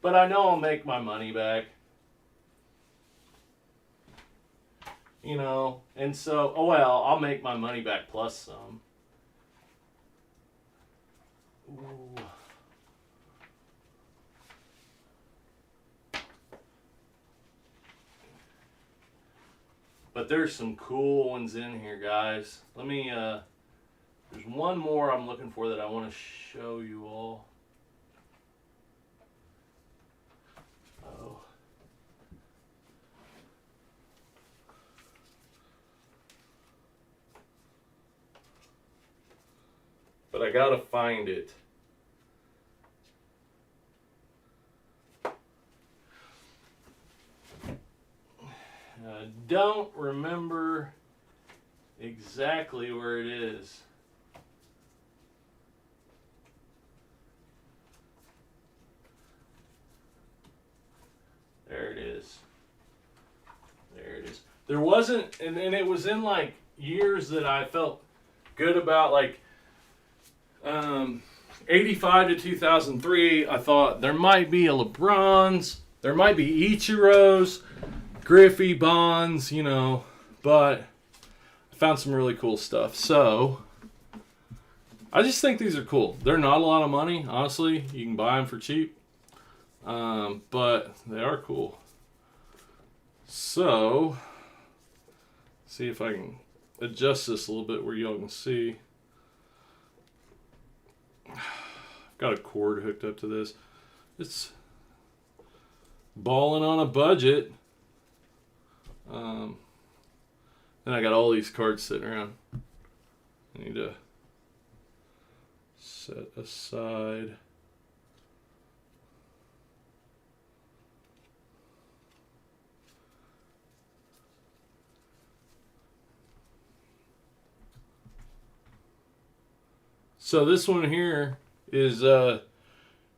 But I know I'll make my money back. You know, and so, oh well, I'll make my money back plus some. Ooh. But there's some cool ones in here, guys. Let me, there's one more I'm looking for that I want to show you all. Oh. But I gotta find it. I don't remember exactly where it is. There it is. There it is. There wasn't, and it was in like years that I felt good about, like 85 to 2003. I thought there might be a LeBron's, there might be Ichiro's, Griffey, Bonds, you know, but I found some really cool stuff. So, I just think these are cool. They're not a lot of money, honestly. You can buy them for cheap, but they are cool. So, see if I can adjust this a little bit where y'all can see. I've got a cord hooked up to this. It's balling on a budget. Then I got all these cards sitting around. I need to set aside. So this one here is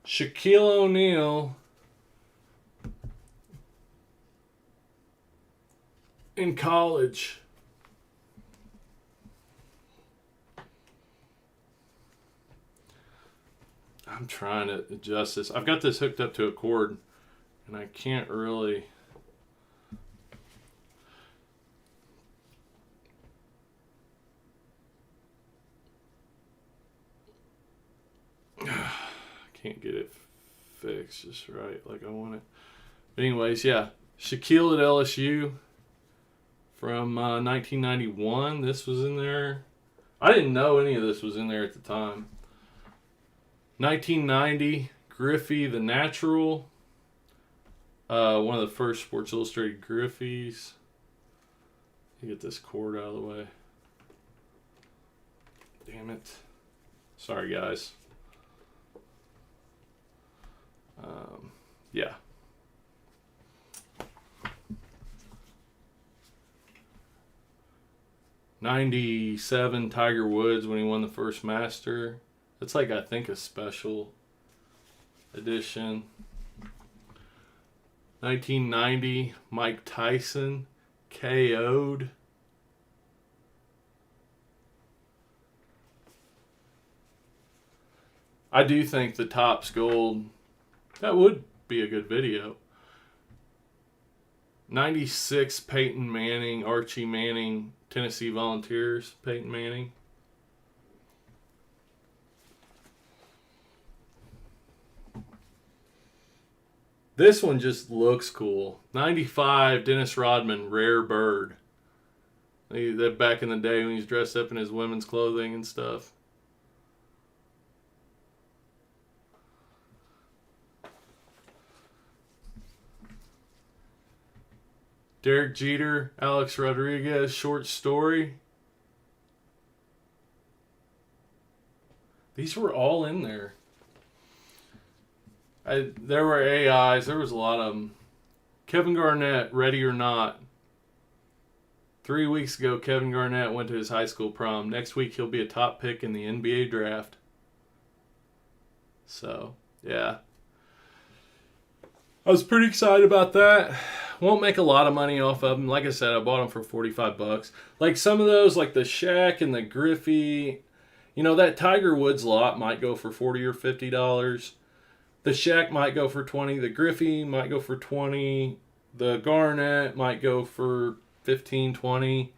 Shaquille O'Neal in college. I'm trying to adjust this. I've got this hooked up to a cord, And I can't really... can't get it fixed just right like I want it. But anyways, yeah. Shaquille at LSU from 1991. This was in there. I didn't know any of this was in there at the time. 1990, Griffey the Natural. One of the first Sports Illustrated Griffies. Let me get this cord out of the way. Damn it. Sorry, guys. Yeah. '97 Tiger Woods when he won the first Master. That's like, I think, a special edition. 1990 Mike Tyson KO'd. I do think the Topps Gold, that would be a good video. 96 Peyton Manning, Archie Manning, Tennessee Volunteers, Peyton Manning. This one just looks cool. 95 Dennis Rodman, Rare Bird. That back in the day when he's dressed up in his women's clothing and stuff. Derek Jeter, Alex Rodriguez, short story. These were all in there. There were AIs. There was a lot of them. Kevin Garnett, Ready or Not. 3 weeks ago, Kevin Garnett went to his high school prom. Next week, he'll be a top pick in the NBA draft. So, yeah. I was pretty excited about that. Won't make a lot of money off of them. Like I said, I bought them for $45. Like some of those, like the Shaq and the Griffey, you know, that Tiger Woods lot might go for $40 or $50. The Shaq might go for $20. The Griffey might go for $20. The Garnett might go for $15, $20.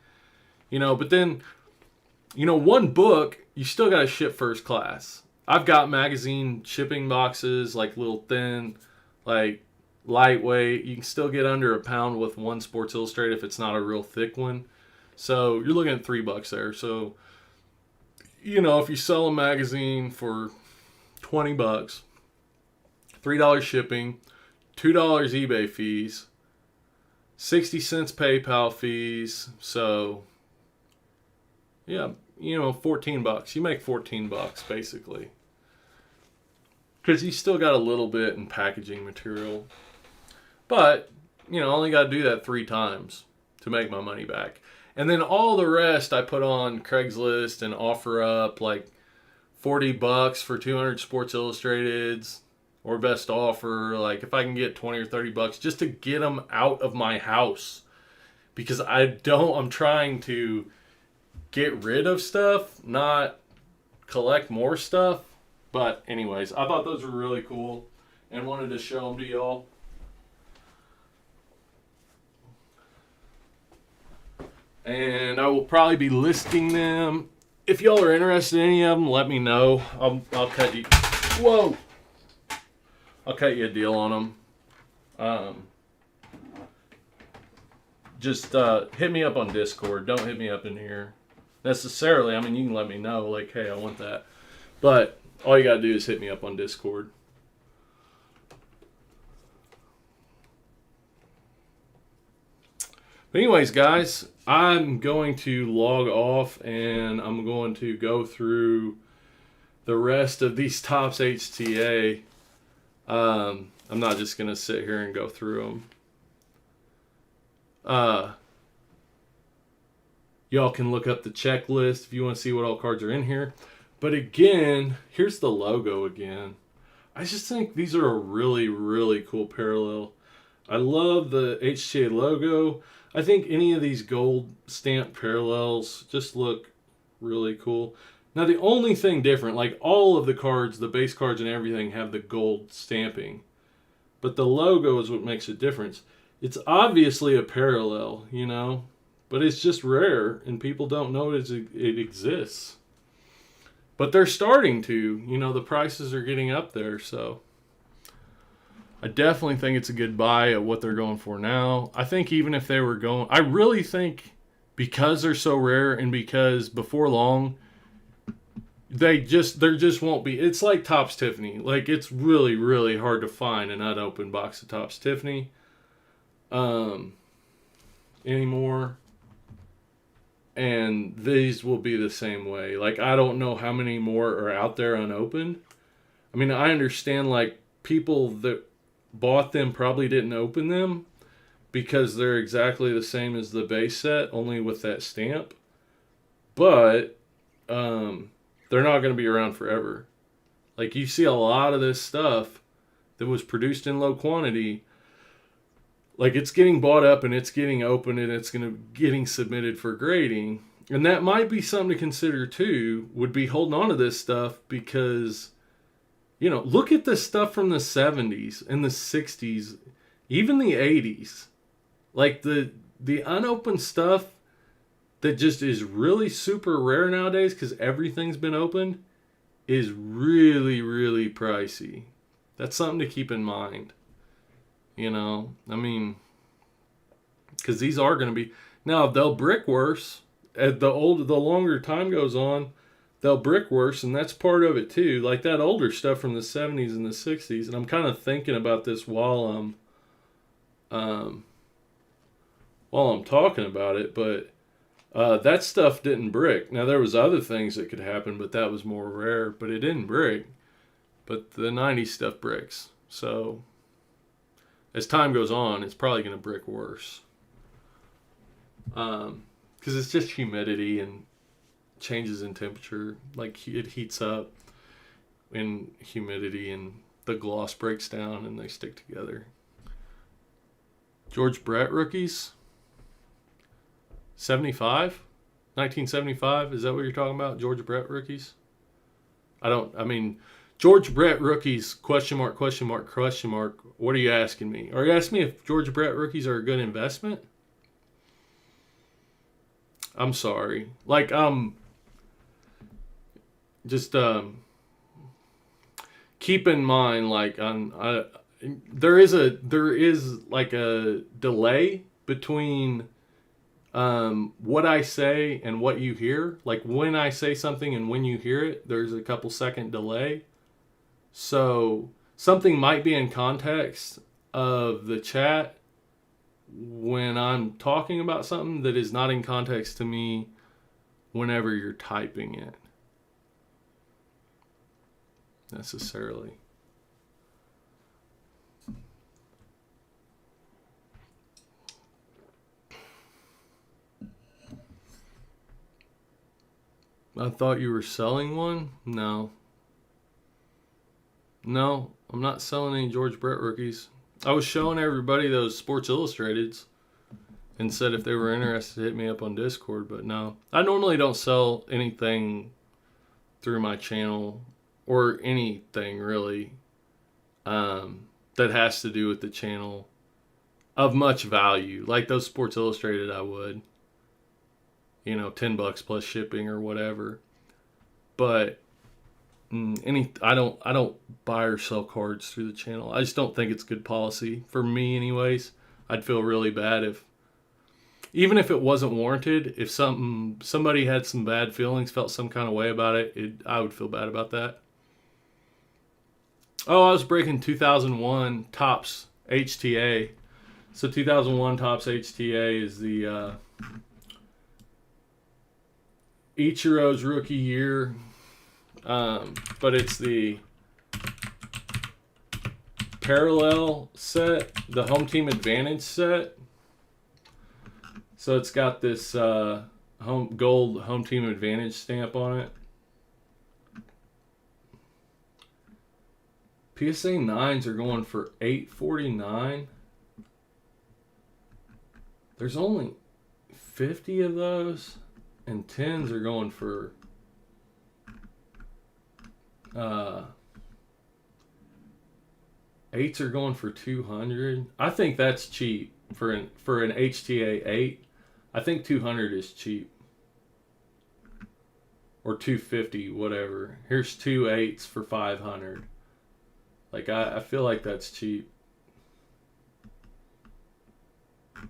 You know, but then, you know, one book, you still got to ship first class. I've got magazine shipping boxes, like little thin, like lightweight. You can still get under a pound with one Sports Illustrated if it's not a real thick one. So you're looking at $3 there. So, you know, if you sell a magazine for $20, $3 shipping, $2 eBay fees, 60 cents PayPal fees. So, yeah, you know, $14. You make $14 basically. Because you still got a little bit in packaging material. But, you know, I only got to do that 3 times to make my money back. And then all the rest I put on Craigslist and offer up like $40 for 200 Sports Illustrateds or best offer. Like if I can get 20 or $30 just to get them out of my house. Because I'm trying to get rid of stuff, not collect more stuff. But anyways, I thought those were really cool and wanted to show them to y'all. And I will probably be listing them. If y'all are interested in any of them, let me know. I'll cut you. Whoa! I'll cut you a deal on them. Just hit me up on Discord. Don't hit me up in here necessarily. I mean, you can let me know, like, hey, I want that. But all you gotta do is hit me up on Discord. But anyways, guys, I'm going to log off and I'm going to go through the rest of these Topps HTA. I'm not just going to sit here and go through them. Y'all can look up the checklist if you want to see what all cards are in here. But again, here's the logo again. I just think these are a really, really cool parallel. I love the HTA logo. I think any of these gold stamped parallels just look really cool. Now the only thing different, like all of the cards, the base cards and everything have the gold stamping. but the logo is what makes a difference. It's obviously a parallel, you know, but it's just rare and people don't know it exists. But they're starting to, you know, the prices are getting up there, so I definitely think it's a good buy at what they're going for now. I think even if they were going, I really think because they're so rare and because before long, there just won't be. It's like Topps Tiffany. Like, it's really, really hard to find an unopened box of Topps Tiffany anymore. And these will be the same way. Like, I don't know how many more are out there unopened. I mean, I understand, like, people that bought them probably didn't open them because they're exactly the same as the base set, only with that stamp. But they're not going to be around forever. Like, you see a lot of this stuff that was produced in low quantity, like, it's getting bought up and it's getting opened and it's getting submitted for grading. And that might be something to consider too, would be holding on to this stuff because, you know, look at this stuff from the 70s and the 60s, even the 80s. Like, the unopened stuff that just is really super rare nowadays because everything's been opened is really, really pricey. That's something to keep in mind. You know, I mean, because these are going to be, now they'll brick worse. As the longer time goes on, they'll brick worse, and that's part of it too. Like that older stuff from the 70s and the 60s, and I'm kind of thinking about this while I'm talking about it, but that stuff didn't brick. Now there was other things that could happen, but that was more rare. But it didn't brick. But the 90s stuff bricks. So as time goes on, it's probably going to brick worse. Because it's just humidity and changes in temperature. Like, it heats up in humidity and the gloss breaks down and they stick together. George Brett rookies. 75? 1975? Is that what you're talking about? George Brett rookies? George Brett rookies, question mark, question mark, question mark. What are you asking me? Are you asking me if George Brett rookies are a good investment? I'm sorry. Like, just keep in mind, like, there is like a delay between what I say and what you hear. Like, when I say something and when you hear it, there's a couple second delay. So something might be in context of the chat when I'm talking about something that is not in context to me whenever you're typing it necessarily. I thought you were selling one? No, I'm not selling any George Brett rookies. I was showing everybody those Sports Illustrateds and said if they were interested, hit me up on Discord. But no, I normally don't sell anything through my channel or anything really that has to do with the channel of much value. Like those Sports Illustrated, I would, you know, $10 plus shipping or whatever. But I don't buy or sell cards through the channel. I just don't think it's good policy for me anyways. I'd feel really bad if, even if it wasn't warranted, if somebody had some bad feelings, felt some kind of way about it, I would feel bad about that. Oh, I was breaking 2001 Topps HTA. So 2001 Topps HTA is the Ichiro's rookie year. But it's the parallel set, the home team advantage set. So it's got this gold home team advantage stamp on it. PSA 9s are going for $849. There's only 50 of those, and 10s are going for 8s are going for 200. I think that's cheap for an HTA 8. I think 200 is cheap. Or 250, whatever. Here's 2 8s for 500. Like, I feel like that's cheap.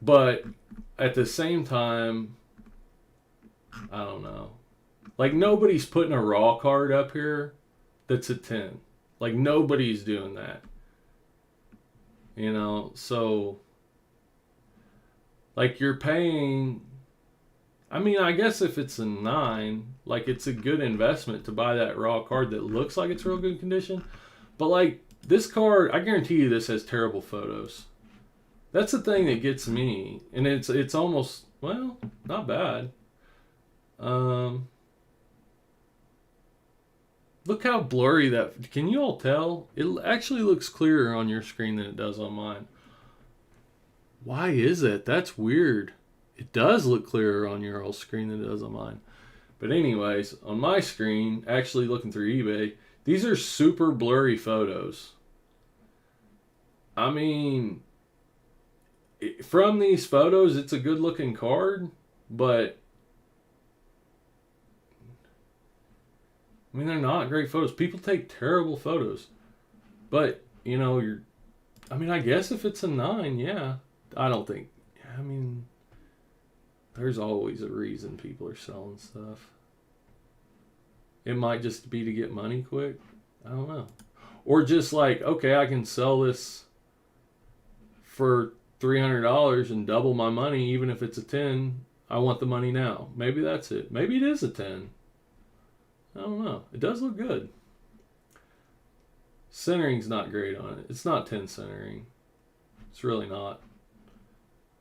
But at the same time, I don't know. Like, nobody's putting a raw card up here that's a 10. Like, nobody's doing that. You know, so, like, you're paying. I mean, I guess if it's a 9, like, it's a good investment to buy that raw card that looks like it's real good condition. But, like, this card, I guarantee you this has terrible photos. That's the thing that gets me. And it's almost, well, not bad. Look how blurry that... Can you all tell? It actually looks clearer on your screen than it does on mine. Why is it? That's weird. It does look clearer on your old screen than it does on mine. But anyways, on my screen, actually looking through eBay, these are super blurry photos. I mean, from these photos, it's a good looking card, but I mean, they're not great photos. People take terrible photos. But, you know, I mean, I guess if it's a 9, yeah. I don't think, I mean, there's always a reason people are selling stuff. It might just be to get money quick. I don't know. Or just like, okay, I can sell this for $300 and double my money, even if it's a 10. I want the money now. Maybe that's it. Maybe it is a 10. I don't know. It does look good. Centering's not great on it. It's not 10 centering. It's really not.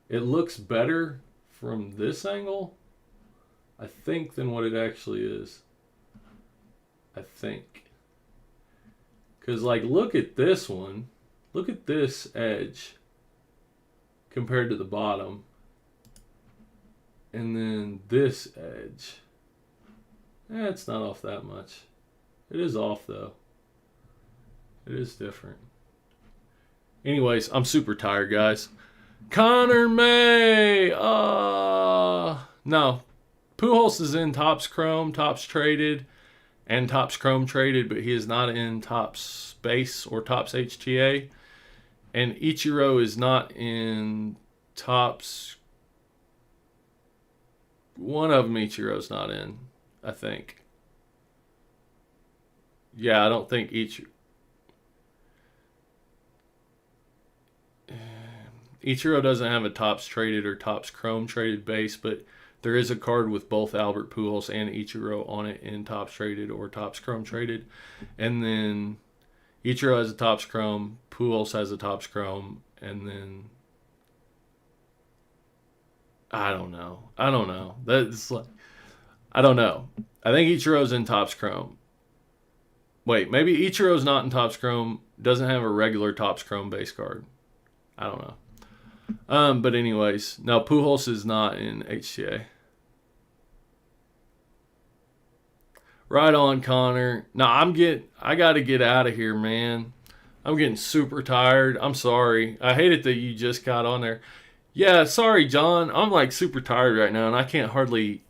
It looks better from this angle, I think, than what it actually is. I think. Because, like, look at this one. Look at this edge compared to the bottom. And then this edge. It's not off that much. It is off, though. It is different. Anyways, I'm super tired, guys. Connor May! No. Pujols is in Topps Chrome, Topps Traded, and Topps Chrome Traded, but he is not in Topps Base or Topps HTA. And Ichiro is not in Topps. One of them Ichiro's not in, I think. Yeah, I don't think Ichiro doesn't have a Topps Traded or Topps Chrome Traded base, but there is a card with both Albert Pujols and Ichiro on it in Topps Traded or Topps Chrome Traded. And then Ichiro has a Topps Chrome, Pujols has a Topps Chrome, and then I don't know. That's like, I don't know. I think Ichiro's in Topps Chrome. Wait, maybe Ichiro's not in Topps Chrome, doesn't have a regular Topps Chrome base card. I don't know. But anyways, no, Pujols is not in HTA. Right on, Connor. No, I got to get out of here, man. I'm getting super tired. I'm sorry. I hate it that you just got on there. Yeah, sorry, John. I'm like super tired right now, and I can't hardly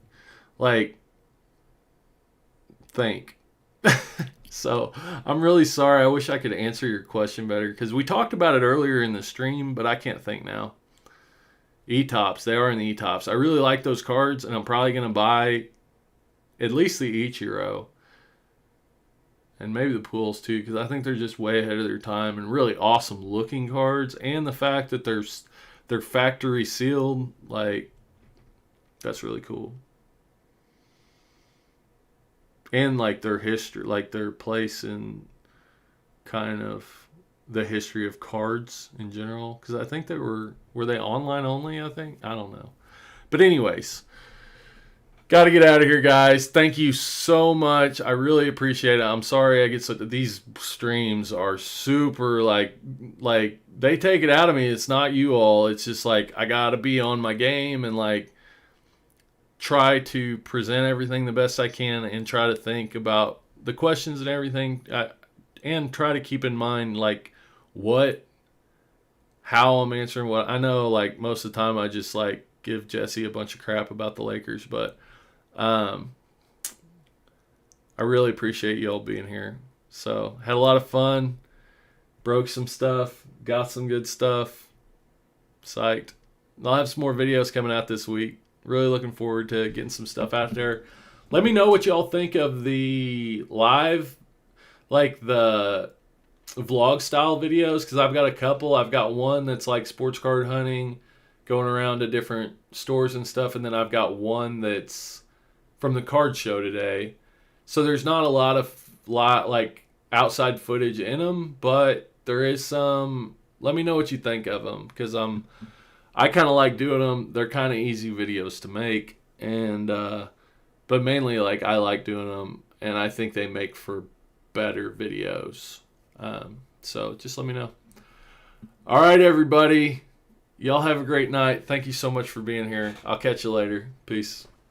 like think. So I'm really sorry. I wish I could answer your question better because we talked about it earlier in the stream, but I can't think now. E-Tops. They are in the E-Tops. I really like those cards, and I'm probably going to buy at least the Ichiro and maybe the Pujols too, because I think they're just way ahead of their time and really awesome looking cards. And the fact that they're factory sealed, like, that's really cool. And like their history, like their place in kind of the history of cards in general. Because I think they were they online only, I think? I don't know. But anyways, got to get out of here, guys. Thank you so much. I really appreciate it. I'm sorry I get these streams are super like they take it out of me. It's not you all. It's just like I got to be on my game and like try to present everything the best I can and try to think about the questions and everything and try to keep in mind like how I'm answering what. I know, like, most of the time I just, like, give Jesse a bunch of crap about the Lakers, but I really appreciate y'all being here. So, had a lot of fun, broke some stuff, got some good stuff, psyched. I'll have some more videos coming out this week. Really looking forward to getting some stuff out there. Let me know what y'all think of the live, like the vlog style videos, because I've got a couple. I've got one that's like sports card hunting, going around to different stores and stuff, and then I've got one that's from the card show today. So there's not a lot of like outside footage in them, but there is some. Let me know what you think of them, because I kind of like doing them. They're kind of easy videos to make, and but mainly like I like doing them, and I think they make for better videos. So just let me know. All right, everybody. Y'all have a great night. Thank you so much for being here. I'll catch you later. Peace.